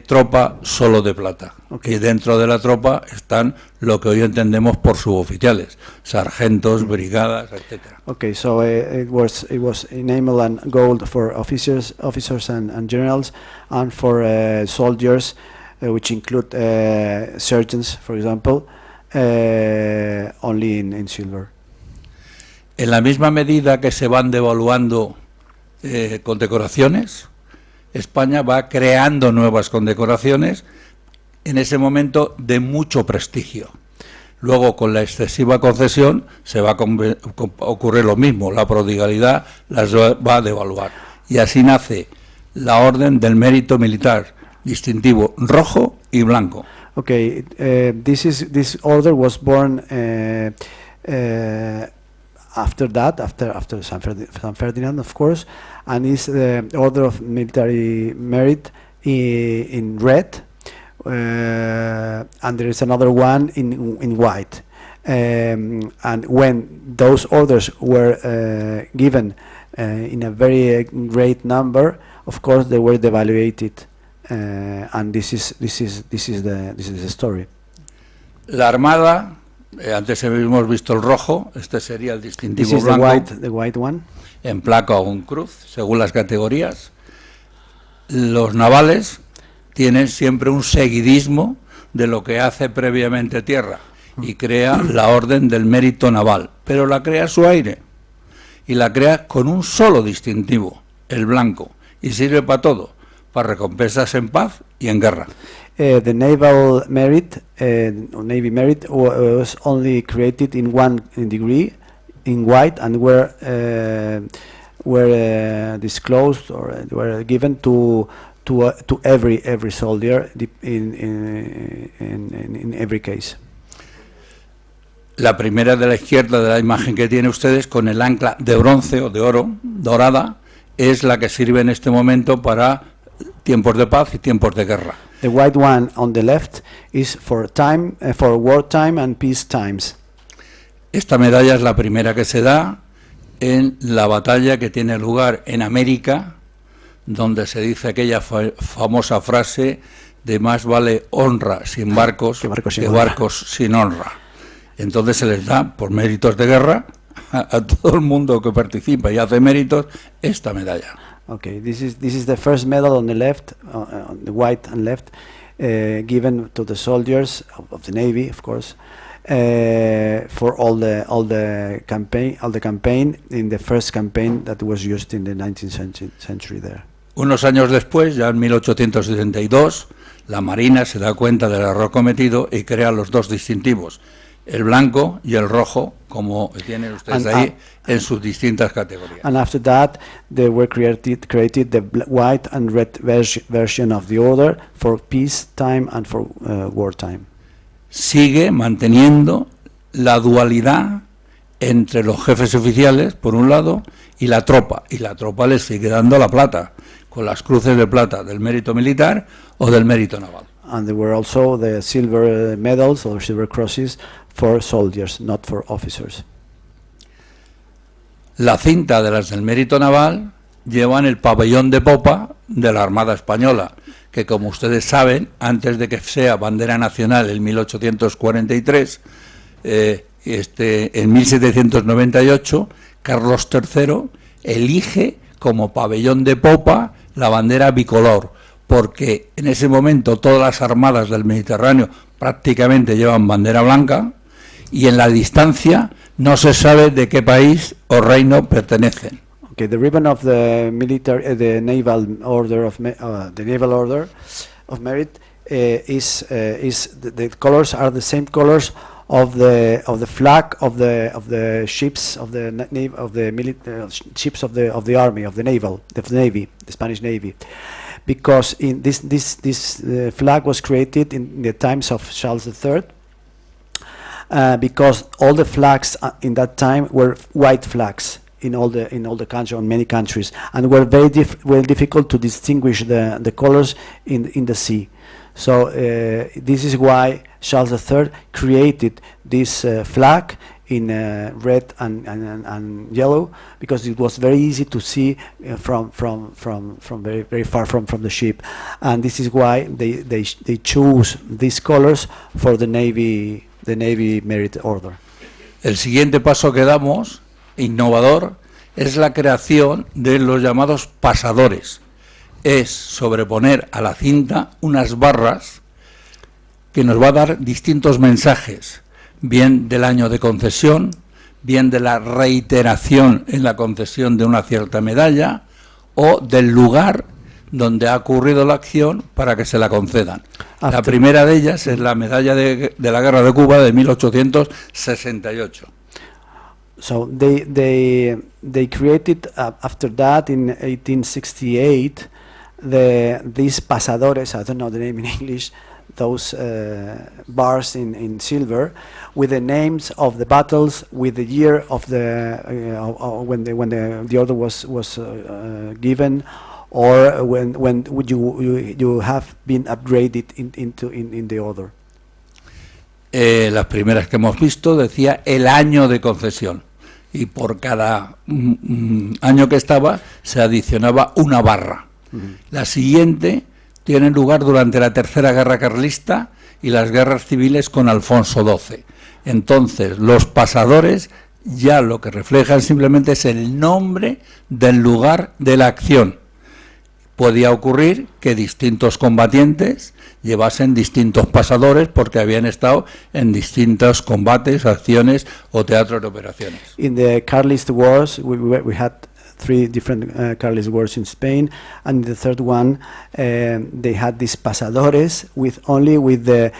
tropa solo de plata. Okay. Y dentro de la tropa están lo que hoy entendemos por suboficiales, sargentos, brigadas, etcétera. Okay, so it was enamel and gold for officers and generals, and for soldiers, which include sergeants, for example, only in silver. En la misma medida que se van devaluando condecoraciones, España va creando nuevas condecoraciones, en ese momento de mucho prestigio. Luego, con la excesiva concesión, se va a ocurrir lo mismo, la prodigalidad las va a devaluar. Y así nace la Orden del Mérito Militar, distintivo rojo y blanco. Okay, this order was born after San Ferdinand, of course, and is the Order of Military Merit in red, and there is another one in white. And when those orders were given in a very great number, of course they were devaluated, and this is the story. La Armada, antes hemos visto el rojo, este sería el distintivo This is blanco, the white one. en placa o en cruz, según las categorías. Los navales tienen siempre un seguidismo de lo que hace previamente tierra y crea la Orden del Mérito Naval, pero la crea a su aire y la crea con un solo distintivo, el blanco, y sirve para todo, para recompensas en paz y en guerra. The naval merit, Navy merit, was only created in one degree, in white, and were disclosed or were given to every soldier in every case. La primera de la izquierda de la imagen que tiene ustedes, con el ancla de bronce o de oro, dorada, es la que sirve en este momento para tiempos de paz y tiempos de guerra. The white one on the left is for wartime and peace times. Esta medalla es la primera que se da en la batalla que tiene lugar en América, donde se dice aquella famosa frase de más vale honra sin barcos que barcos sin honra. Entonces se les da, por méritos de guerra, a todo el mundo que participa y hace méritos, esta medalla. Okay, this is the first medal on the left, on the white and left, given to the soldiers of the Navy, of course, for all the campaign in the first campaign that was used in the 19th century there. Unos años después, ya en 1872, la Marina se da cuenta del error cometido y crea los dos distintivos, el blanco y el rojo, como tienen ustedes ahí, en sus distintas categorías. And after that, they were created the white and red version of the order for peacetime and for wartime. Sigue manteniendo la dualidad entre los jefes oficiales, por un lado, y la tropa les sigue dando la plata, con las cruces de plata del mérito militar o del mérito naval. And there were also the silver medals or silver crosses for soldiers, not for officers. La cinta de las del mérito naval llevan el pabellón de popa de la Armada Española, que, como ustedes saben, antes de que sea bandera nacional en 1843, en 1798, Carlos III elige como pabellón de popa la bandera bicolor, porque en ese momento todas las armadas del Mediterráneo prácticamente llevan bandera blanca, y en la distancia no se sabe de qué país o reino pertenecen. Okay, the ribbon of the military, the naval order of merit is the colors are the same colors of the flag of the ships of the ships of the army, of the Navy, the Spanish Navy. because in this flag was created in the times of Charles III, because all the flags in that time were white flags in all the country, on many countries, and were very difficult to distinguish the colors in the sea. So this is why Charles III created this flag in red and yellow, because it was very easy to see from very far from the ship, and this is why they choose these colors for the Navy Merit Order. El siguiente paso que damos, innovador, es la creación de los llamados pasadores. Es sobreponer a la cinta unas barras que nos va a dar distintos mensajes, bien del año de concesión, bien de la reiteración en la concesión de una cierta medalla, o del lugar donde ha ocurrido la acción para que se la concedan. La primera de ellas es la medalla de la Guerra de Cuba de 1868. So they created after that in 1868 these pasadores, I don't know the name in English, those bars in silver with the names of the battles, with the year of the when the order was given, or when you have been upgraded in the order. Las primeras que hemos visto decía el año de concesión, y por cada año que estaba se adicionaba una barra. La siguiente tiene lugar durante la Tercera Guerra Carlista y las guerras civiles con Alfonso XII. Entonces, los pasadores ya lo que reflejan simplemente es el nombre del lugar de la acción. Podía ocurrir que distintos combatientes llevasen distintos pasadores porque habían estado en distintos combates, acciones o teatros de operaciones. In the Carlist Wars, we had 3 different Carlist wars in Spain, and the third one they had these pasadores with the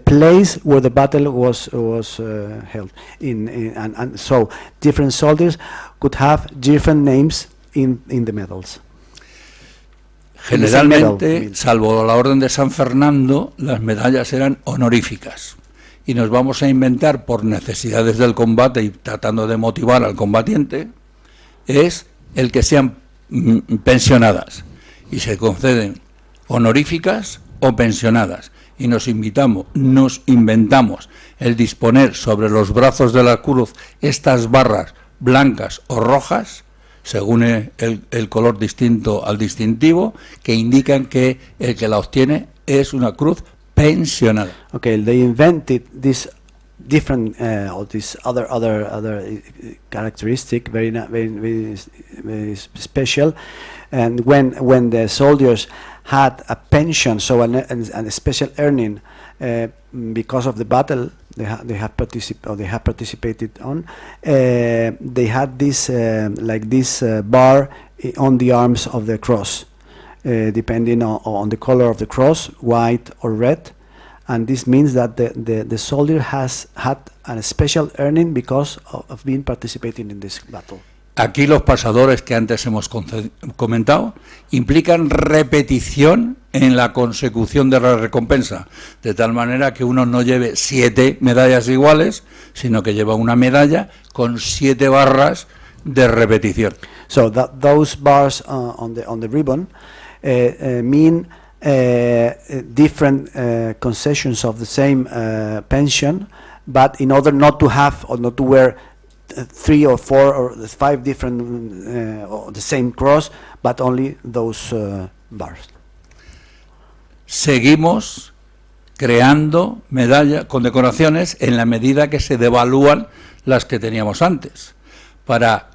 place where the battle was held and so different soldiers could have different names in the medals. Generalmente, salvo la Orden de San Fernando, las medallas eran honoríficas, y nos vamos a inventar, por necesidades del combate y tratando de motivar al combatiente, es el que sean pensionadas, y se conceden honoríficas o pensionadas, y nos inventamos el disponer sobre los brazos de la cruz estas barras blancas o rojas, según el color distinto al distintivo, que indican que el que la obtiene es una cruz pensionada. Okay, they invented this different or this other characteristic, very special, and when the soldiers had a pension, so a special earning because of the battle they have participated on, they had this like this bar on the arms of the cross, depending on the color of the cross, white or red. And this means that the soldier has had a special earning because of being participating in this battle. Aquí los pasadores que antes hemos comentado implican repetición en la consecución de la recompensa, de tal manera que uno no lleve 7 medallas iguales, sino que lleva una medalla con 7 barras de repetición. So those bars on the ribbon mean different concessions of the same pension, but in order not to have or not to wear 3 or 4 or 5 different or the same cross, but only those bars. Seguimos creando medallas, condecoraciones, en la medida que se devalúan las que teníamos antes, para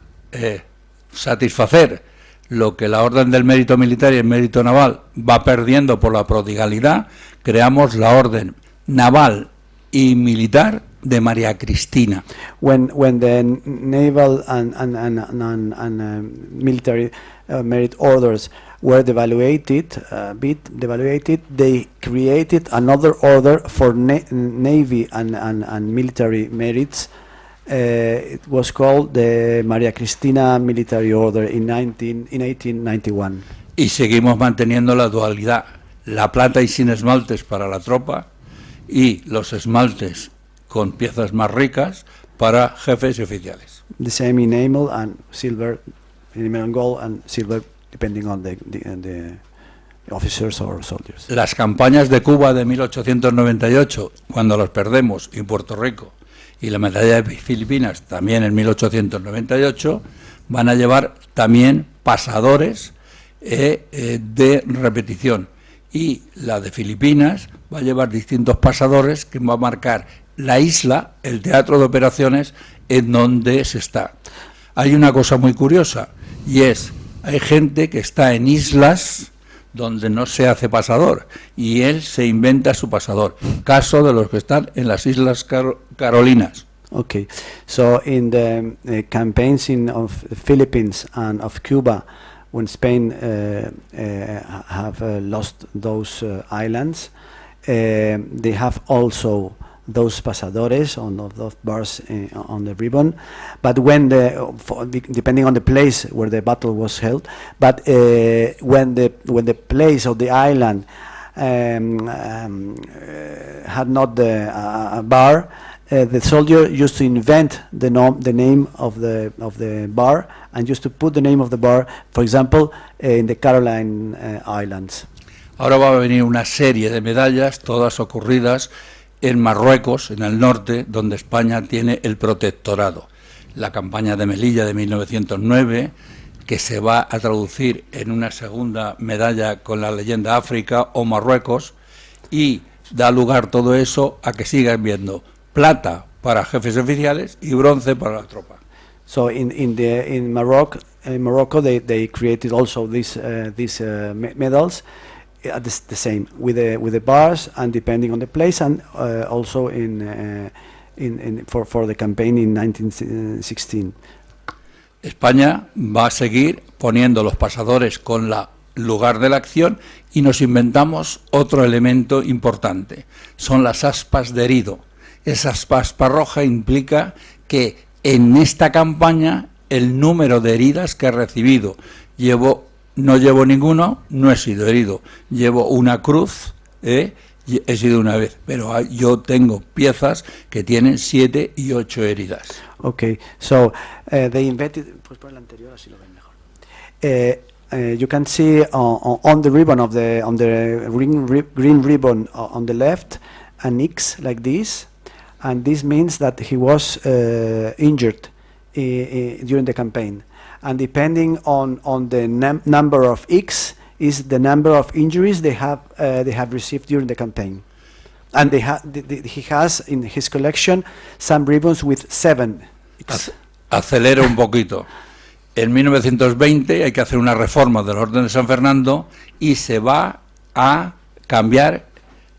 satisfacer lo que la Orden del Mérito Militar y el Mérito Naval va perdiendo por la prodigalidad. Creamos la Orden Naval y Militar de María Cristina. When the naval and military merit orders were devaluated, they created another order for navy and military merits. It was called the María Cristina Military Order in 1891. y seguimos manteniendo la dualidad, la plata y sin esmaltes para la tropa y los esmaltes con piezas más ricas para jefes y oficiales. The same enamel and silver, enamel and gold and silver, depending on the officers or soldiers. Las campañas de Cuba de 1898, cuando los perdemos, y Puerto Rico, y la medalla de Filipinas también en 1898, van a llevar también pasadores de repetición. Y la de Filipinas va a llevar distintos pasadores que va a marcar la isla, el teatro de operaciones en donde se está. Hay una cosa muy curiosa, y es, hay gente que está en islas donde no se hace pasador, y él se inventa su pasador. Caso de los que están en las Islas Carolinas. Okay, so in the campaigns of the Philippines and of Cuba, when Spain have lost those islands, they have also those pasadores on those bars on the ribbon, but when depending on the place where the battle was held, but when the place of the island had not the bar, the soldier used to invent the name of the bar and used to put the name of the bar, for example, in the Caroline Islands. Ahora va a venir una serie de medallas, todas ocurridas en Marruecos, en el norte, donde España tiene el protectorado. La campaña de Melilla de 1909, que se va a traducir en una segunda medalla con la leyenda África o Marruecos, y da lugar todo eso a que sigan viendo plata para jefes oficiales y bronce para la tropa. So in Morocco they created also these medals. The same with the bars, and depending on the place, and also for the campaign in 1916. España va a seguir poniendo los pasadores con la lugar de la acción, y nos inventamos otro elemento importante, son las aspas de herido. Esa aspa roja implica que en esta campaña el número de heridas que he recibido, no llevo ninguno, no he sido herido. Llevo una cruz, he sido una vez, pero yo tengo piezas que tienen 7 y 8 heridas. Okay, so they invented. Pues por el anterior así lo ven mejor. You can see on the ribbon on the green ribbon on the left an X like this, and this means that he was injured during the campaign. And depending on the number of X is the number of injuries they have received during the campaign, and he has in his collection some ribbons with 7 X. Acelero un poquito. En 1920 hay que hacer una reforma del Orden de San Fernando y se va a cambiar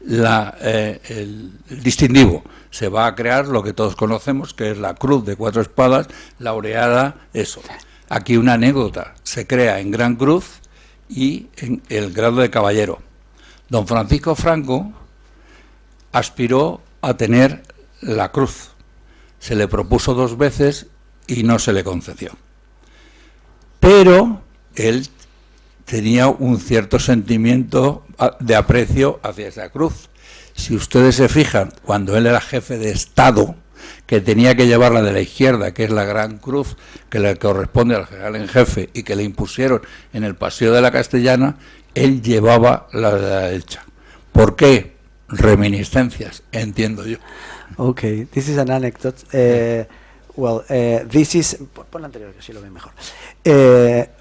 el distintivo. Se va a crear lo que todos conocemos, que es la cruz de 4 espadas, laureada, eso. Aquí una anécdota, se crea en Gran Cruz y en el grado de caballero. Don Francisco Franco aspiró a tener la cruz. Se le propuso 2 veces y no se le concedió. Pero él tenía un cierto sentimiento de aprecio hacia esa cruz. Si ustedes se fijan, cuando él era jefe de Estado, que tenía que llevar la de la izquierda, que es la Gran Cruz, que le corresponde al general en jefe, y que le impusieron en el Paseo de la Castellana, él llevaba la de la derecha. ¿Por qué? Reminiscencias, entiendo yo. Okay, this is an anecdote. This is. Pon la anterior, que así lo ven mejor.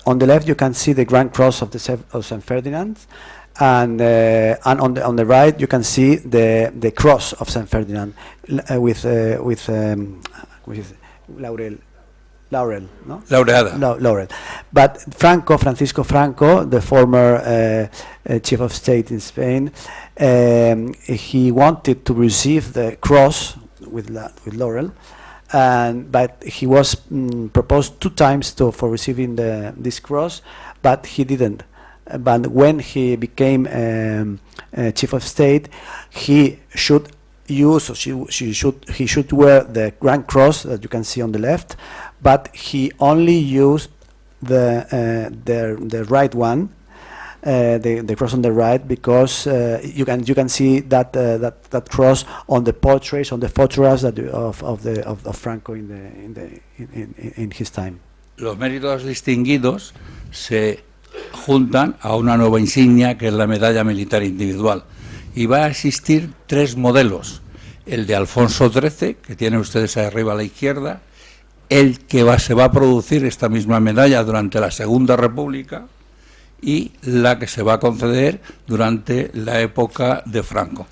On the left, you can see the Grand Cross of St. Ferdinand. And on the right you can see the cross of St. Ferdinand with laurel, no? Laureada. Laurel. But Francisco Franco, the former chief of state in Spain, he wanted to receive the cross with laurel, but he was proposed 2 times for receiving this cross, but he didn't. But when he became chief of state, he should use, he should wear the Grand Cross that you can see on the left, but he only used the right one, the cross on the right, because you can see that cross on the portraits, on the photographs of Franco in his time. Los méritos distinguidos se juntan a una nueva insignia, que es la medalla militar individual, y va a existir 3 modelos: el de Alfonso XIII, que tienen ustedes ahí arriba a la izquierda, el que se va a producir esta misma medalla durante la Segunda República, y la que se va a conceder durante la época de Franco,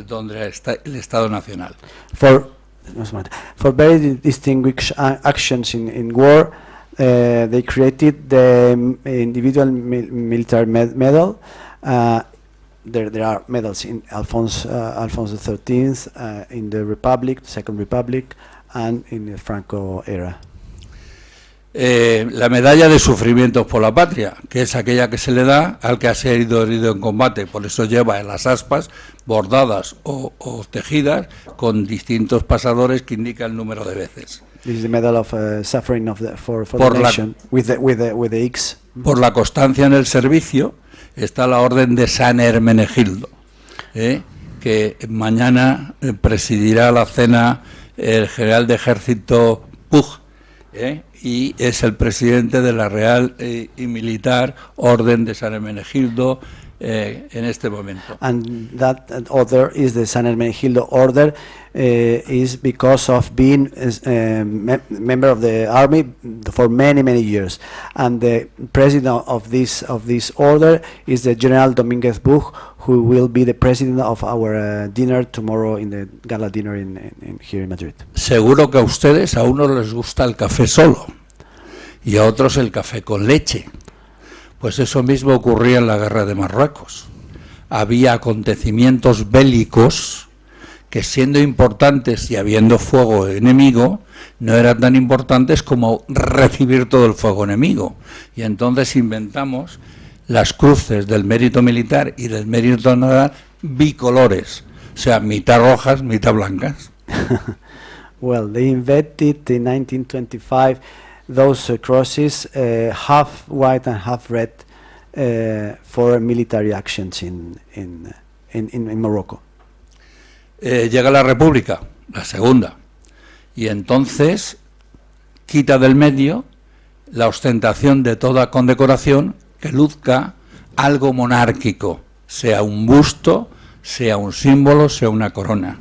donde está el Estado Nacional. For very distinguished actions in war, they created the individual military medal. There are medals in Alfonso XIII, in the Republic, the Second Republic, and in the Franco era. La medalla de sufrimientos por la patria, que es aquella que se le da al que ha sido herido en combate, por eso lleva en las aspas bordadas o tejidas con distintos pasadores que indican el número de veces. This is the medal of suffering for the nation, with the X. Por la constancia en el servicio está la orden de San Hermenegildo, que mañana presidirá la cena el general de ejército Puig, y es el presidente de la Real y Militar Orden de San Hermenegildo en este momento. And that order is the San Hermenegildo order, is because of being member of the army for many years, and the president of this order is the General Domínguez Buch, who will be the president of our dinner tomorrow, in the gala dinner here in Madrid. Seguro que a ustedes, a unos les gusta el café solo y a otros el café con leche. Pues eso mismo ocurría en la guerra de Marruecos. Había acontecimientos bélicos que, siendo importantes y habiendo fuego enemigo, no eran tan importantes como recibir todo el fuego enemigo. Y entonces inventamos las cruces del mérito militar y del mérito naval bicolores, o sea, mitad rojas, mitad blancas. Well, they invented in 1925 those crosses, half white and half red, for military actions in Morocco. Llega la República, la segunda, y entonces quita del medio la ostentación de toda condecoración que luzca algo monárquico, sea un busto, sea un símbolo, sea una corona,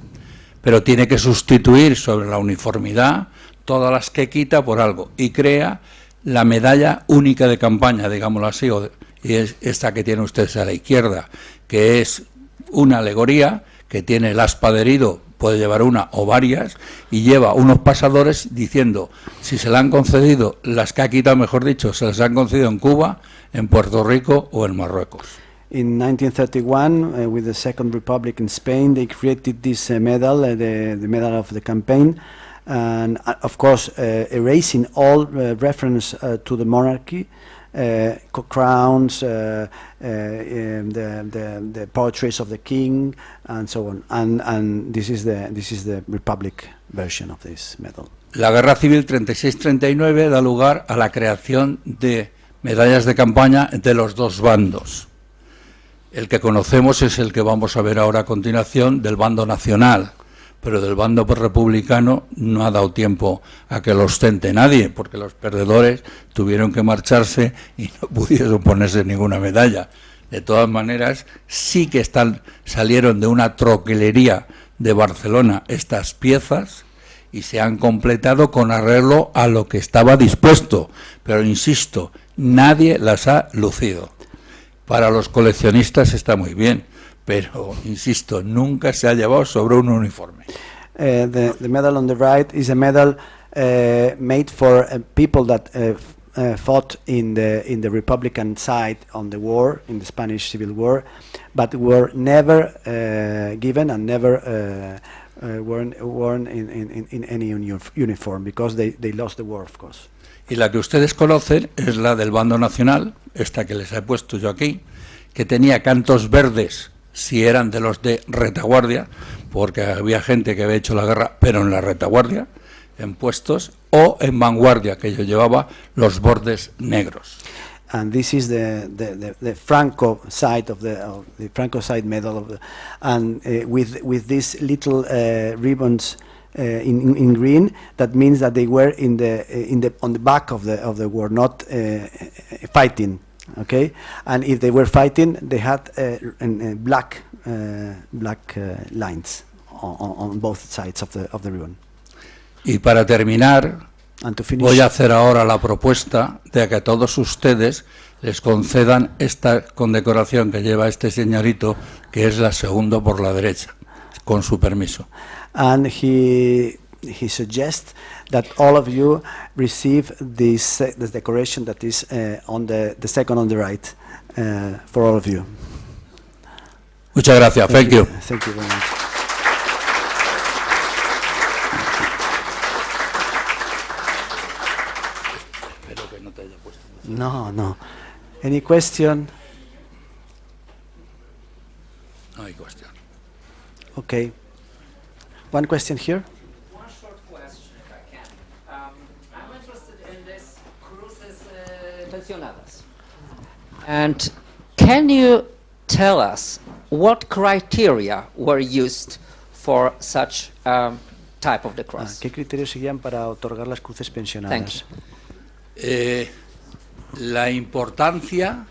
pero tiene que sustituir sobre la uniformidad todas las que quita por algo, y crea la medalla única de campaña, digámoslo así, y es esta que tienen ustedes a la izquierda, que es una alegoría que tiene el aspa de herido, puede llevar una o varias, y lleva unos pasadores diciendo si se le han concedido, las que ha quitado, mejor dicho, se les han concedido en Cuba, en Puerto Rico o en Marruecos. In 1931, with the Second Republic in Spain, they created this medal, the medal of the campaign, and of course erasing all reference to the monarchy, crowns, the portraits of the king, and so on. And this is the Republic version of this medal. La Guerra Civil 36-39 da lugar a la creación de medallas de campaña de los dos bandos. El que conocemos es el que vamos a ver ahora a continuación, del bando nacional, pero del bando republicano no ha dado tiempo a que lo ostente nadie, porque los perdedores tuvieron que marcharse y no pudieron ponerse ninguna medalla. De todas maneras, sí que salieron de una troquelería de Barcelona estas piezas y se han completado con arreglo a lo que estaba dispuesto, pero insisto, nadie las ha lucido. Para los coleccionistas está muy bien, pero insisto, nunca se ha llevado sobre un uniforme. The medal on the right is a medal made for people that fought in the Republican side on the war, in the Spanish Civil War, but were never given and never worn in any uniform, because they lost the war, of course. Y la que ustedes conocen es la del bando nacional, esta que les he puesto yo aquí, que tenía cantos verdes si eran de los de retaguardia, porque había gente que había hecho la guerra pero en la retaguardia, en puestos, o en vanguardia, que yo llevaba los bordes negros. and this is the Franco side of the Franco side medal of the, and with these little ribbons in green, that means that they were on the back of the war, not fighting. Okay, and if they were fighting, they had black lines on both sides of the ribbon. Y para terminar, And to finish, voy a hacer ahora la propuesta de que a todos ustedes les concedan esta condecoración que lleva este señorito, que es la segunda por la derecha, con su permiso. and he suggests that all of you receive this decoration that is on the second on the right for all of you. Muchas gracias. Thank you. Thank you very much. No. Any question? No hay cuestión. Okay. One question here. One short question, if I can. I'm interested in this cruces pensionadas. And can you tell us what criteria were used for such type of the cross? ¿Qué criterios seguían para otorgar las cruces pensionadas? Thank you. La importancia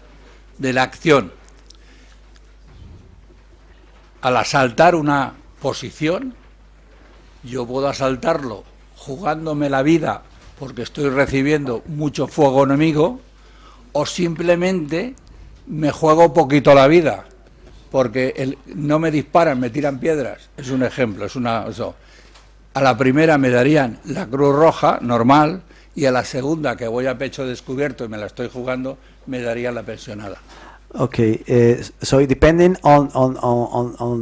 de la acción. Al asaltar una posición, yo puedo asaltarlo jugándome la vida porque estoy recibiendo mucho fuego enemigo, o simplemente me juego poquito la vida porque no me disparan, me tiran piedras. Es un ejemplo, eso. A la primera me darían la Cruz Roja normal, y a la segunda, que voy a pecho descubierto y me la estoy jugando, me darían la pensionada. Okay, so depending on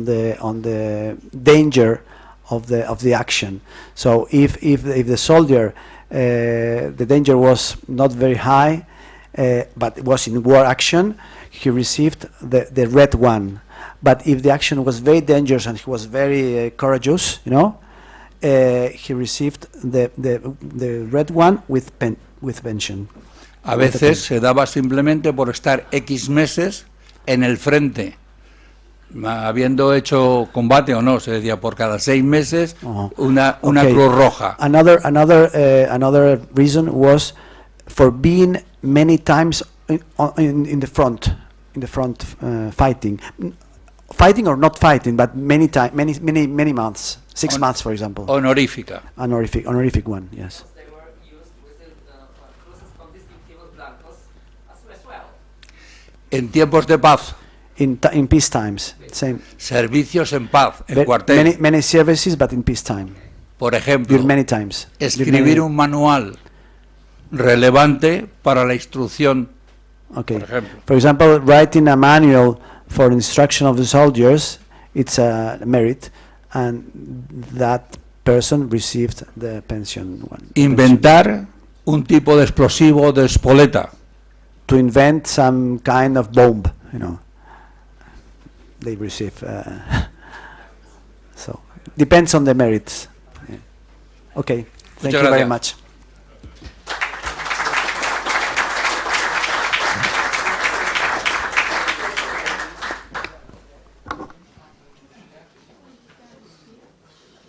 the danger of the action. So if the soldier the danger was not very high, but it was in war action, he received the red one. But if the action was very dangerous and he was very courageous, he received the red one with pension. A veces se daba simplemente por estar X meses en el frente, habiendo hecho combate o no, se decía por cada 6 meses una Okay. Cruz Roja. Another reason was for being many times in the front fighting or not fighting, but many months, 6 months, for example. Honorífica. Honorific one, yes. They were used with the cruces con distintivos blancos as well. En tiempos de paz. In peace times, same. Servicios en paz, en cuartel. Many services, but in peace time. Por ejemplo, Many times. escribir un manual relevante para la instrucción. Okay. Por ejemplo. For example, writing a manual for instruction of the soldiers, it's a merit, and that person received the pension one. Inventar un tipo de explosivo de espoleta. To invent some kind of bomb, they receive. So depends on the merits. Yeah. Okay, thank you very much.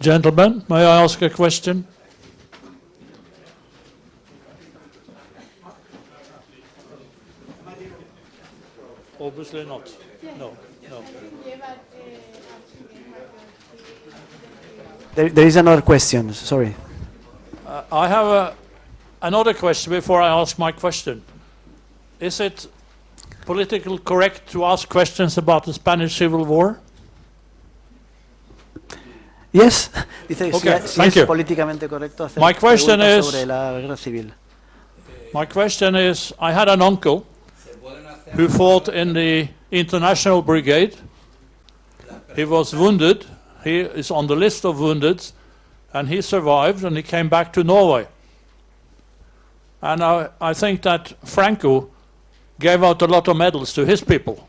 Gentlemen, may I ask a question? Obviously not. No. There is another question, sorry. I have another question before I ask my question. Is it politically correct to ask questions about the Spanish Civil War? Yes. Dice Okay, si thank es you. políticamente correcto hacer My question preguntas is- sobre la guerra civil. My question is, I had an uncle who fought in the International Brigade. He was wounded. He is on the list of wounded, and he survived, and he came back to Norway. And I think that Franco gave out a lot of medals to his people.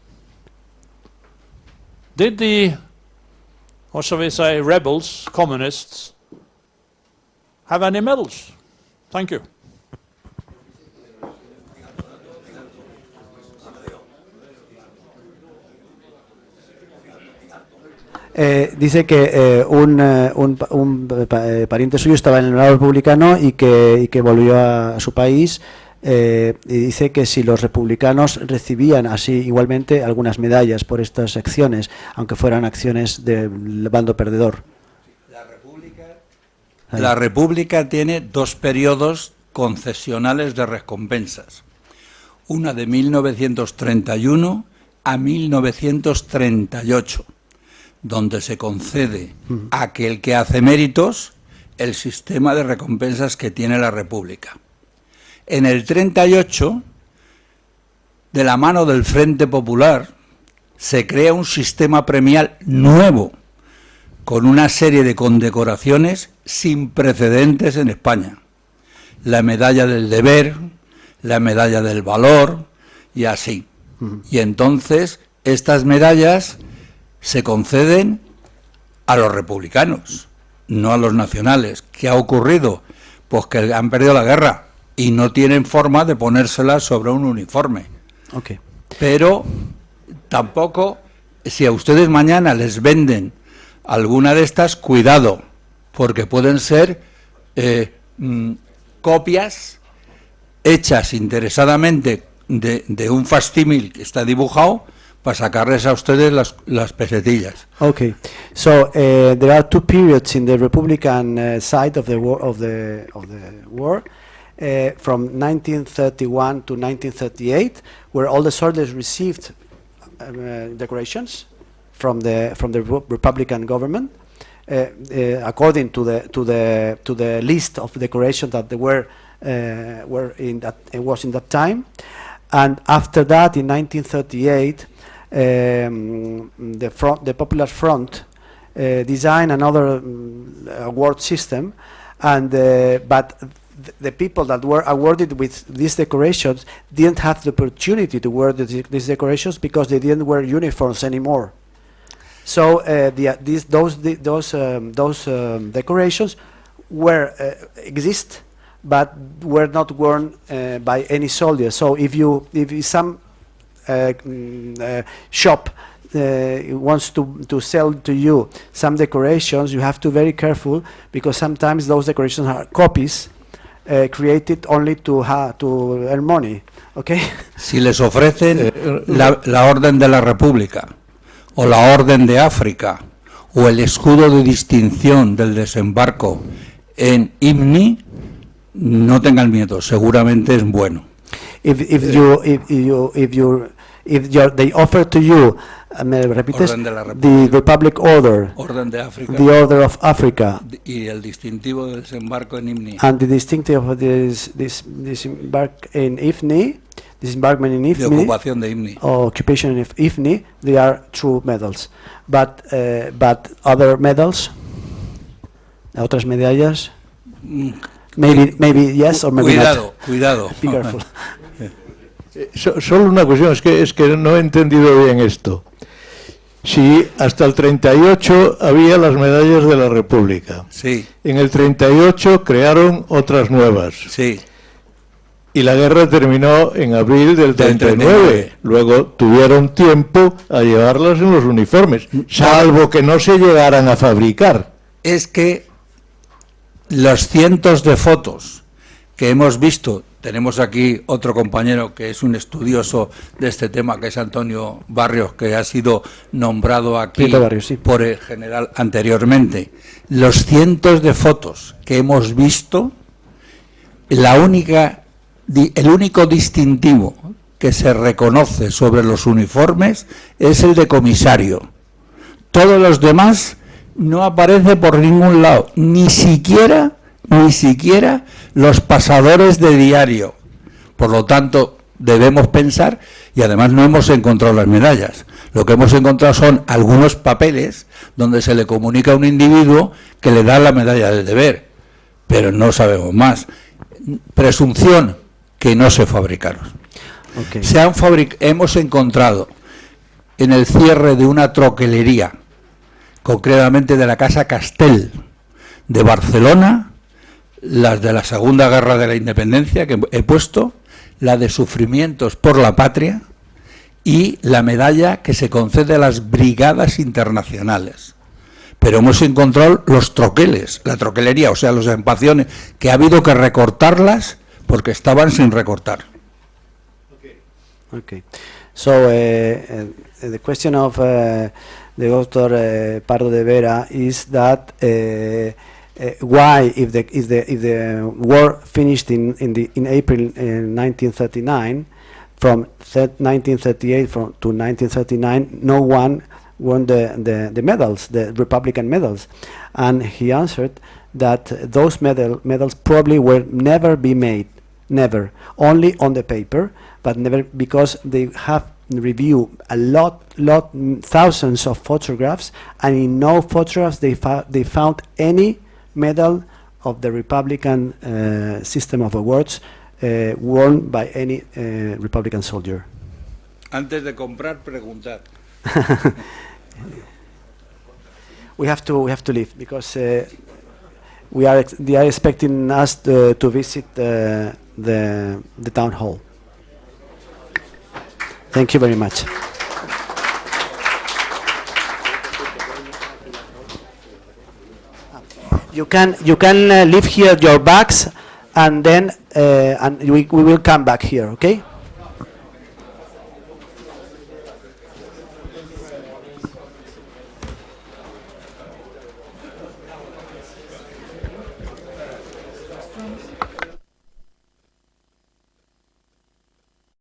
Did the, what shall we say, rebels, communists, have any medals? Thank you. Dice que un pariente suyo estaba en el lado republicano y que volvió a su país, y dice que si los republicanos recibían así igualmente algunas medallas por estas acciones, aunque fueran acciones del bando perdedor. La República tiene 2 periodos concesionales de recompensas, una de 1931 a 1938, donde se concede a aquel que hace méritos el sistema de recompensas que tiene la República. En el 38, de la mano del Frente Popular, se crea un sistema premial nuevo, con una serie de condecoraciones sin precedentes en España. La medalla del deber, la medalla del valor y así. Y entonces estas medallas se conceden a los republicanos, no a los nacionales. ¿Qué ha ocurrido? Pues que han perdido la guerra y no tienen forma de ponérselas sobre un uniforme. Okay. Pero tampoco, si a ustedes mañana les venden alguna de estas, cuidado, porque pueden ser copias hechas interesadamente de un facsímil que está dibujado para sacarles a ustedes las pesetillas. Okay, so there are 2 periods in the Republican side of the war, from 1931 to 1938, where all the soldiers received decorations from the Republican government, according to the list of decorations that they were in that time. And after that, in 1938, the Popular Front designed another award system, and but the people that were awarded with these decorations didn't have the opportunity to wear these decorations because they didn't wear uniforms anymore. So those decorations exist, but were not worn by any soldier. So if some shop wants to sell to you some decorations, you have to be very careful, because sometimes those decorations are copies created only to earn money. Okay. Si les ofrecen la Orden de la República, o la Orden de África, o el escudo de distinción del desembarco en IMNI, no tengan miedo, seguramente es bueno. If they offer to you, ¿me repites? The Republic Order, Orden de África, the Order of Africa, y el distintivo de desembarco en IMNI, and the distinctive of disembarkment in IFNI, de ocupación de IMNI, occupation of IFNI, they are true medals. But other medals, otras medallas, maybe yes or maybe not. Cuidado. Be careful. Solo una cuestión, es que no he entendido bien esto. Si hasta el 38 había las medallas de la República, sí. En el 38 crearon otras nuevas, sí. Y la guerra terminó en abril del 39. Luego tuvieron tiempo a llevarlas en los uniformes, salvo que no se llegaran a fabricar. Es que los cientos de fotos que hemos visto, tenemos aquí otro compañero que es un estudioso de este tema, que es Antonio Barrios, que ha sido nombrado aquí Barrios, sí, por el general anteriormente. Los cientos de fotos que hemos visto, el único distintivo que se reconoce sobre los uniformes es el de comisario. Todos los demás no aparece por ningún lado, ni siquiera los pasadores de diario. Por lo tanto, debemos pensar, y además no hemos encontrado las medallas. Lo que hemos encontrado son algunos papeles donde se le comunica a un individuo que le da la medalla del deber, pero no sabemos más. Presunción que no se fabricaron. Okay. Hemos encontrado en el cierre de una troquelería, concretamente de la Casa Castel de Barcelona, las de la Segunda Guerra de la Independencia, que he puesto, la de Sufrimientos por la Patria y la medalla que se concede a las brigadas internacionales. pero hemos encontrado los troqueles, la troquelería, o sea, las empaciones, que ha habido que recortarlas porque estaban sin recortar. Okay. So the question of the Dr. Pardo de Vera is that why, if the war finished in April 1939, from 1938 to 1939, no one won the medals, the Republican medals, and he answered that those medals probably will never be made, never, only on the paper, but never, because they have reviewed thousands of photographs, and in no photographs they found any medal of the Republican system of awards worn by any Republican soldier. Antes de comprar, preguntar. We have to leave because they are expecting us to visit the town hall. Thank you very much. You can leave here your bags, and then we will come back here. Okay.